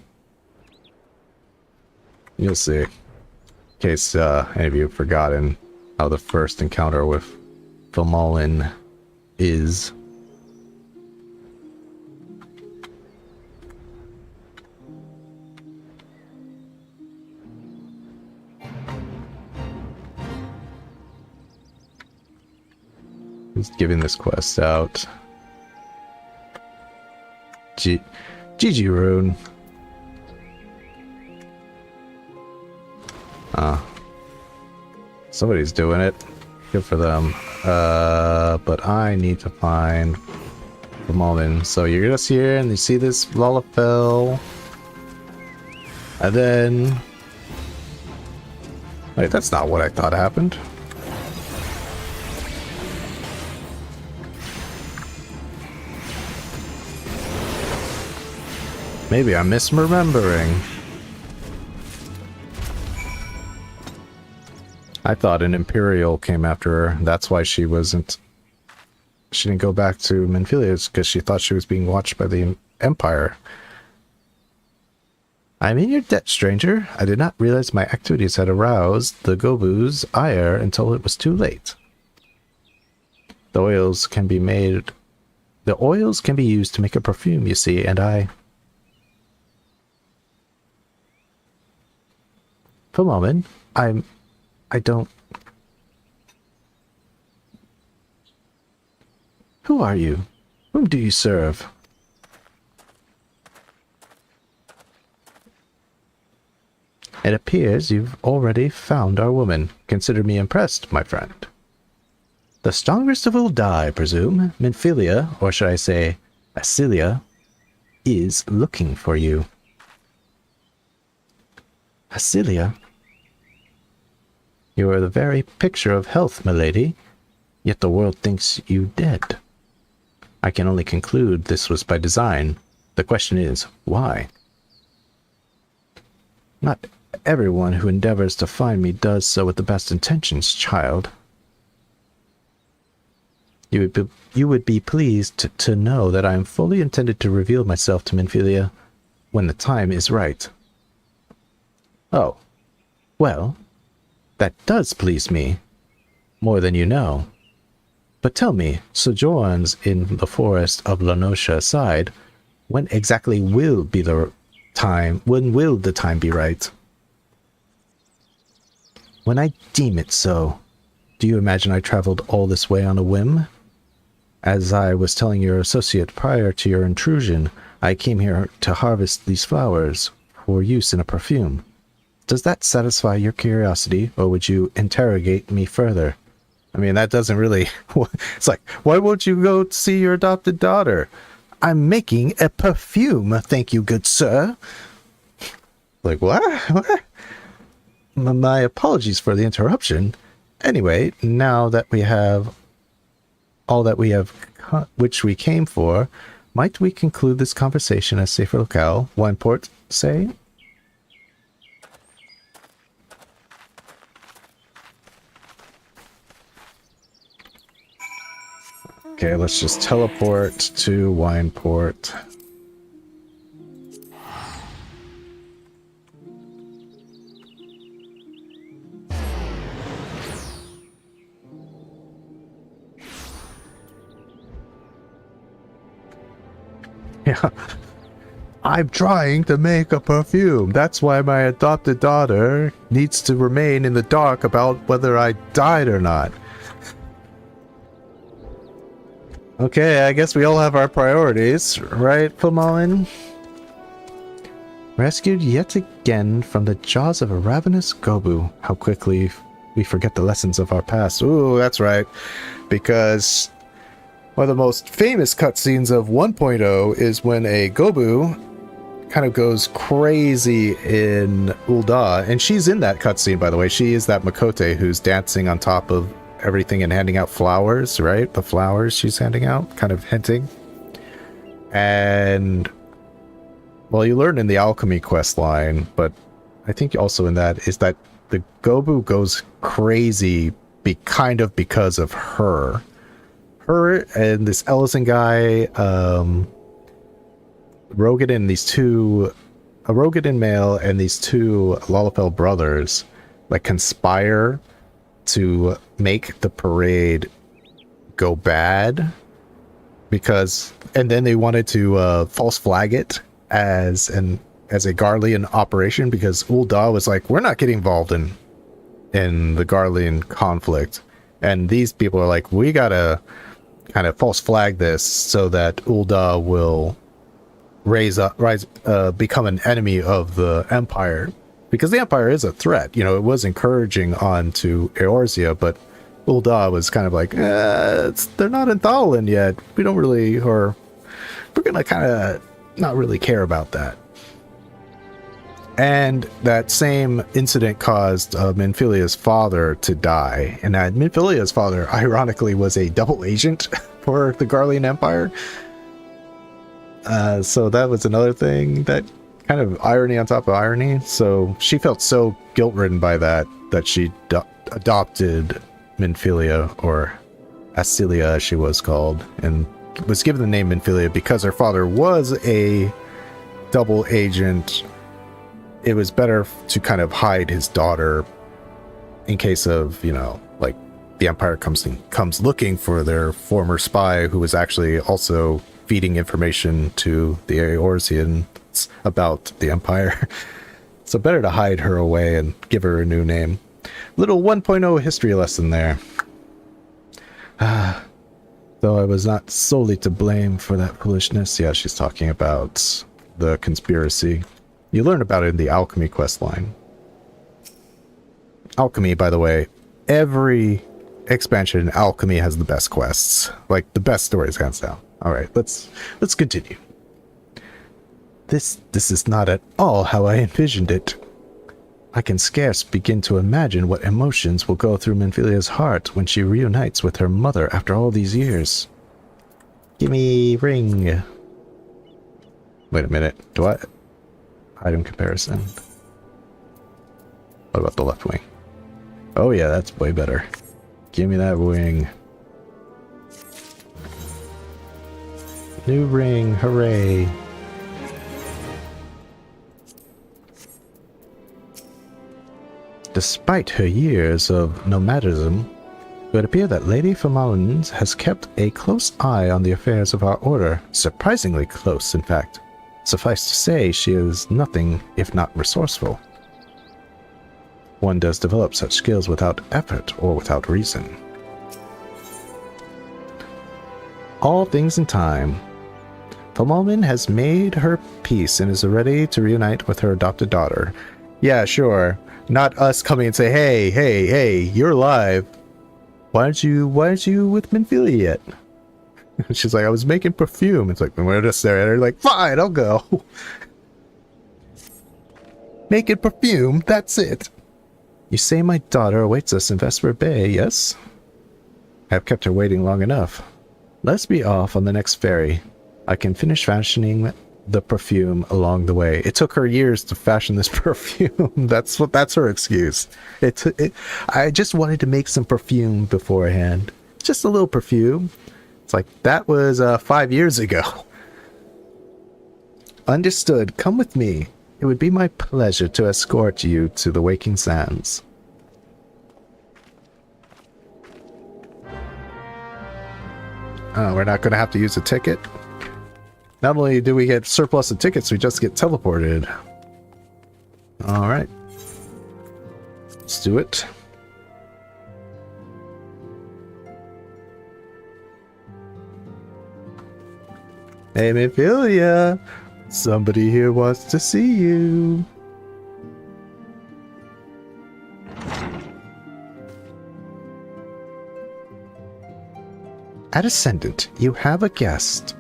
You'll see. In case any of you have forgotten how the first encounter with Filmalin is. Just giving this quest out. GG Rune. Somebody's doing it. Good for them. But I need to find the moment. So you're just here and you see this Lalafell. And then... Wait, that's not what I thought happened. Maybe I'm misremembering. I thought an Imperial came after her. That's why she wasn't... She didn't go back to Menphilia's, because she thought she was being watched by the Empire. I'm in your debt, stranger. I did not realize my activities had aroused the Gobu's ire until it was too late. The oils can be used to make a perfume, you see, and for a moment, I don't... Who are you? Whom do you serve? It appears you've already found our woman. Consider me impressed, my friend. The strongest of will die, I presume. Menphilia, or should I say, Asilia, is looking for you. Asilia? You are the very picture of health, milady, yet the world thinks you dead. I can only conclude this was by design. The question is, why? Not everyone who endeavors to find me does so with the best intentions, child. You would be pleased to know that I am fully intended to reveal myself to Menphilia when the time is right. Oh, well, that does please me, more than you know. But tell me, sojourns in the forest of Lanosha aside, when exactly will be the when will the time be right? When I deem it so. Do you imagine I traveled all this way on a whim? As I was telling your associate prior to your intrusion, I came here to harvest these flowers for use in a perfume. Does that satisfy your curiosity, or would you interrogate me further? I mean, that doesn't really... It's like, why won't you go see your adopted daughter? I'm making a perfume, thank you, good sir. Like, what? What? My apologies for the interruption. Anyway, now that we have all that we have, which we came for, might we conclude this conversation at a safer locale? Wineport, say? Okay, let's just teleport to Wineport. Yeah. I'm trying to make a perfume. That's why my adopted daughter needs to remain in the dark about whether I died or not. Okay, I guess we all have our priorities, right, Pamalin? Rescued yet again from the jaws of a ravenous Gobu. How quickly we forget the lessons of our past. Ooh, that's right. Because one of the most famous cutscenes of 1.0 is when a Gobu kind of goes crazy in Ul'dah. And she's in that cutscene, by the way. She is that Miqo'te who's dancing on top of everything and handing out flowers, right? The flowers she's handing out, kind of hinting. And, well, you learn in the alchemy quest line, but I think also in that is that the Gobu goes crazy because of her. Her and this Ellison guy, Rogadin, a Rogadin male and these two Lalafell brothers, like, conspire to make the parade go bad and then they wanted to false flag it as a Garlean operation, because Ul'dah was like, we're not getting involved in the Garlean conflict, and these people are like, we gotta kind of false flag this so that Ul'dah will become an enemy of the Empire. Because the Empire is a threat. You know, it was encouraging on to Eorzea, but Ul'dah was kind of like, they're not in Thalin yet. We don't really, or we're going to kind of not really care about that. And that same incident caused Minfilia's father to die. And Minfilia's father, ironically, was a double agent for the Garlean Empire. So that was another thing that kind of irony on top of irony. So she felt so guilt-ridden by that she adopted Minfilia, or Asilia as she was called, and was given the name Minfilia because her father was a double agent. It was better to kind of hide his daughter in case of, you know, like the Empire comes looking for their former spy who was actually also feeding information to the Eorzeans about the Empire. So better to hide her away and give her a new name. Little 1.0 history lesson there. Though I was not solely to blame for that foolishness. Yeah, she's talking about the conspiracy. You learn about it in the alchemy quest line. Alchemy, by the way, every expansion in alchemy has the best quests. Like, the best stories, hands down. Alright, let's continue. This is not at all how I envisioned it. I can scarce begin to imagine what emotions will go through Minfilia's heart when she reunites with her mother after all these years. Gimme ring. Wait a minute. Do I... Item comparison. What about the left wing? Oh yeah, that's way better. Give me that wing. New ring, hooray. Despite her years of nomadism, it would appear that Lady Famalin has kept a close eye on the affairs of our order. Surprisingly close, in fact. Suffice to say, she is nothing if not resourceful. One does develop such skills without effort or without reason. All things in time. The woman has made her peace and is ready to reunite with her adopted daughter. Yeah, sure. Not us coming and say, hey, you're alive. Why aren't you with Minfilia yet? She's like, I was making perfume. It's like, we're just there. And they're like, fine, I'll go. Making perfume, that's it. You say my daughter awaits us in Vesper Bay, yes? I've kept her waiting long enough. Let's be off on the next ferry. I can finish fashioning the perfume along the way. It took her years to fashion this perfume. That's her excuse. I just wanted to make some perfume beforehand. Just a little perfume. It's like, that was 5 years ago. Understood. Come with me. It would be my pleasure to escort you to the Waking Sands. Oh, we're not going to have to use a ticket? Not only do we get surplus of tickets, we just get teleported. Alright. Let's do it. Hey, Minfilia! Somebody here wants to see you. At Ascendant, you have a guest.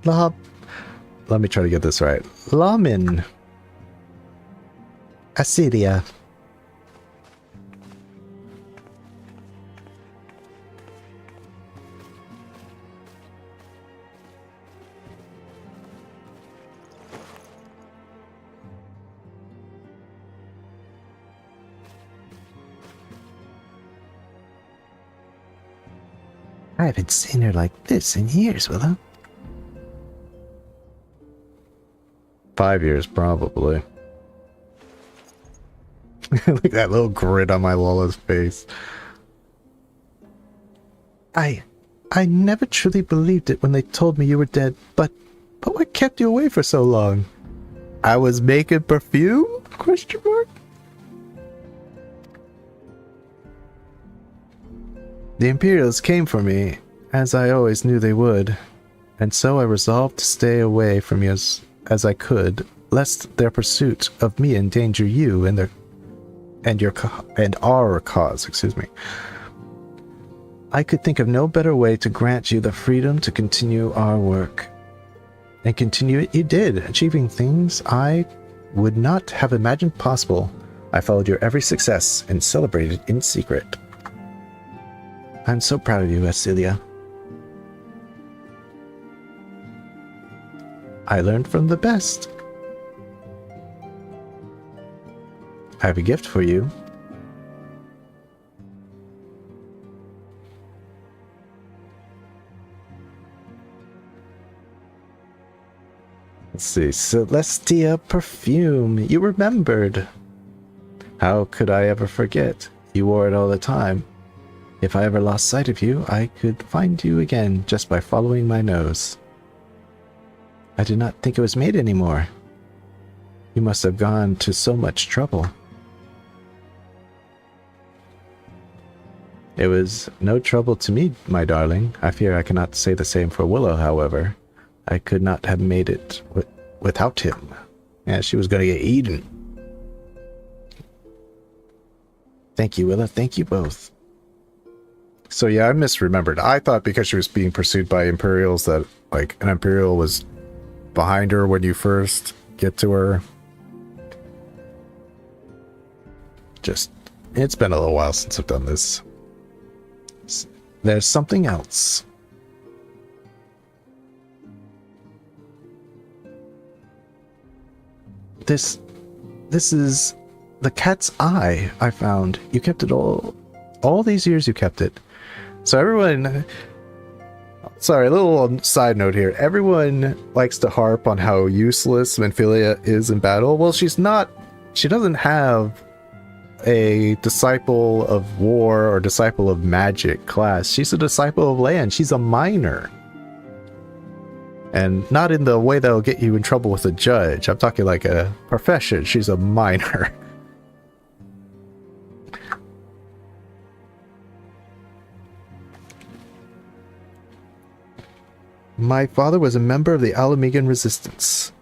Let me try to get this right. Lamin. Acedia. I haven't seen her like this in years, Willow. 5 years, probably. Look at that little grin on my Lala's face. I never truly believed it when they told me you were dead, but what kept you away for so long? I was making perfume? Question mark? The Imperials came for me, as I always knew they would, and so I resolved to stay away from you as I could, lest their pursuit of me endanger you and our cause. Excuse me. I could think of no better way to grant you the freedom to continue our work. And continue it you did, achieving things I would not have imagined possible. I followed your every success and celebrated in secret. I'm so proud of you, Acelia. I learned from the best. I have a gift for you. Let's see, Celestia perfume. You remembered. How could I ever forget? You wore it all the time. If I ever lost sight of you, I could find you again just by following my nose. I did not think it was made anymore. You must have gone to so much trouble. It was no trouble to me, my darling. I fear I cannot say the same for Willow, however. I could not have made it without him. Yeah, she was going to get eaten. Thank you, Willow. Thank you both. So yeah, I misremembered. I thought because she was being pursued by Imperials that, like, an Imperial was behind her when you first get to her. Just, it's been a little while since I've done this. There's something else. This is the cat's eye I found. You kept it all these years you kept it. So everyone, sorry, a little side note here. Everyone likes to harp on how useless Minfilia is in battle. Well, she doesn't have a disciple of war or disciple of magic class. She's a disciple of land. She's a minor. And not in the way that'll get you in trouble with a judge. I'm talking like a profession. She's a minor. My father was a member of the Alamegan resistance.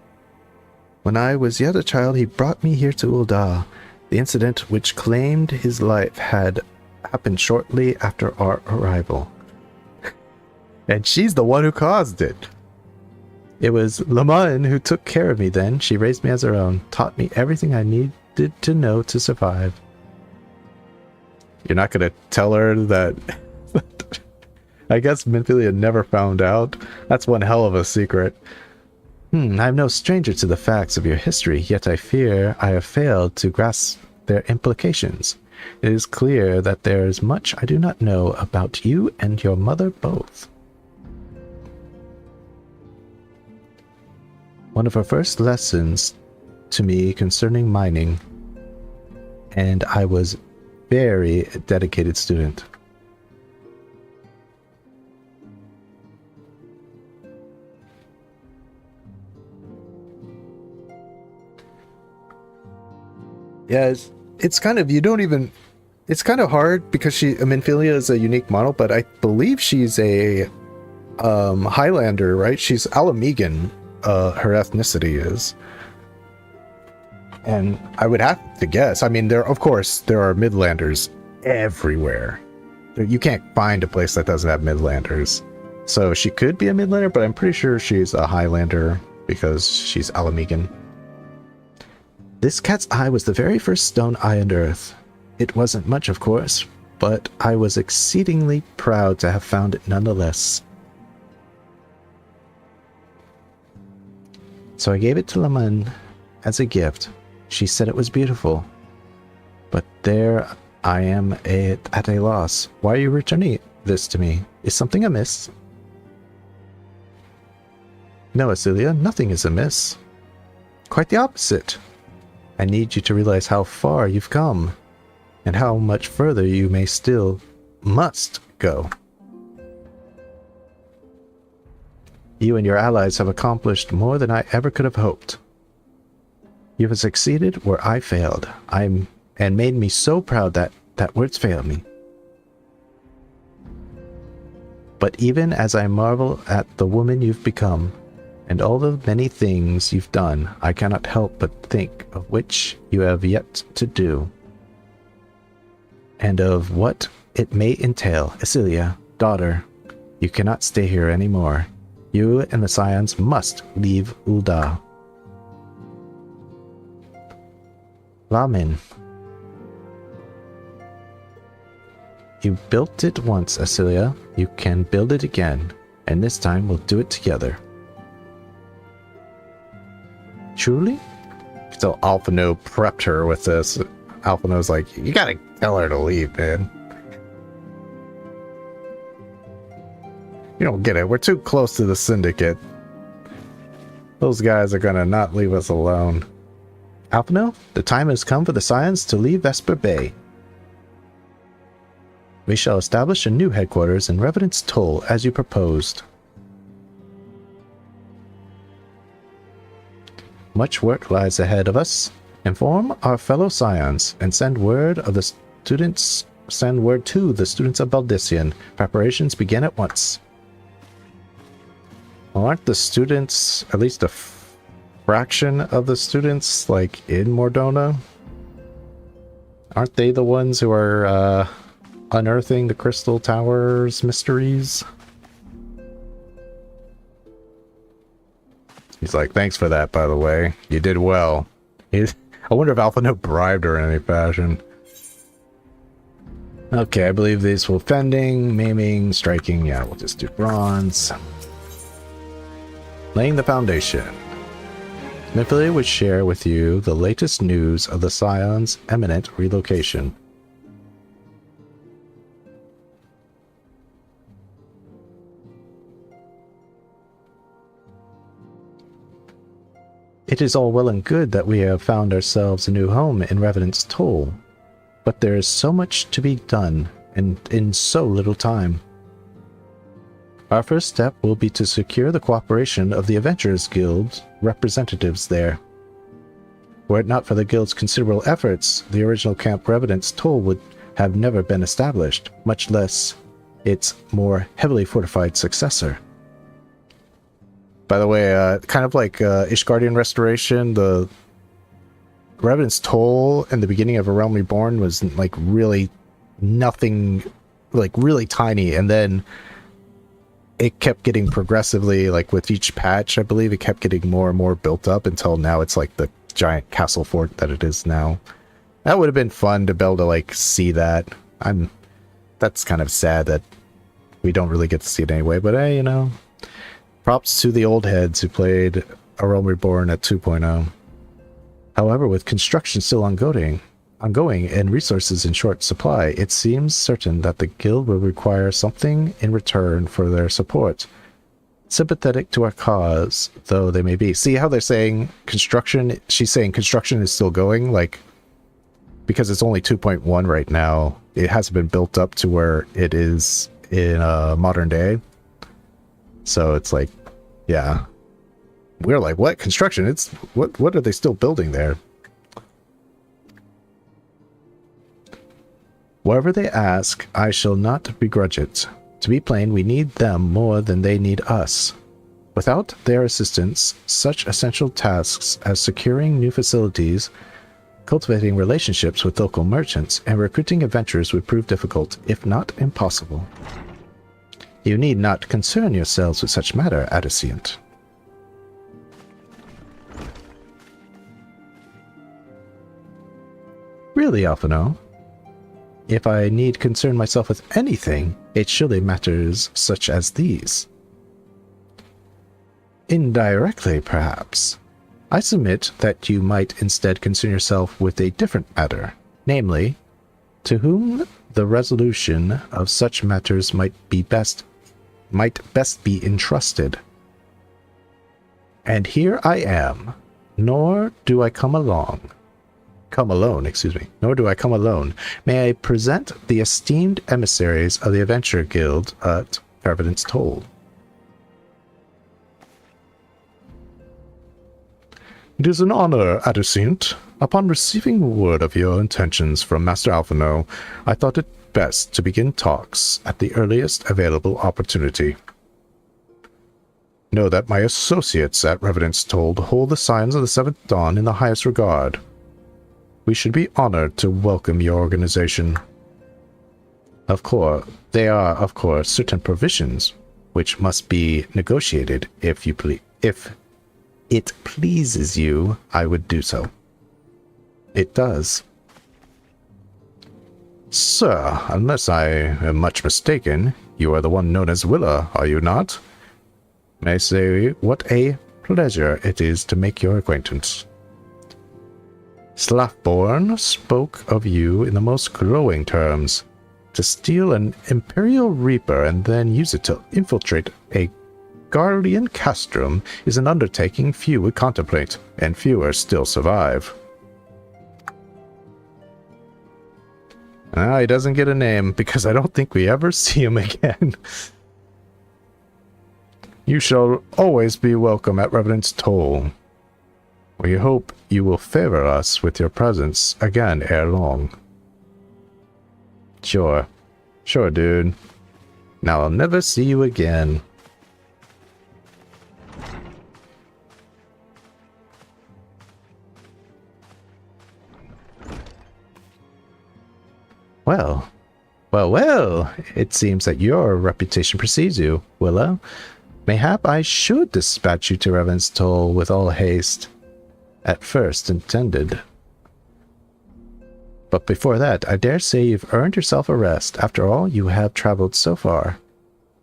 When I was yet a child, he brought me here to Ul'dah. The incident which claimed his life had happened shortly after our arrival. And she's the one who caused it. It was Laman who took care of me then. She raised me as her own, taught me everything I needed to know to survive. You're not going to tell her that... I guess Minfilia never found out. That's one hell of a secret. I'm no stranger to the facts of your history, yet I fear I have failed to grasp their implications. It is clear that there is much I do not know about you and your mother both. One of her first lessons to me concerning mining, and I was very dedicated student. Yeah, it's kind of, you don't even, it's kind of hard because Minfilia is a unique model, but I believe she's a Highlander, right? She's Alamegan, her ethnicity is. And I would have to guess, I mean, of course, there are Midlanders everywhere. You can't find a place that doesn't have Midlanders. So she could be a Midlander, but I'm pretty sure she's a Highlander because she's Alamegan. This cat's eye was the very first stone I unearthed. It wasn't much, of course, but I was exceedingly proud to have found it nonetheless. So I gave it to Laman as a gift. She said it was beautiful. But there I am at a loss. Why are you returning this to me? Is something amiss? No, Asilia, nothing is amiss. Quite the opposite. I need you to realize how far you've come, and how much further you must go. You and your allies have accomplished more than I ever could have hoped. You have succeeded where I failed, and made me so proud that words fail me. But even as I marvel at the woman you've become, and all the many things you've done, I cannot help but think of which you have yet to do, and of what it may entail. Asilia, daughter, you cannot stay here anymore. You and the Scions must leave Ul'dah. Lamin. You built it once, Asilia. You can build it again, and this time we'll do it together. Truly? So Alphino prepped her with this. Alphino's like, you gotta tell her to leave, man. You don't get it. We're too close to the Syndicate. Those guys are gonna not leave us alone. Alphino, the time has come for the Scions to leave Vesper Bay. We shall establish a new headquarters in Revenant's Toll as you proposed. Much work lies ahead of us. Inform our fellow Scions and send word to the students of Baldissian. Preparations begin at once. Well, aren't the students, at least a fraction of the students, like in Mordona? Aren't they the ones who are unearthing the Crystal Towers mysteries? He's like, thanks for that, by the way. You did well. I wonder if Alphino bribed her in any fashion. Okay, I believe these will fending, maiming, striking. Yeah, we'll just do bronze. Laying the foundation. Minfilia would share with you the latest news of the Scion's imminent relocation. It is all well and good that we have found ourselves a new home in Revenant's Toll, but there is so much to be done, and in so little time. Our first step will be to secure the cooperation of the Adventurers Guild representatives there. Were it not for the Guild's considerable efforts, the original Camp Revenant's Toll would have never been established, much less its more heavily fortified successor. By the way, kind of like Ishgardian Restoration, the Revenant's Toll in the beginning of A Realm Reborn was like really nothing, like really tiny, and then it kept getting progressively, like with each patch, I believe it kept getting more and more built up until now it's like the giant castle fort that it is now. That would have been fun to be able to like see that. That's kind of sad that we don't really get to see it anyway, but hey, you know, props to the old heads who played A Realm Reborn at 2.0. However, with construction still ongoing and resources in short supply, it seems certain that the guild will require something in return for their support. Sympathetic to our cause, though they may be. See how they're saying construction? She's saying construction is still going, like, because it's only 2.1 right now. It hasn't been built up to where it is in modern day. So it's like, yeah. We're like, what? Construction? It's what are they still building there? Whatever they ask, I shall not begrudge it. To be plain, we need them more than they need us. Without their assistance, such essential tasks as securing new facilities, cultivating relationships with local merchants, and recruiting adventurers would prove difficult, if not impossible. You need not concern yourselves with such matter, Adicient. Really, Alphino? If I need concern myself with anything, it surely matters such as these. Indirectly, perhaps. I submit that you might instead concern yourself with a different matter, namely, to whom the resolution of such matters might best be entrusted. And here I am, nor do I come alone, nor do I come alone. May I present the esteemed emissaries of the Adventure Guild at Revenant's Toll. It is an honor, Adicient. Upon receiving word of your intentions from Master Alphino, I thought it best to begin talks at the earliest available opportunity. Know that my associates at Revenant's Toll hold the signs of the Seventh Dawn in the highest regard. We should be honored to welcome your organization. Of course, there are, of course, certain provisions which must be negotiated if it pleases you, I would do so. It does. Sir, unless I am much mistaken, you are the one known as Willa, are you not? May I say what a pleasure it is to make your acquaintance. Slaffborn spoke of you in the most glowing terms. To steal an Imperial Reaper and then use it to infiltrate a Guardian Castrum is an undertaking few would contemplate, and fewer still survive. He doesn't get a name, because I don't think we ever see him again. You shall always be welcome at Revenant's Toll. We hope you will favor us with your presence again ere long. Sure, dude. Now I'll never see you again. Well, it seems that your reputation precedes you, Willa. Mayhap I should dispatch you to Revenant's Toll with all haste. At first intended. But before that, I dare say you've earned yourself a rest. After all, you have traveled so far.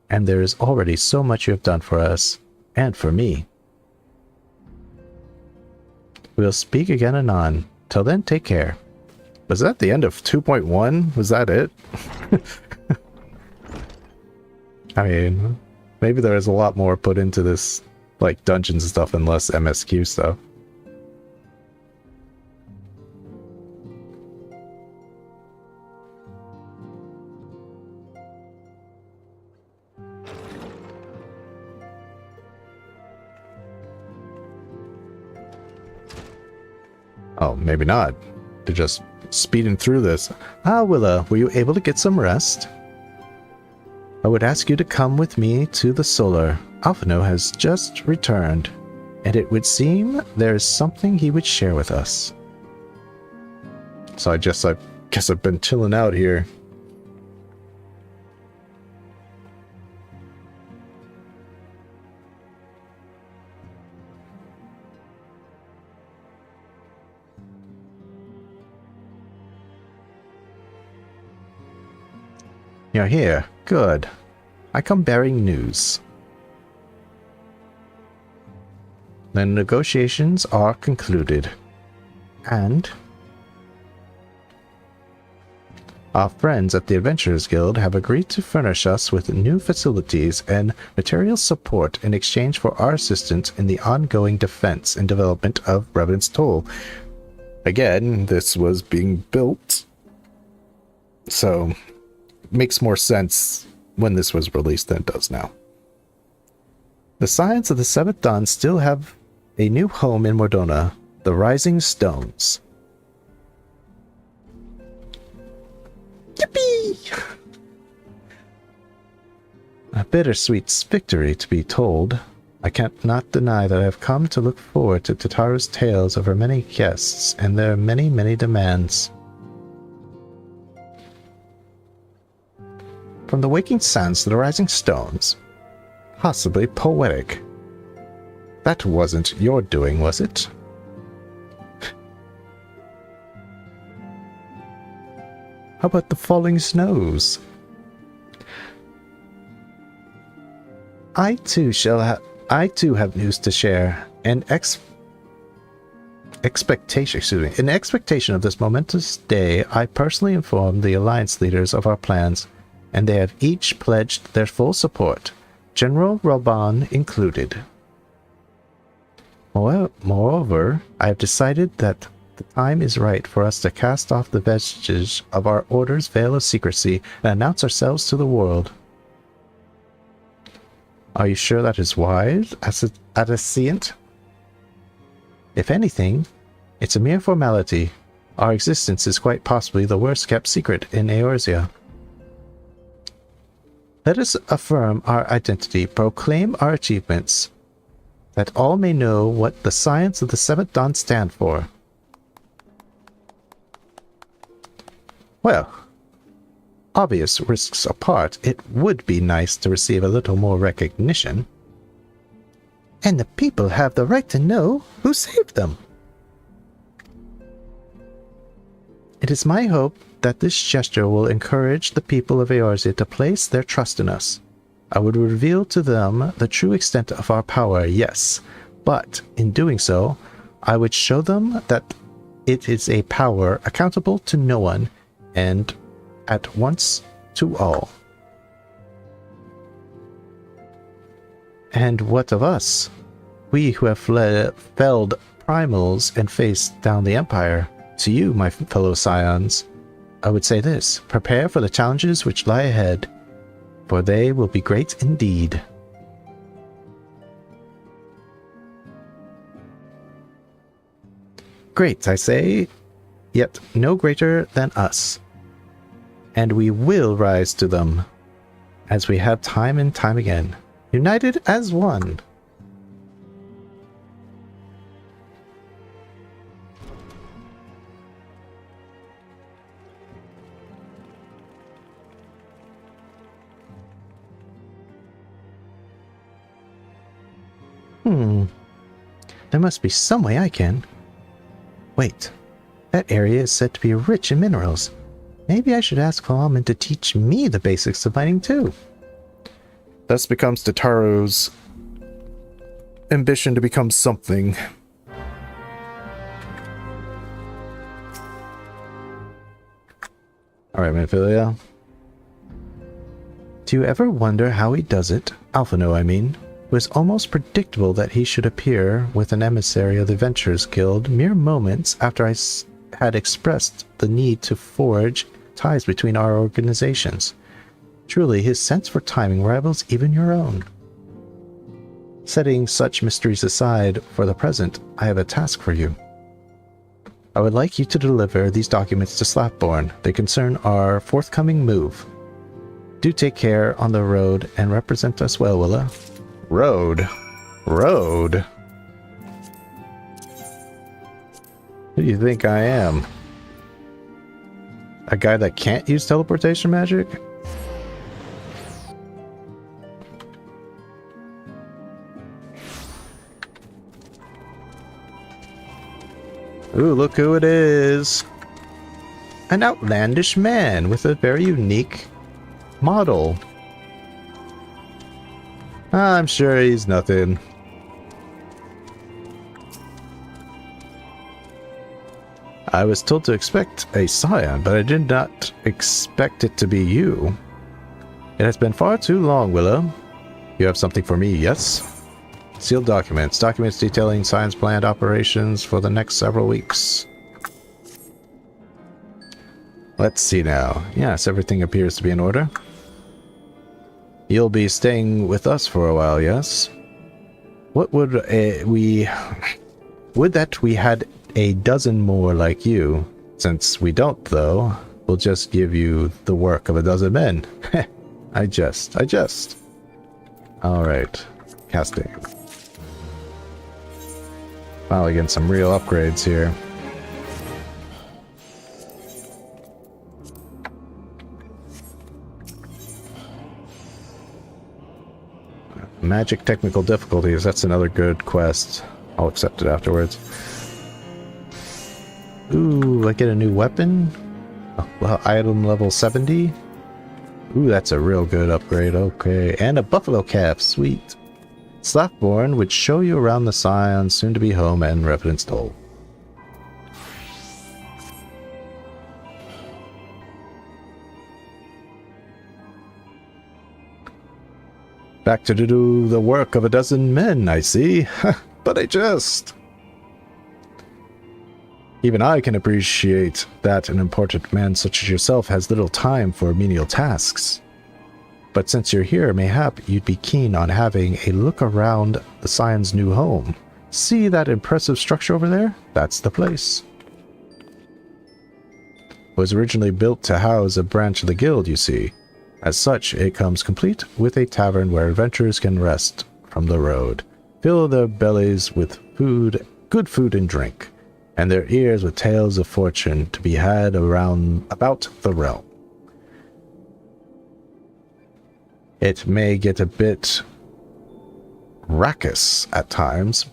And there is already so much you have done for us, and for me. We'll speak again anon. Till then, take care. Was that the end of 2.1? Was that it? I mean, maybe there is a lot more put into this, like dungeons and stuff, and less MSQ stuff. Oh, maybe not. They're just speeding through this. Ah, Willa, were you able to get some rest? I would ask you to come with me to the solar. Alphino has just returned, and it would seem there is something he would share with us. So I guess I've been chilling out here. You're here. Good. I come bearing news. The negotiations are concluded. And our friends at the Adventurers Guild have agreed to furnish us with new facilities and material support in exchange for our assistance in the ongoing defense and development of Revenant's Toll. Again, this was being built, so makes more sense when this was released than it does now. The Scions of the Seventh Dawn still have a new home in Mordona, the Rising Stones. Yippee! A bittersweet victory, to be told. I can't not deny that I have come to look forward to Tataru's tales of her many guests and their many, many demands. From the waking sands to the rising stones. Possibly poetic. That wasn't your doing, was it? How about the falling snows? I too have news to share. In expectation of this momentous day, I personally informed the Alliance leaders of our plans, and they have each pledged their full support, General Roban included. Moreover, I have decided that the time is right for us to cast off the vestiges of our Order's veil of secrecy and announce ourselves to the world. Are you sure that is wise, Adescient? If anything, it's a mere formality. Our existence is quite possibly the worst kept secret in Eorzea. Let us affirm our identity, proclaim our achievements, that all may know what the Scions of the Seventh Dawn stand for. Well, obvious risks apart, it would be nice to receive a little more recognition. And the people have the right to know who saved them. It is my hope that this gesture will encourage the people of Eorzea to place their trust in us. I would reveal to them the true extent of our power, yes, but in doing so, I would show them that it is a power accountable to no one and at once to all. And what of us? We who have felled primals and faced down the Empire. To you, my fellow Scions, I would say this: prepare for the challenges which lie ahead, for they will be great indeed. Great, I say, yet no greater than us. And we will rise to them, as we have time and time again, united as one. There must be some way I can. Wait, that area is said to be rich in minerals. Maybe I should ask Kalaman to teach me the basics of mining too. Thus becomes Tataru's ambition to become something. Alright, Manphilia. Do you ever wonder how he does it? Alphino, I mean. It was almost predictable that he should appear with an emissary of the Adventurers Guild mere moments after I had expressed the need to forge ties between our organizations. Truly, his sense for timing rivals even your own. Setting such mysteries aside for the present, I have a task for you. I would like you to deliver these documents to Slapborn. They concern our forthcoming move. Do take care on the road and represent us well, Willa. Road? Road? Who do you think I am? A guy that can't use teleportation magic? Ooh, look who it is. An outlandish man with a very unique model. I'm sure he's nothing. I was told to expect a scion, but I did not expect it to be you. It has been far too long, Willow. You have something for me, yes? Sealed documents. Documents detailing science planned operations for the next several weeks. Let's see now. Yes, everything appears to be in order. You'll be staying with us for a while, yes? What would we... Would that we had a dozen more like you. Since we don't, though, we'll just give you the work of a dozen men. I jest. Alright. Casting. Finally getting some real upgrades here. Magic technical difficulties, that's another good quest. I'll accept it afterwards. Ooh, I get a new weapon? Oh, well, item level 70? Ooh, that's a real good upgrade, okay. And a buffalo calf, sweet. Slapborn would show you around the Scion's soon-to-be home and residence toll. Back to do the work of a dozen men, I see. But I just... Even I can appreciate that an important man such as yourself has little time for menial tasks. But since you're here, mayhap you'd be keen on having a look around the Scion's new home. See that impressive structure over there? That's the place. It was originally built to house a branch of the guild, you see. As such, it comes complete with a tavern where adventurers can rest from the road, fill their bellies with food, good food and drink, and their ears with tales of fortune to be had about the realm. It may get a bit raucous at times,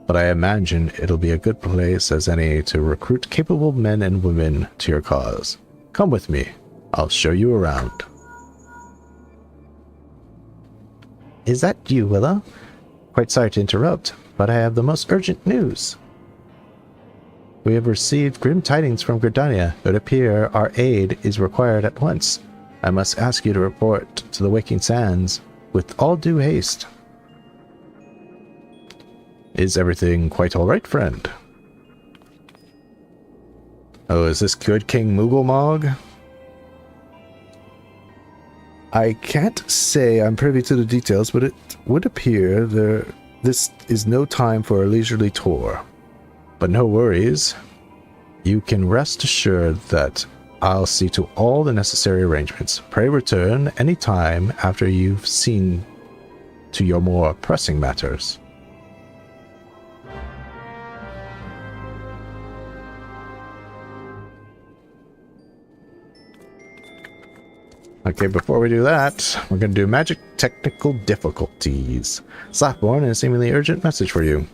but I imagine it'll be a good place as any to recruit capable men and women to your cause. Come with me. I'll show you around. Is that you, Willa? Quite sorry to interrupt, but I have the most urgent news. We have received grim tidings from Gridania. It would appear our aid is required at once. I must ask you to report to the Waking Sands with all due haste. Is everything quite all right, friend? Oh, is this good King Moogle I can't say I'm privy to the details, but it would appear this is no time for a leisurely tour. But no worries. You can rest assured that I'll see to all the necessary arrangements. Pray return any time after you've seen to your more pressing matters. Okay, before we do that, we're going to do magic technical difficulties. Slapborn and a seemingly urgent message for you.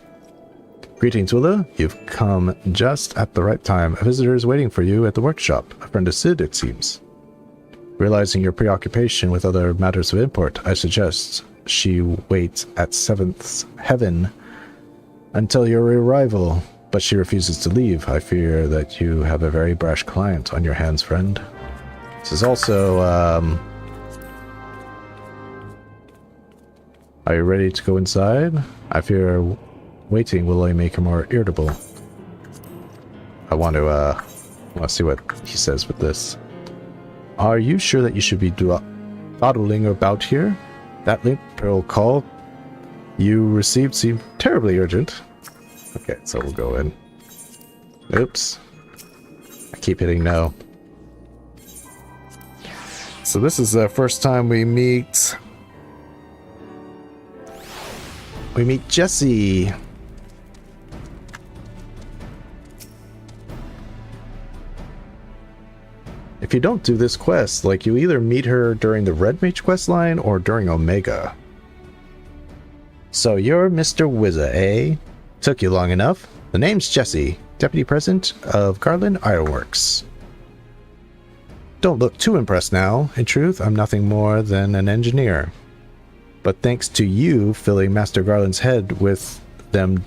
Greetings, Willa. You've come just at the right time. A visitor is waiting for you at the workshop. A friend of Sid, it seems. Realizing your preoccupation with other matters of import, I suggest she wait at 7th Heaven until your arrival. But she refuses to leave. I fear that you have a very brash client on your hands, friend. This is also, are you ready to go inside? I fear waiting will only make her more irritable. I want to see what he says with this. Are you sure that you should be dawdling about here? That link pearl call you received seemed terribly urgent. Okay, so we'll go in. Oops. I keep hitting no. So this is the first time we meet... We meet Jessie. If you don't do this quest, like, you either meet her during the Red Mage quest line or during Omega. So you're Mr. Wizza, eh? Took you long enough. The name's Jessie, Deputy President of Garland Ironworks. Don't look too impressed now. In truth, I'm nothing more than an engineer. But thanks to you filling Master Garland's head with them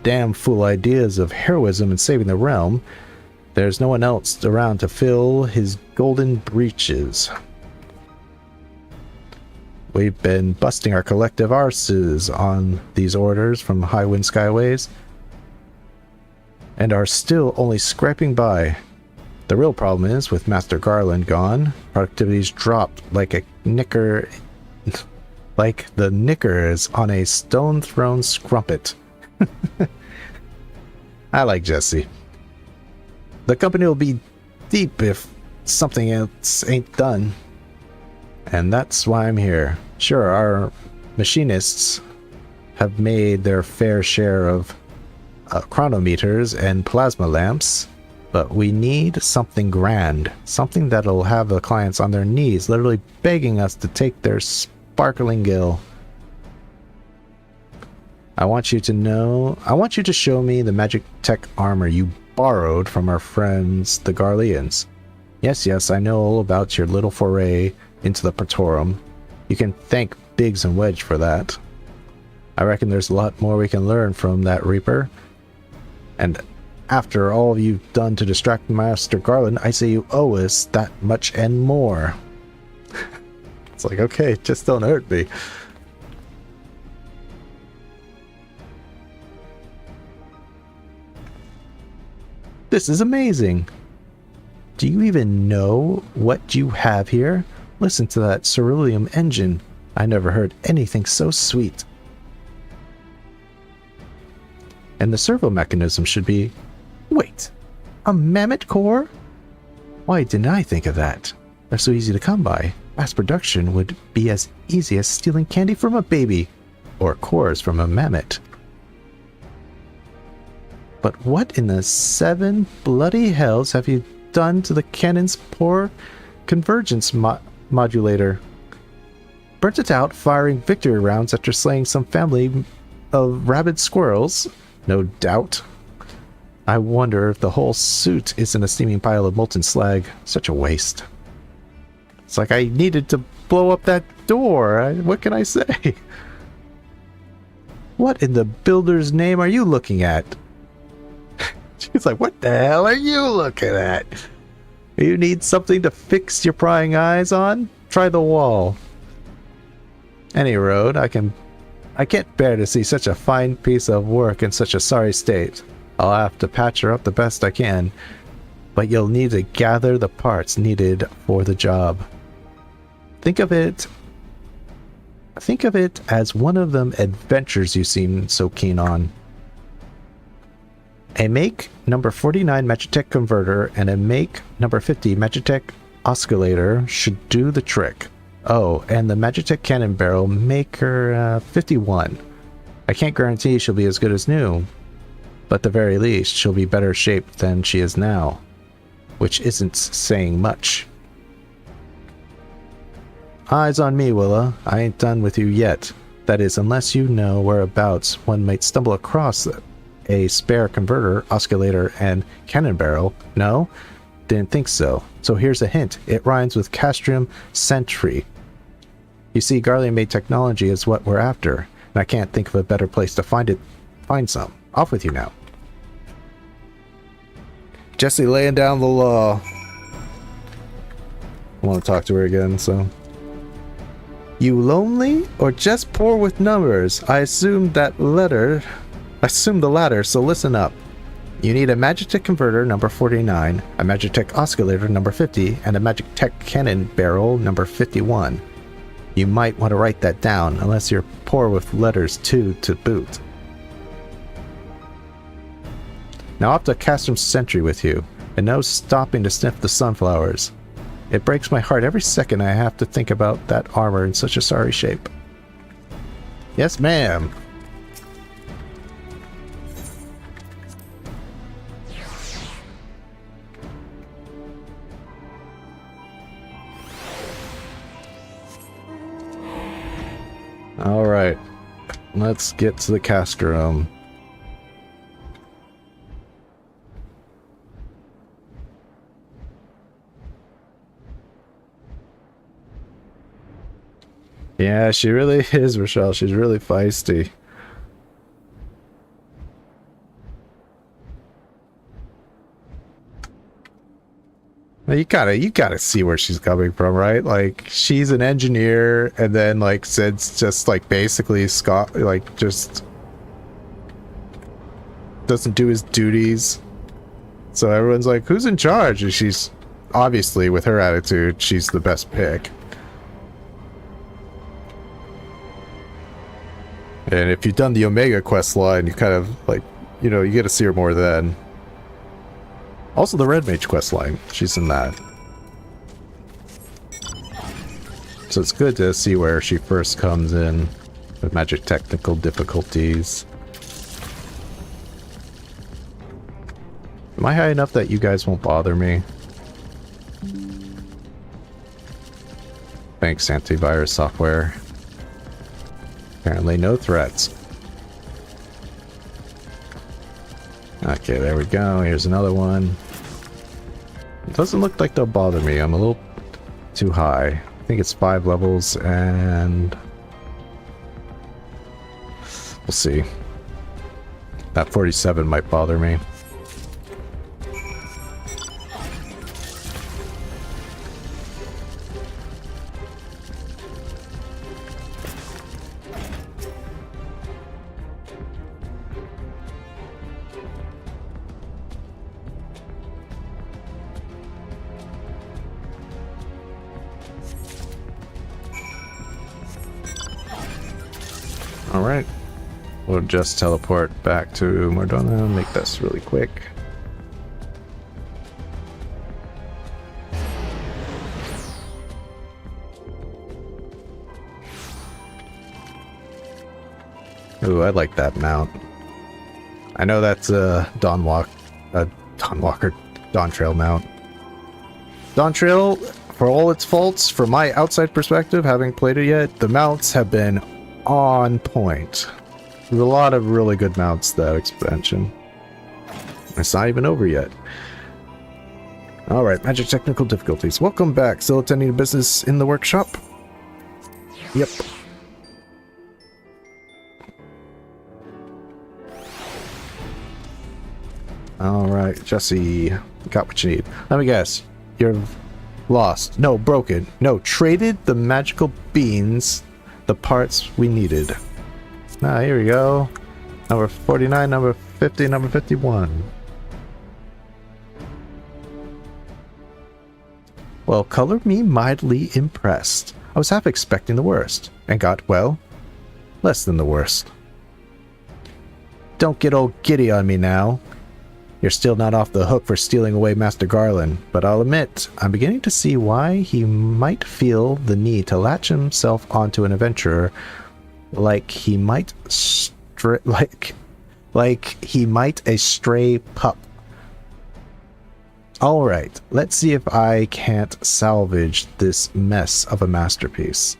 damn fool ideas of heroism and saving the realm, there's no one else around to fill his golden breeches. We've been busting our collective arses on these orders from Highwind Skyways, and are still only scraping by. The real problem is, with Master Garland gone, productivity's dropped like a knicker, like the knickers on a stone-thrown scrumpet. I like Jessie. The company will be deep if something else ain't done. And that's why I'm here. Sure, our machinists have made their fair share of chronometers and plasma lamps, but we need something grand. Something that'll have the clients on their knees, literally begging us to take their sparkling gill. I want you to show me the magic tech armor you borrowed from our friends, the Garleans. Yes, I know all about your little foray into the Praetorum. You can thank Biggs and Wedge for that. I reckon there's a lot more we can learn from that Reaper. And after all you've done to distract Master Garland, I say you owe us that much and more. It's like, okay, just don't hurt me. This is amazing. Do you even know what you have here? Listen to that ceruleum engine. I never heard anything so sweet. And the servo mechanism should be... Wait, a mammoth core? Why didn't I think of that? They're so easy to come by. Mass production would be as easy as stealing candy from a baby, or cores from a mammoth. But what in the seven bloody hells have you done to the cannon's poor convergence modulator? Burnt it out firing victory rounds after slaying some family of rabid squirrels, no doubt. I wonder if the whole suit isn't a steaming pile of molten slag. Such a waste. It's like I needed to blow up that door. What can I say? What in the builder's name are you looking at? She's like, what the hell are you looking at? You need something to fix your prying eyes on? Try the wall. Any road, I can't bear to see such a fine piece of work in such a sorry state. I'll have to patch her up the best I can, but you'll need to gather the parts needed for the job. Think of it as one of them adventures you seem so keen on. A make number 49 Magitech converter and a make number 50 Magitech oscillator should do the trick. Oh, and the Magitech cannon barrel maker 51. I can't guarantee she'll be as good as new, but at the very least she'll be better shaped than she is now, which isn't saying much. Eyes on me, Willa. I ain't done with you yet. That is, unless you know whereabouts one might stumble across a spare converter, oscillator, and cannon barrel. No? Didn't think so. So here's a hint. It rhymes with castrium sentry. You see, Garlean-made technology is what we're after, and I can't think of a better place to find some. Off with you now. Jessie laying down the law. I want to talk to her again, so... You lonely, or just poor with numbers? I assume the latter, so listen up. You need a Magitech converter number 49, a Magitech oscillator number 50, and a Magitech cannon barrel number 51. You might want to write that down, unless you're poor with letters too to boot. Now off to Castrum Sentry with you, and no stopping to sniff the sunflowers. It breaks my heart every second I have to think about that armor in such a sorry shape. Yes, ma'am. Alright, let's get to the Castrum. Yeah, she really is, Rochelle. She's really feisty. Well, you gotta see where she's coming from, right? Like, she's an engineer, and then, like, Sid's just, like, basically just doesn't do his duties. So everyone's like, who's in charge? And she's, obviously, with her attitude, she's the best pick. And if you've done the Omega quest line, you kind of, like, you know, you get to see her more then. Also the Red Mage quest line, she's in that. So it's good to see where she first comes in with magic technical difficulties. Am I high enough that you guys won't bother me? Thanks, antivirus software. Apparently no threats. Okay, there we go. Here's another one. It doesn't look like they'll bother me. I'm a little too high. I think it's 5 levels, and we'll see. That 47 might bother me. Alright, we'll just teleport back to Mordona, make this really quick. Ooh, I like that mount. I know that's a Dawn Trail mount. Dawn Trail, for all its faults, from my outside perspective, having played it yet, the mounts have been on point. There's a lot of really good mounts that expansion. It's not even over yet. Alright, magic technical difficulties. Welcome back. Still attending to business in the workshop? Yep. Alright, Jesse. Got what you need. Let me guess. You're lost. No, broken. No, traded the magical beans. The parts we needed. Ah, here we go. Number 49, number 50, number 51. Well, color me mildly impressed. I was half expecting the worst, and got, well, less than the worst. Don't get all giddy on me now. You're still not off the hook for stealing away Master Garland, but I'll admit, I'm beginning to see why he might feel the need to latch himself onto an adventurer like he might a stray pup. Alright, let's see if I can't salvage this mess of a masterpiece.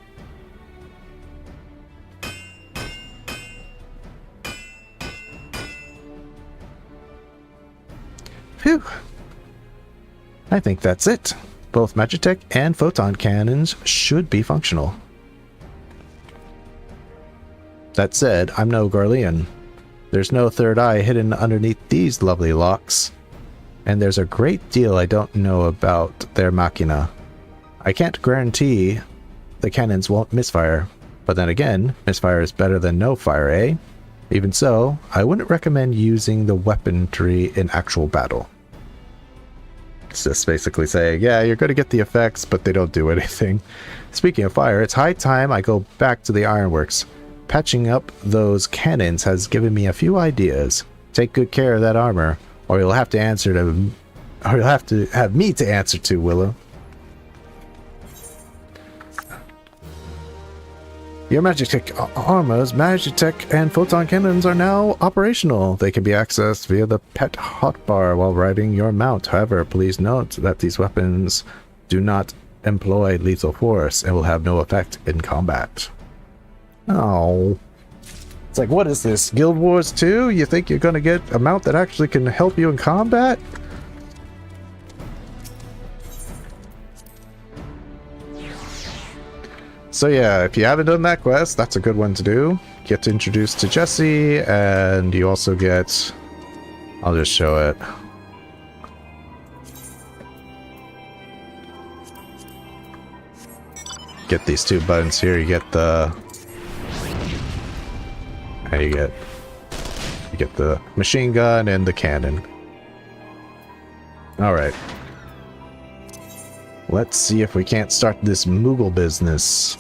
Phew. I think that's it. Both Magitech and Photon Cannons should be functional. That said, I'm no Garlean. There's no third eye hidden underneath these lovely locks. And there's a great deal I don't know about their machina. I can't guarantee the cannons won't misfire. But then again, misfire is better than no fire, eh? Even so, I wouldn't recommend using the weaponry in actual battle. It's just basically saying, yeah, you're going to get the effects, but they don't do anything. Speaking of fire, it's high time I go back to the ironworks. Patching up those cannons has given me a few ideas. Take good care of that armor. Or you'll have to answer to... Or you'll have to have me to answer to, Willow. Your Magitech armors, Magitech, and photon cannons are now operational. They can be accessed via the pet hotbar while riding your mount. However, please note that these weapons do not employ lethal force and will have no effect in combat. Oh. It's like, what is this? Guild Wars 2? You think you're gonna get a mount that actually can help you in combat? So yeah, if you haven't done that quest, that's a good one to do. Get introduced to Jesse, and you also get... I'll just show it. Get these two buttons here, you get the... And you get the machine gun and the cannon. Alright. Let's see if we can't start this Moogle business.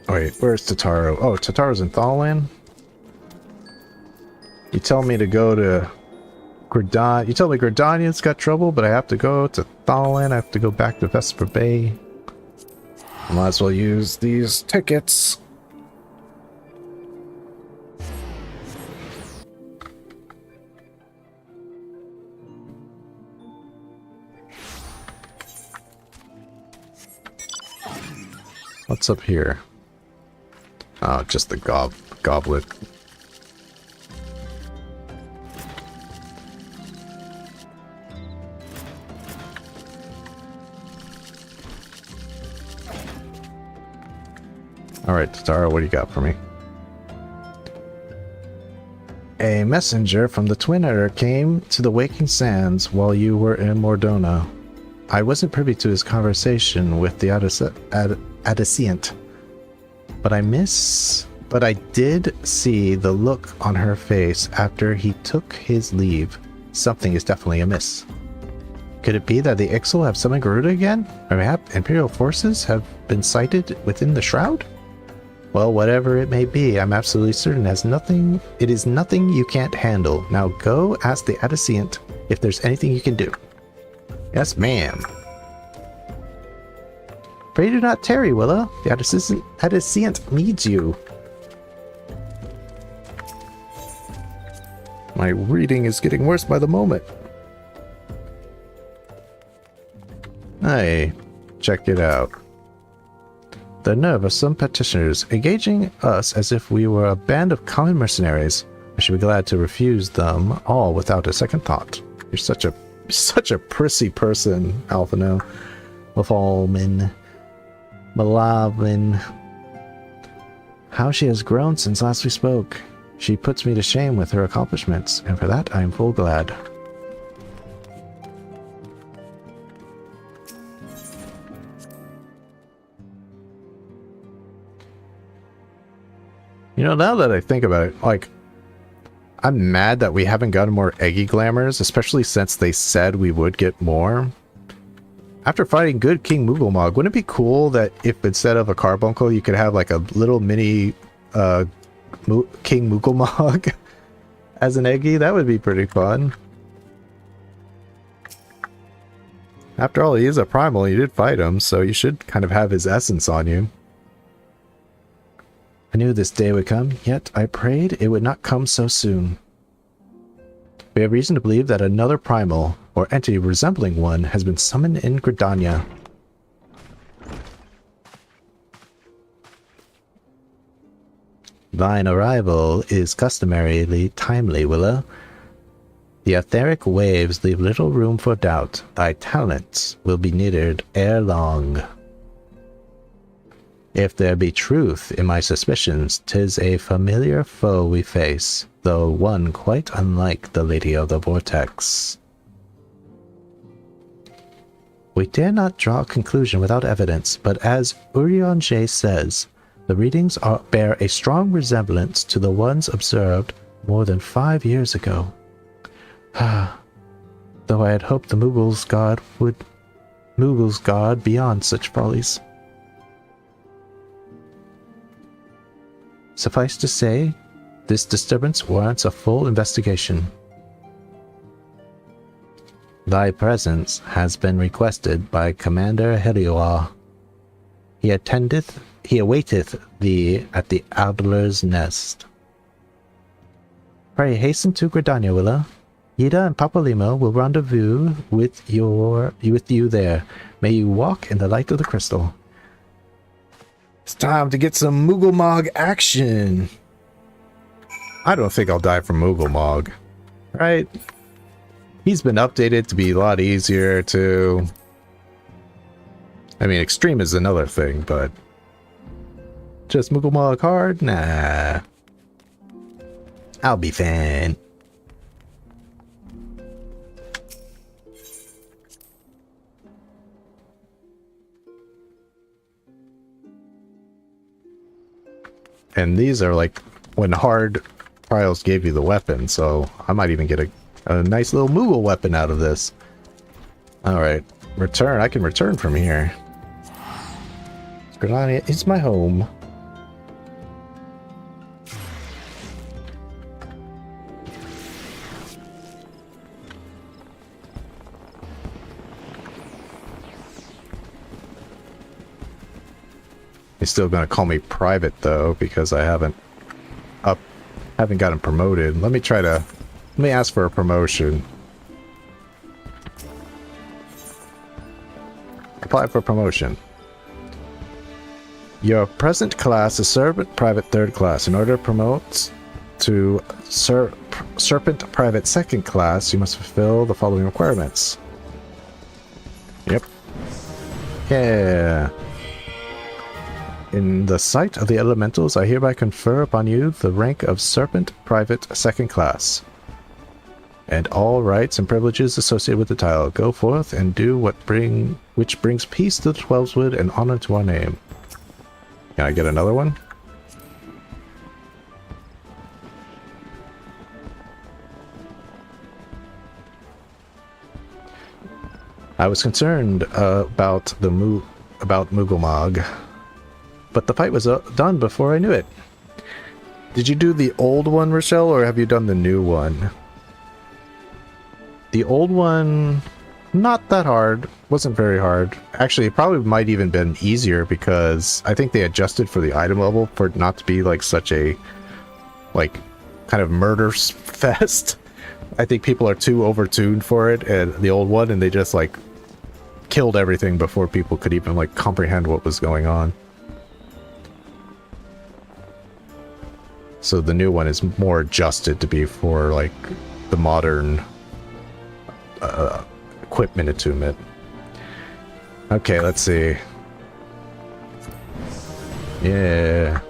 Wait, where's Totaro? Oh, Totaro's in Thalan? You tell me to go to Gridania. You tell me Gridania's got trouble, but I have to go to Thalan. I have to go back to Vesper Bay. I might as well use these tickets. What's up here? Oh, just the goblet. Alright, Totaro, what do you got for me? A messenger from the Twin Editor came to the Waking Sands while you were in Mordona. I wasn't privy to his conversation with the Adescient, but I did see the look on her face after he took his leave. Something is definitely amiss. Could it be that the Ixal have summoned Garuda again? Or perhaps Imperial forces have been sighted within the Shroud? Well, whatever it may be, I'm absolutely certain it is nothing you can't handle. Now go ask the Adescient if there's anything you can do. Yes, ma'am. Pray do not tarry, Willow. The Adescient needs you. My reading is getting worse by the moment. Hey, check it out. The nerve of some petitioners, engaging us as if we were a band of common mercenaries. I should be glad to refuse them all without a second thought. You're such a prissy person, Alphino. Lafallman. Malavin. How she has grown since last we spoke. She puts me to shame with her accomplishments, and for that I am full glad. You know, now that I think about it, like, I'm mad that we haven't gotten more Eggy Glamours, especially since they said we would get more. After fighting good King Moogle wouldn't it be cool that if instead of a carbuncle, you could have like a little mini King Moogle as an Eggy? That would be pretty fun. After all, he is a primal, you did fight him, so you should kind of have his essence on you. I knew this day would come, yet I prayed it would not come so soon. We have reason to believe that another primal, or entity resembling one, has been summoned in Gridania. Thine arrival is customarily timely, Willow. The etheric waves leave little room for doubt. Thy talents will be needed ere long. If there be truth in my suspicions, 'tis a familiar foe we face, though one quite unlike the Lady of the Vortex. We dare not draw a conclusion without evidence, but as Urion J says, the readings bear a strong resemblance to the ones observed more than 5 years ago. Though I had hoped the Moogle's God beyond such follies. Suffice to say, This disturbance warrants a full investigation. Thy presence has been requested by Commander Heliwa. He awaiteth thee at the Adler's Nest. Pray hasten to Gridania, Willa. Yida and Papalimo will rendezvous with you there. May you walk in the light of the crystal. It's time to get some Mooglemog action. I don't think I'll die from Mooglemog. Right? He's been updated to be a lot easier to... I mean, extreme is another thing, but... just Mooglemog hard? Nah. I'll be fine. And these are like when hard trials gave you the weapon, so I might even get a nice little Moogle weapon out of this. Alright, return. I can return from here. Gridania is my home. He's still gonna call me private though, because I haven't gotten promoted. Let me ask for a promotion. Apply for promotion. Your present class is Serpent Private 3rd class. In order to promote to Serpent Private 2nd class, you must fulfill the following requirements. Yep. Yeah. In the sight of the elementals, I hereby confer upon you the rank of Serpent Private 2nd class, and all rights and privileges associated with the title. Go forth and do which brings peace to the Twelveswood and honor to our name. Can I get another one? I was concerned about Mooglemog, but the fight was done before I knew it. Did you do the old one, Rochelle, or have you done the new one? The old one, not that hard. Wasn't very hard. Actually, it probably might even been easier because I think they adjusted for the item level for it not to be like such a, like, kind of murder fest. I think people are too overtuned for it, and the old one, and they just like killed everything before people could even like comprehend what was going on. So the new one is more adjusted to be for like the modern equipment attunement. Okay, let's see. Yeah.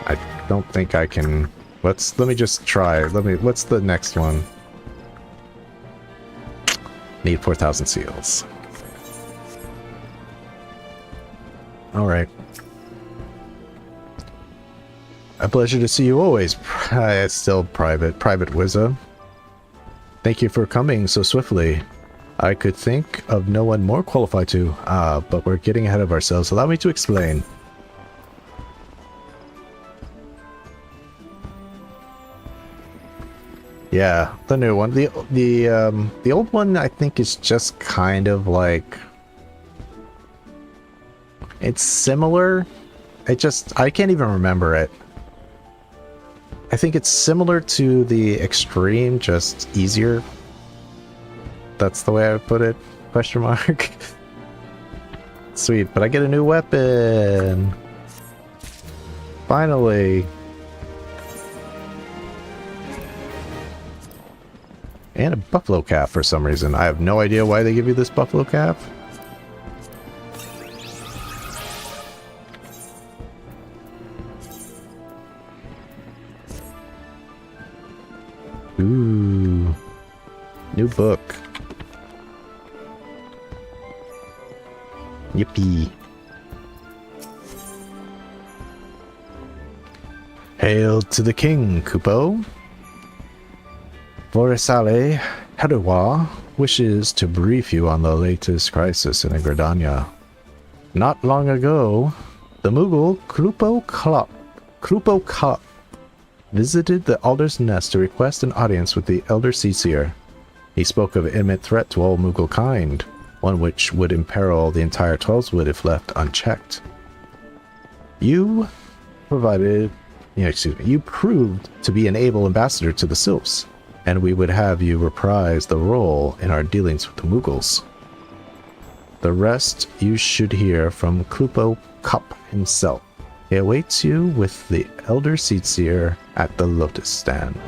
I don't think I can. Let me just try. What's the next one? Need 4,000 seals. Alright. A pleasure to see you always. Still Private Wizza. Thank you for coming so swiftly. I could think of no one more qualified to. But we're getting ahead of ourselves. Allow me to explain. Yeah, the new one. The old one I think is just kind of like, it's similar. I can't even remember it. I think it's similar to the extreme, just easier. That's the way I would put it. Question mark. Sweet, but I get a new weapon. Finally. And a buffalo calf for some reason. I have no idea why they give you this buffalo calf. Ooh. New book. Yippee. Hail to the king, Kupo. Vorisale Heruwa wishes to brief you on the latest crisis in Gridania. Not long ago, the Moogle Klupo visited the Alder's Nest to request an audience with the Elder Seer. He spoke of an imminent threat to all Moogle kind, one which would imperil the entire Twelveswood if left unchecked. You proved to be an able ambassador to the Sylphs, and we would have you reprise the role in our dealings with the Moogles. The rest you should hear from Clupo Cup himself. He awaits you with the Elder Seer at the Lotus Stand.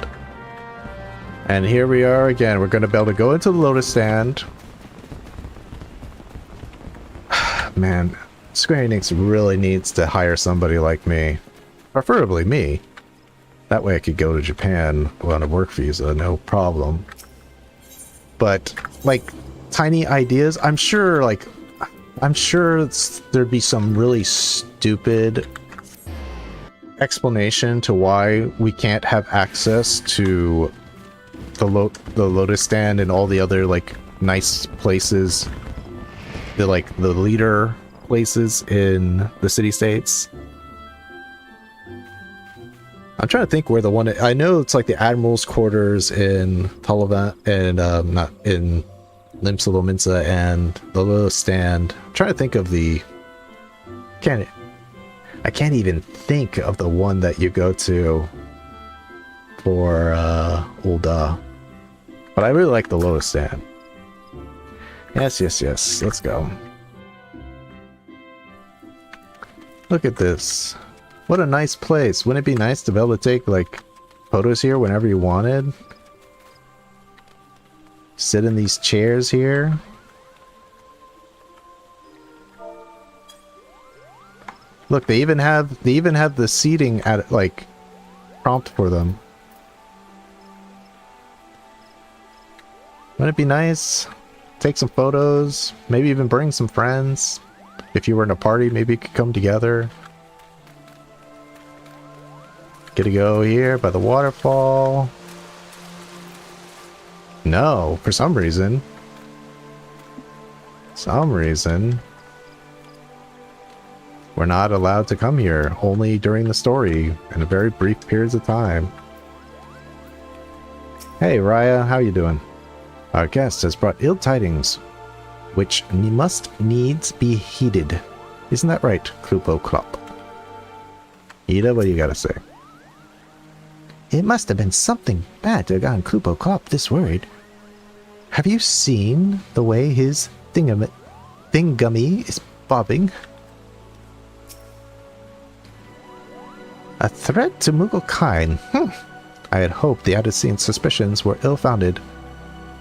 And here we are again. We're going to be able to go into the Lotus Stand. Man, Square Enix really needs to hire somebody like me. Preferably me. That way I could go to Japan on a work visa, no problem. But, like, tiny ideas, I'm sure there'd be some really stupid explanation to why we can't have access to the Lotus Stand and all the other, like, nice places. The leader places in the city-states. I'm trying to think where the one... I know it's like the Admiral's Quarters in Taliban and not in Limsa and the Lotus Stand. I'm trying to think of the... I can't even think of the one that you go to for Ul'dah. But I really like the Lotus Stand. Yes. Let's go. Look at this. What a nice place. Wouldn't it be nice to be able to take, like, photos here whenever you wanted? Sit in these chairs here. Look, they even have the seating at, like, prompt for them. Wouldn't it be nice? Take some photos, maybe even bring some friends. If you were in a party, maybe you could come together. Get to go here by the waterfall. No, for some reason. We're not allowed to come here, only during the story, in a very brief periods of time. Hey Raya, how you doing? Our guest has brought ill tidings, which must needs be heeded. Isn't that right, Clupo Clop? Ida, what do you gotta say? It must have been something bad to have gotten Clupo Clop this worried. Have you seen the way his thingummy is bobbing? A threat to Moogle kind. I had hoped the Odyssey's suspicions were ill-founded,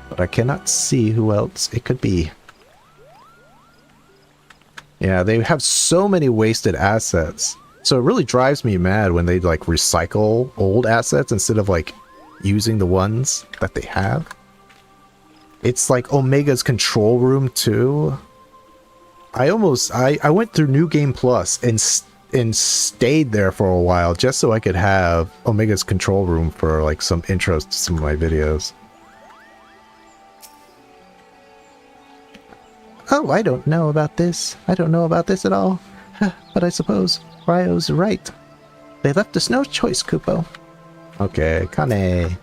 but I cannot see who else it could be. Yeah, they have so many wasted assets. So it really drives me mad when they, like, recycle old assets instead of, like, using the ones that they have. It's like Omega's control room too. I went through New Game Plus and stayed there for a while just so I could have Omega's control room for, like, some intros to some of my videos. Oh, I don't know about this. I don't know about this at all. But I suppose Ryo's right. They left us no choice, Kupo. Okay, Kane.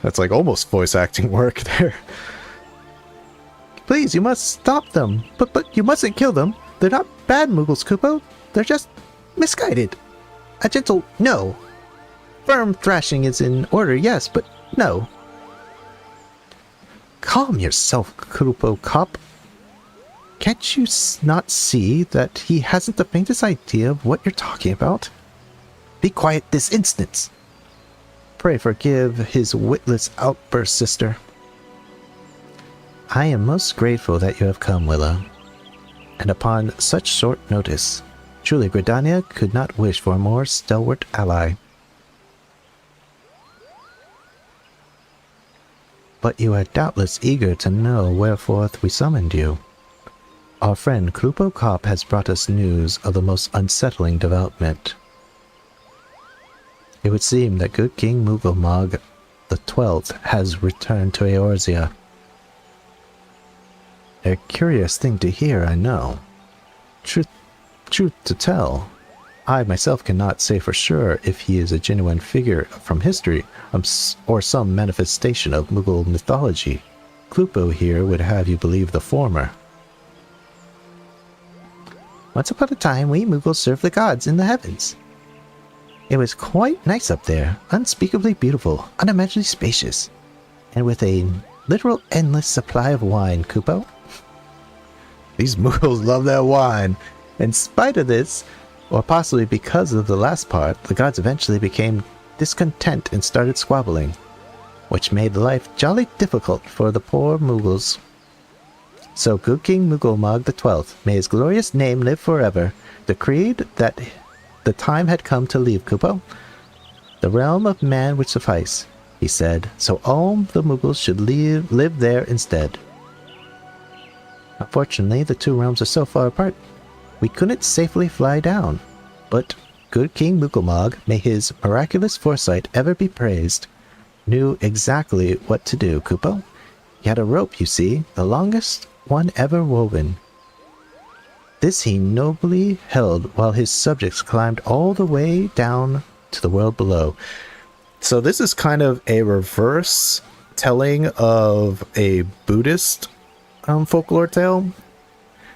That's like almost voice acting work there. Please, you must stop them. But you mustn't kill them. They're not bad Moogles, Kupo. They're just misguided. A gentle no. Firm thrashing is in order, yes, but no. Calm yourself, Kupo Cop. Can't you not see that he hasn't the faintest idea of what you're talking about? Be quiet this instant. Pray forgive his witless outburst, sister. I am most grateful that you have come, Willa. And upon such short notice, truly Gridania could not wish for a more stalwart ally. But you are doubtless eager to know wherefore we summoned you. Our friend Clupo Cop has brought us news of the most unsettling development. It would seem that good King Mughal the 12th has returned to Eorzea. A curious thing to hear, I know. Truth to tell, I myself cannot say for sure if he is a genuine figure from history or some manifestation of Mughal mythology. Klupo here would have you believe the former. Once upon a time, we Mughals served the gods in the heavens. It was quite nice up there, unspeakably beautiful, unimaginably spacious, and with a literal endless supply of wine, Kupo. These Mughals love that wine. In spite of this, or possibly because of the last part, the gods eventually became discontent and started squabbling, which made life jolly difficult for the poor Mughals. So good King Mughal XII, may his glorious name live forever, decreed that the time had come to leave Kupo. The realm of man would suffice, he said, so all the Mughals should live there instead. Unfortunately, the two realms are so far apart, we couldn't safely fly down. But good King Mughal, may his miraculous foresight ever be praised, knew exactly what to do, Kupo. He had a rope, you see, the longest one ever woven. This he nobly held while his subjects climbed all the way down to the world below. So this is kind of a reverse telling of a Buddhist folklore tale.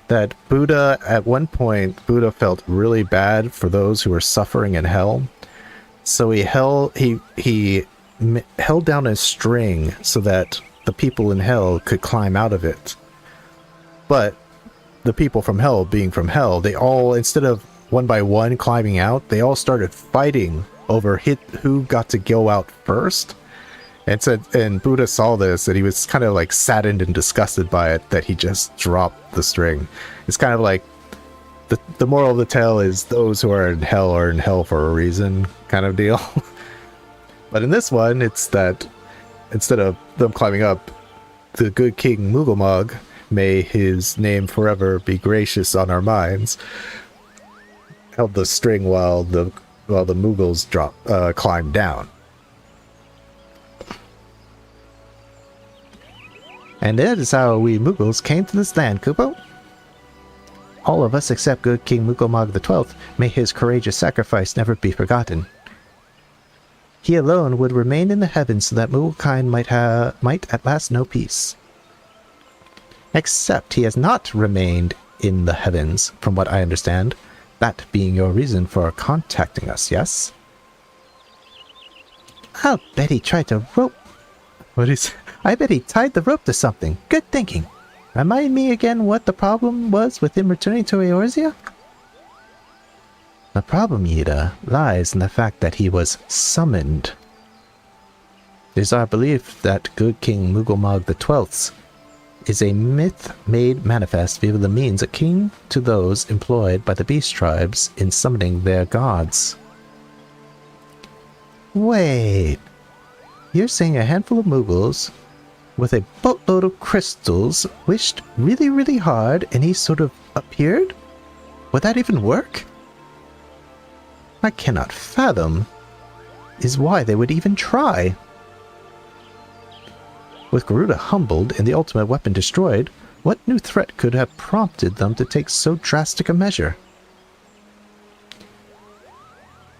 That Buddha, at one point, Buddha felt really bad for those who were suffering in hell. So he held down a string so that the people in hell could climb out of it. But the people from hell, being from hell, they all, instead of one by one climbing out, they all started fighting over who got to go out first. And Buddha saw this, and he was kind of like saddened and disgusted by it that he just dropped the string. It's kind of like the moral of the tale is those who are in hell for a reason kind of deal. But in this one, it's that instead of them climbing up, the good King Mughal, may his name forever be gracious on our minds, held the string while the Mughals climbed down. And that is how we Mughals came to this land, Kupo. All of us except good King Mughal XII, may his courageous sacrifice never be forgotten. He alone would remain in the heavens so that Mughal might at last know peace. Except he has not remained in the heavens, from what I understand, that being your reason for contacting us, yes? I'll bet he tried to rope... I bet he tied the rope to something. Good thinking. Remind me again what the problem was with him returning to Eorzea? The problem, Yida, lies in the fact that he was summoned. It is our belief that good King Mughal XII is a myth made manifest via the means akin to those employed by the beast tribes in summoning their gods. Wait, you're saying a handful of Mughals with a boatload of crystals wished really, really hard and he sort of appeared? Would that even work? I cannot fathom is why they would even try. With Garuda humbled and the ultimate weapon destroyed, what new threat could have prompted them to take so drastic a measure?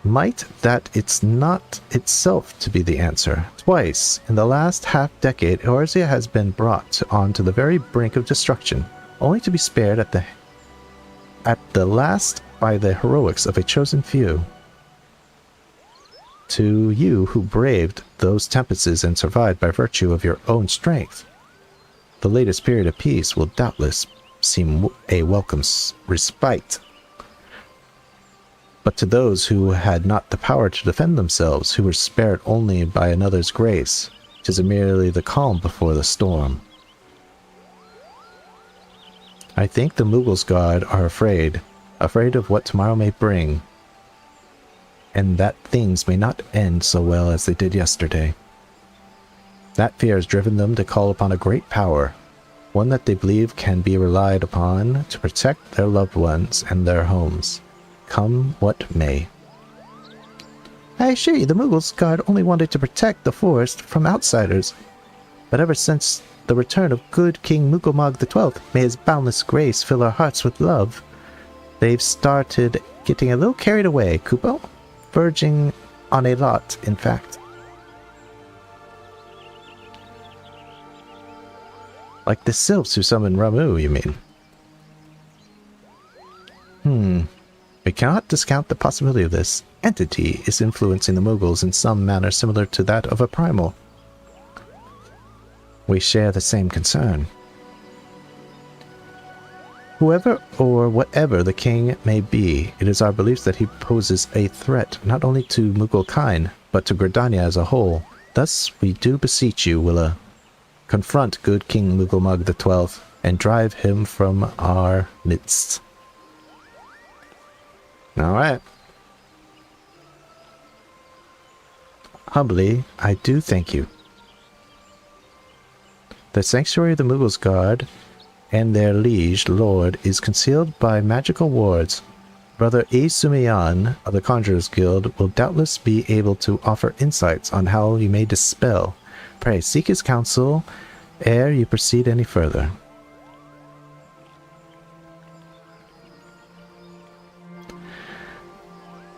Might that it's not itself to be the answer. Twice, in the last half-decade, Eorzea has been brought onto the very brink of destruction, only to be spared at the last by the heroics of a chosen few. To you who braved those tempests and survived by virtue of your own strength, the latest period of peace will doubtless seem a welcome respite. But to those who had not the power to defend themselves, who were spared only by another's grace, 'tis merely the calm before the storm. I think the Mughals' God are afraid of what tomorrow may bring, and that things may not end so well as they did yesterday. That fear has driven them to call upon a great power, one that they believe can be relied upon to protect their loved ones and their homes, come what may. I assure you, the Mughals' God only wanted to protect the forest from outsiders. But ever since the return of good King Mukomog XII, may his boundless grace fill our hearts with love, they've started getting a little carried away, Kupo. Verging on a lot, in fact. Like the sylphs who summoned Ramu, you mean? We cannot discount the possibility of this entity is influencing the Mughals in some manner similar to that of a primal. We share the same concern. Whoever or whatever the king may be, it is our belief that he poses a threat not only to Mughal kind, but to Gridania as a whole. Thus, we do beseech you, Willa, confront good King Mughal XII and drive him from our midst. Alright. Humbly, I do thank you. The sanctuary of the Mughals guard and their liege lord is concealed by magical wards. Brother E. Sumiyan of the Conjurers Guild will doubtless be able to offer insights on how you may dispel. Pray seek his counsel ere you proceed any further.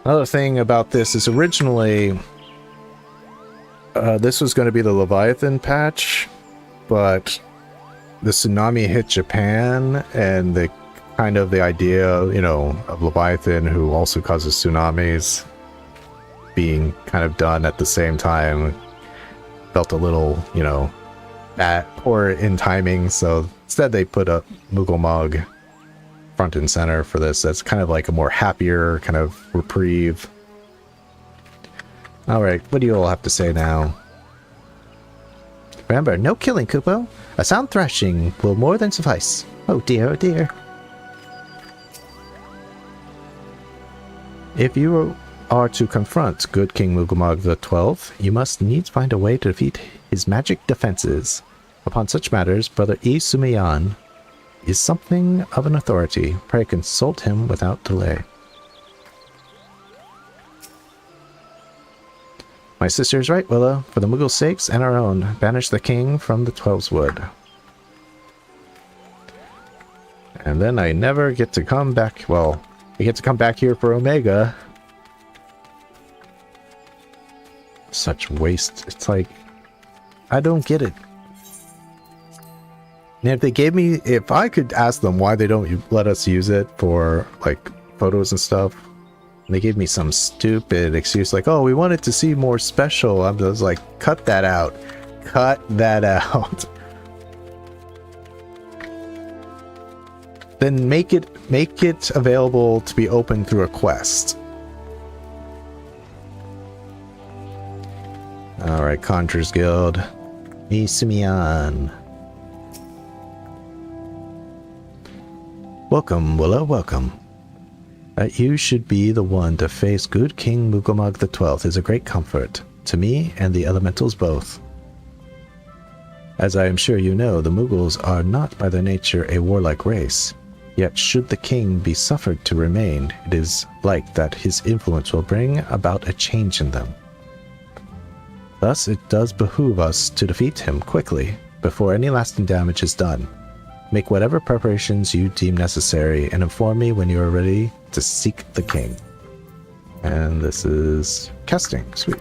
Another thing about this is originally this was going to be the Leviathan patch, but the tsunami hit Japan, and the kind of the idea, you know, of Leviathan, who also causes tsunamis, being kind of done at the same time, felt a little, you know, poor in timing. So instead, they put a Mughal front and center for this. That's kind of like a more happier kind of reprieve. All right, what do you all have to say now? Remember, no killing, Kupo. A sound thrashing will more than suffice. Oh dear, oh dear. If you are to confront good King Mughal XII, you must needs find a way to defeat his magic defenses. Upon such matters, Brother E. Sumiyan is something of an authority. Pray consult him without delay. My sister is right, Willa. For the Mughals' sakes and our own, banish the king from the Twelves Wood. And then I never get to come back. Well, I get to come back here for Omega. Such waste. It's like, I don't get it. And if they gave me, if I could ask them why they don't let us use it for like photos and stuff, and they gave me some stupid excuse like, oh, we wanted to see more special. I was like, cut that out. Cut that out. Then make it available to be open through a quest. All right, Conjurers Guild. Sumiyan. Welcome, Willa, welcome. That you should be the one to face good King Mughal XII is a great comfort to me and the elementals both. As I am sure you know, the Mughals are not by their nature a warlike race. Yet should the king be suffered to remain, it is like that his influence will bring about a change in them. Thus it does behoove us to defeat him quickly, before any lasting damage is done. Make whatever preparations you deem necessary, and inform me when you are ready to seek the king. And this is casting. Sweet.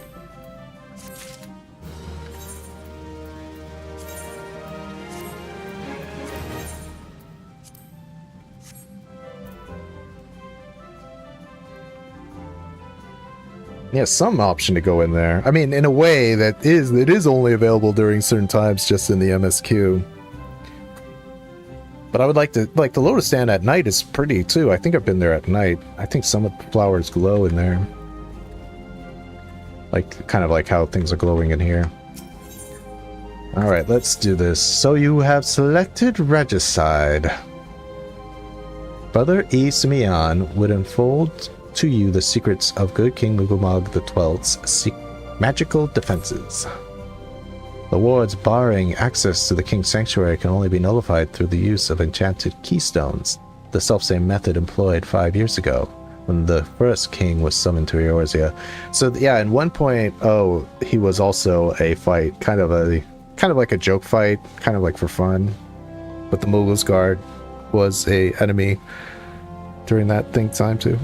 Yeah, some option to go in there. I mean, in a way, it is only available during certain times, just in the MSQ. But I would like the Lotus Stand at night is pretty too. I think I've been there at night. I think some of the flowers glow in there. Like, kind of like how things are glowing in here. Alright, let's do this. So you have selected Regicide. Brother E. Sumiyan would unfold to you the secrets of good King Mughal XII's magical defenses. The wards barring access to the king's sanctuary can only be nullified through the use of enchanted keystones, the selfsame method employed 5 years ago, when the first king was summoned to Eorzea. So yeah, at one point, he was also a fight, kind of kind of like a joke fight, kind of like for fun. But the Mughals guard was a enemy during that time too.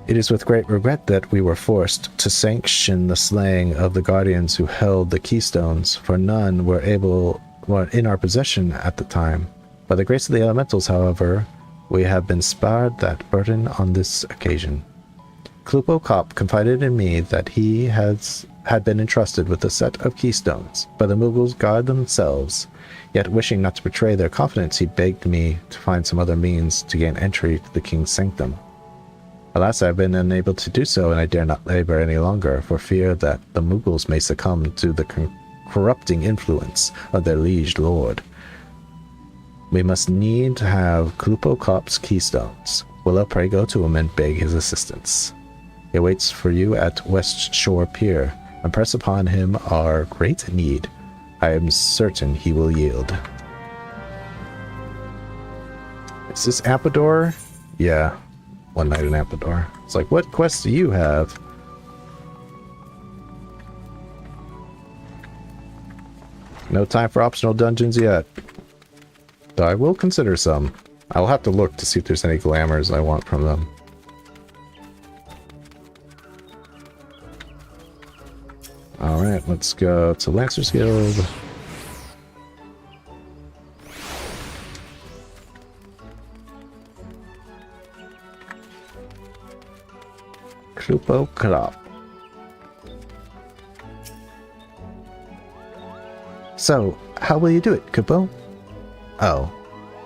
It is with great regret that we were forced to sanction the slaying of the guardians who held the keystones, for none were in our possession at the time. By the grace of the elementals, however, we have been spared that burden on this occasion. Klupo Kop confided in me that he had been entrusted with a set of keystones by the Mughals guard themselves, yet wishing not to betray their confidence, he begged me to find some other means to gain entry to the king's sanctum. Alas, I have been unable to do so, and I dare not labor any longer, for fear that the Mughals may succumb to the corrupting influence of their liege lord. We must need to have Klupo Kop's keystones. Will pray go to him and beg his assistance. He waits for you at West Shore Pier, and press upon him our great need. I am certain he will yield. Is this Apador? Yeah. One night in Apador. It's like, what quests do you have? No time for optional dungeons yet. Though I will consider some. I will have to look to see if there's any glamours I want from them. Alright, let's go to Lancer's Guild. Klupo Kop. So, how will you do it, Kupo? Oh,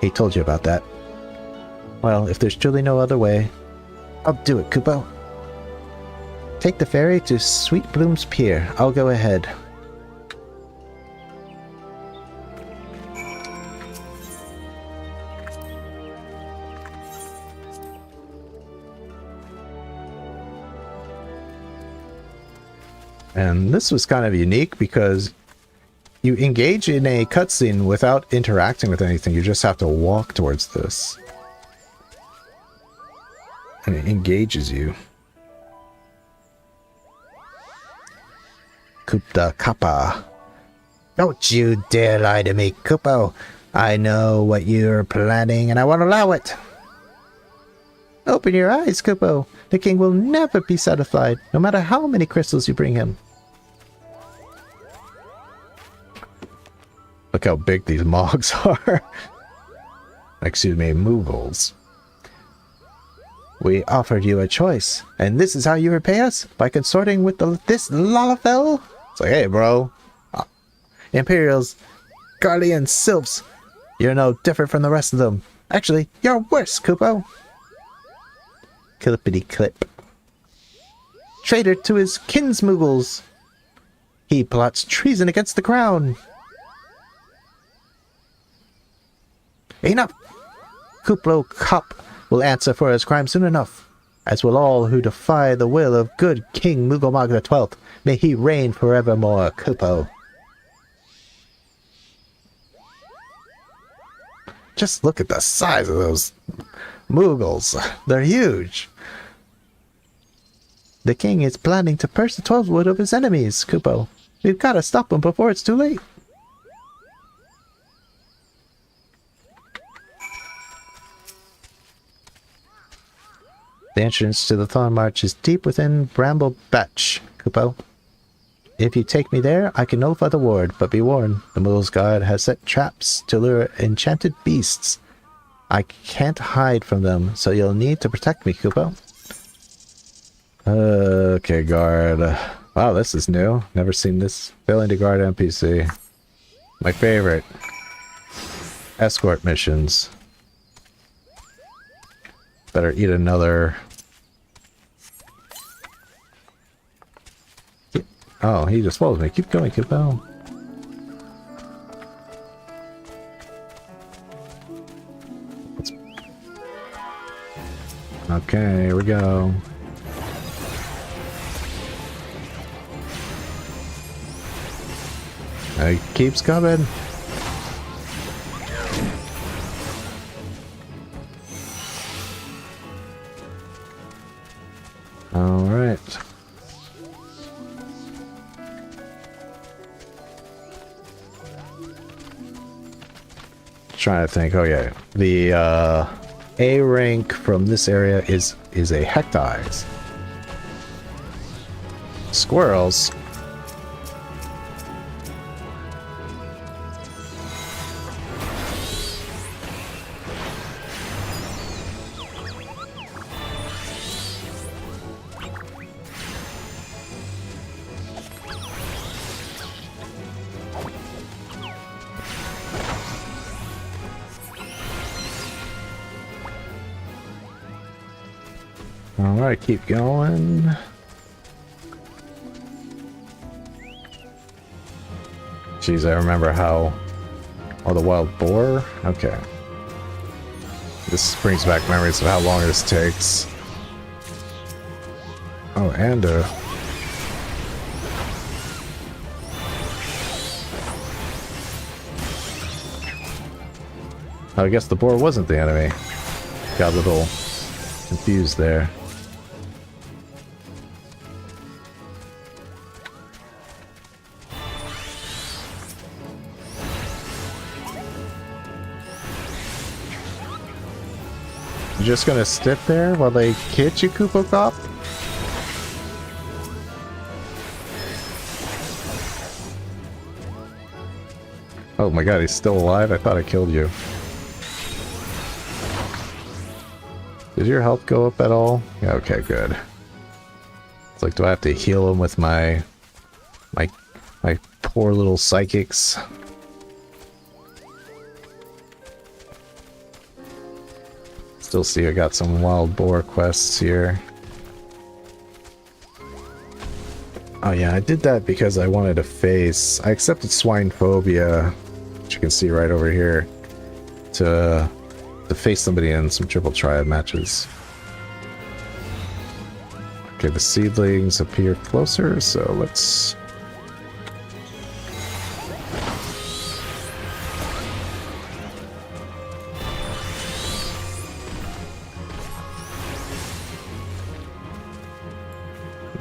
he told you about that. Well, if there's truly no other way, I'll do it, Kupo. Take the ferry to Sweet Bloom's Pier. I'll go ahead. And this was kind of unique because you engage in a cutscene without interacting with anything. You just have to walk towards this. And it engages you. Kupta Kappa. Don't you dare lie to me, Kupo. I know what you're planning and I won't allow it. Open your eyes, Kupo. The king will never be satisfied, no matter how many crystals you bring him. Look how big these mogs are. Excuse me, Mughals. We offered you a choice, and this is how you repay us? By consorting with this Lalafell? It's like, hey, bro. Imperials, Guardians, Sylphs. You're no different from the rest of them. Actually, you're worse, Kupo. Clippity clip. Traitor to his kinsmuggles. He plots treason against the crown. Enough! Kuplo Kop will answer for his crime soon enough, as will all who defy the will of good King Mugomag XII. May he reign forevermore, Kupo. Just look at the size of those Mughals. They're huge. The king is planning to purge the 12 wood of his enemies, Kupo. We've got to stop him before it's too late. The entrance to the Thorn March is deep within Bramble Batch, Kupo. If you take me there, I can nullify the ward, but be warned, the Mughals God has set traps to lure enchanted beasts. I can't hide from them, so you'll need to protect me, Kupo. Okay, guard. Wow, this is new. Never seen this. Failing to guard NPC. My favorite. Escort missions. Better eat another. Oh, he just follows me. Keep going, Kupo. Okay, here we go. It keeps coming. All right. Trying to think. Oh yeah, the A rank from this area is a hectize. Squirrels. Alright, keep going. Jeez, I remember how... Oh, the wild boar? Okay. This brings back memories of how long this takes. Oh, and I guess the boar wasn't the enemy. Got a little confused there. You're just gonna sit there while they hit you, Koopo Cop? Oh my god, he's still alive? I thought I killed you. Did your health go up at all? Yeah, okay, good. It's like, do I have to heal him with my poor little psychics? Still see I got some wild boar quests here. Oh yeah, I did that because I wanted to face... I accepted swine phobia, which you can see right over here, to face somebody in some triple triad matches. Okay, the seedlings appear closer, so let's...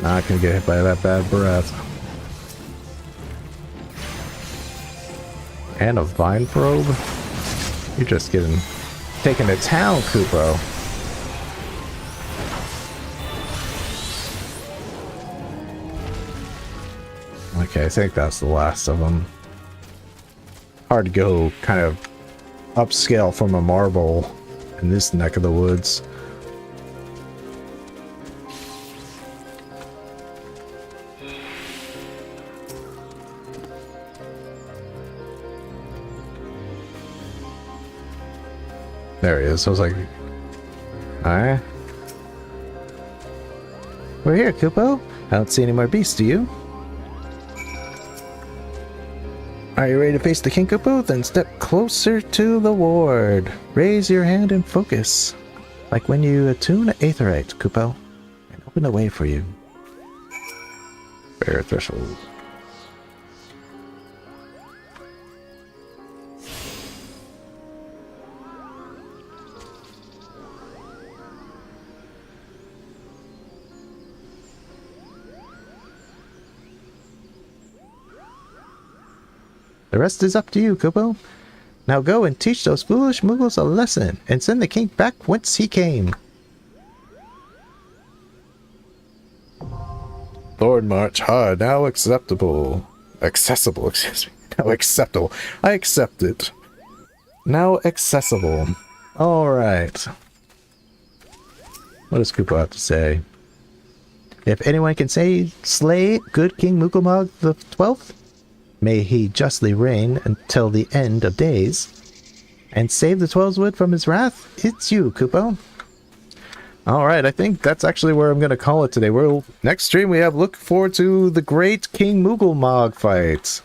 Not gonna get hit by that bad breath. And a vine probe? You're just getting taken to town, Koopo. Okay, I think that's the last of them. Hard to go kind of upscale from a marble in this neck of the woods. There he is. I was like, alright. We're here, Koopo. I don't see any more beasts, do you? Are you ready to face the king, Koopo? Then step closer to the ward. Raise your hand and focus. Like when you attune Aetherite, Koopo. And open the way for you. Barrier threshold. The rest is up to you, Koopo. Now go and teach those foolish Moogles a lesson, and send the king back whence he came. Lord March hard, now acceptable. Accessible, excuse me. Now acceptable. I accept it. Now accessible. Alright. What does Koopo have to say? If anyone can slay good King Miqo'te the 12th, may he justly reign until the end of days, and save the Twelveswood from his wrath. It's you, Koopo. Alright, I think that's actually where I'm going to call it today. Next stream we have look forward to the great King Miqo'te fight.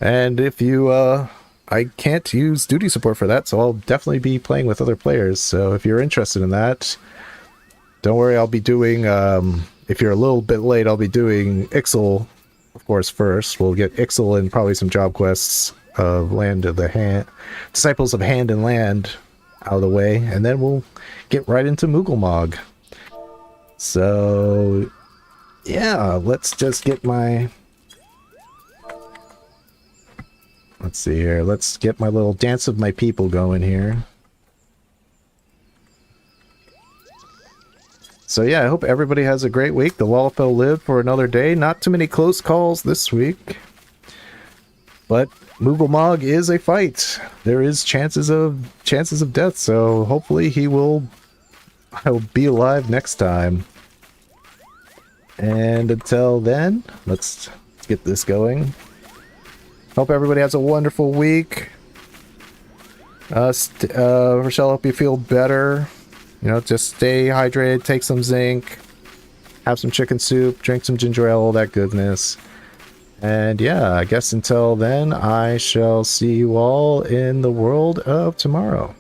And if you, I can't use duty support for that, so I'll definitely be playing with other players. So if you're interested in that, don't worry, I'll be doing, if you're a little bit late, I'll be doing Ixal, of course, first. We'll get Ixal and probably some job quests of Land of the Hand, Disciples of Hand and Land out of the way, and then we'll get right into Miqo'te. So, yeah, let's just get my Let's see here. Let's get my little dance of my people going here. So yeah, I hope everybody has a great week. The Lalafell lived for another day. Not too many close calls this week. But Mog is a fight. There is chances of death, so hopefully he'll be alive next time. And until then, let's get this going. Hope everybody has a wonderful week. Rochelle, hope you feel better. You know, just stay hydrated, take some zinc, have some chicken soup, drink some ginger ale, all that goodness. And yeah, I guess until then, I shall see you all in the world of tomorrow.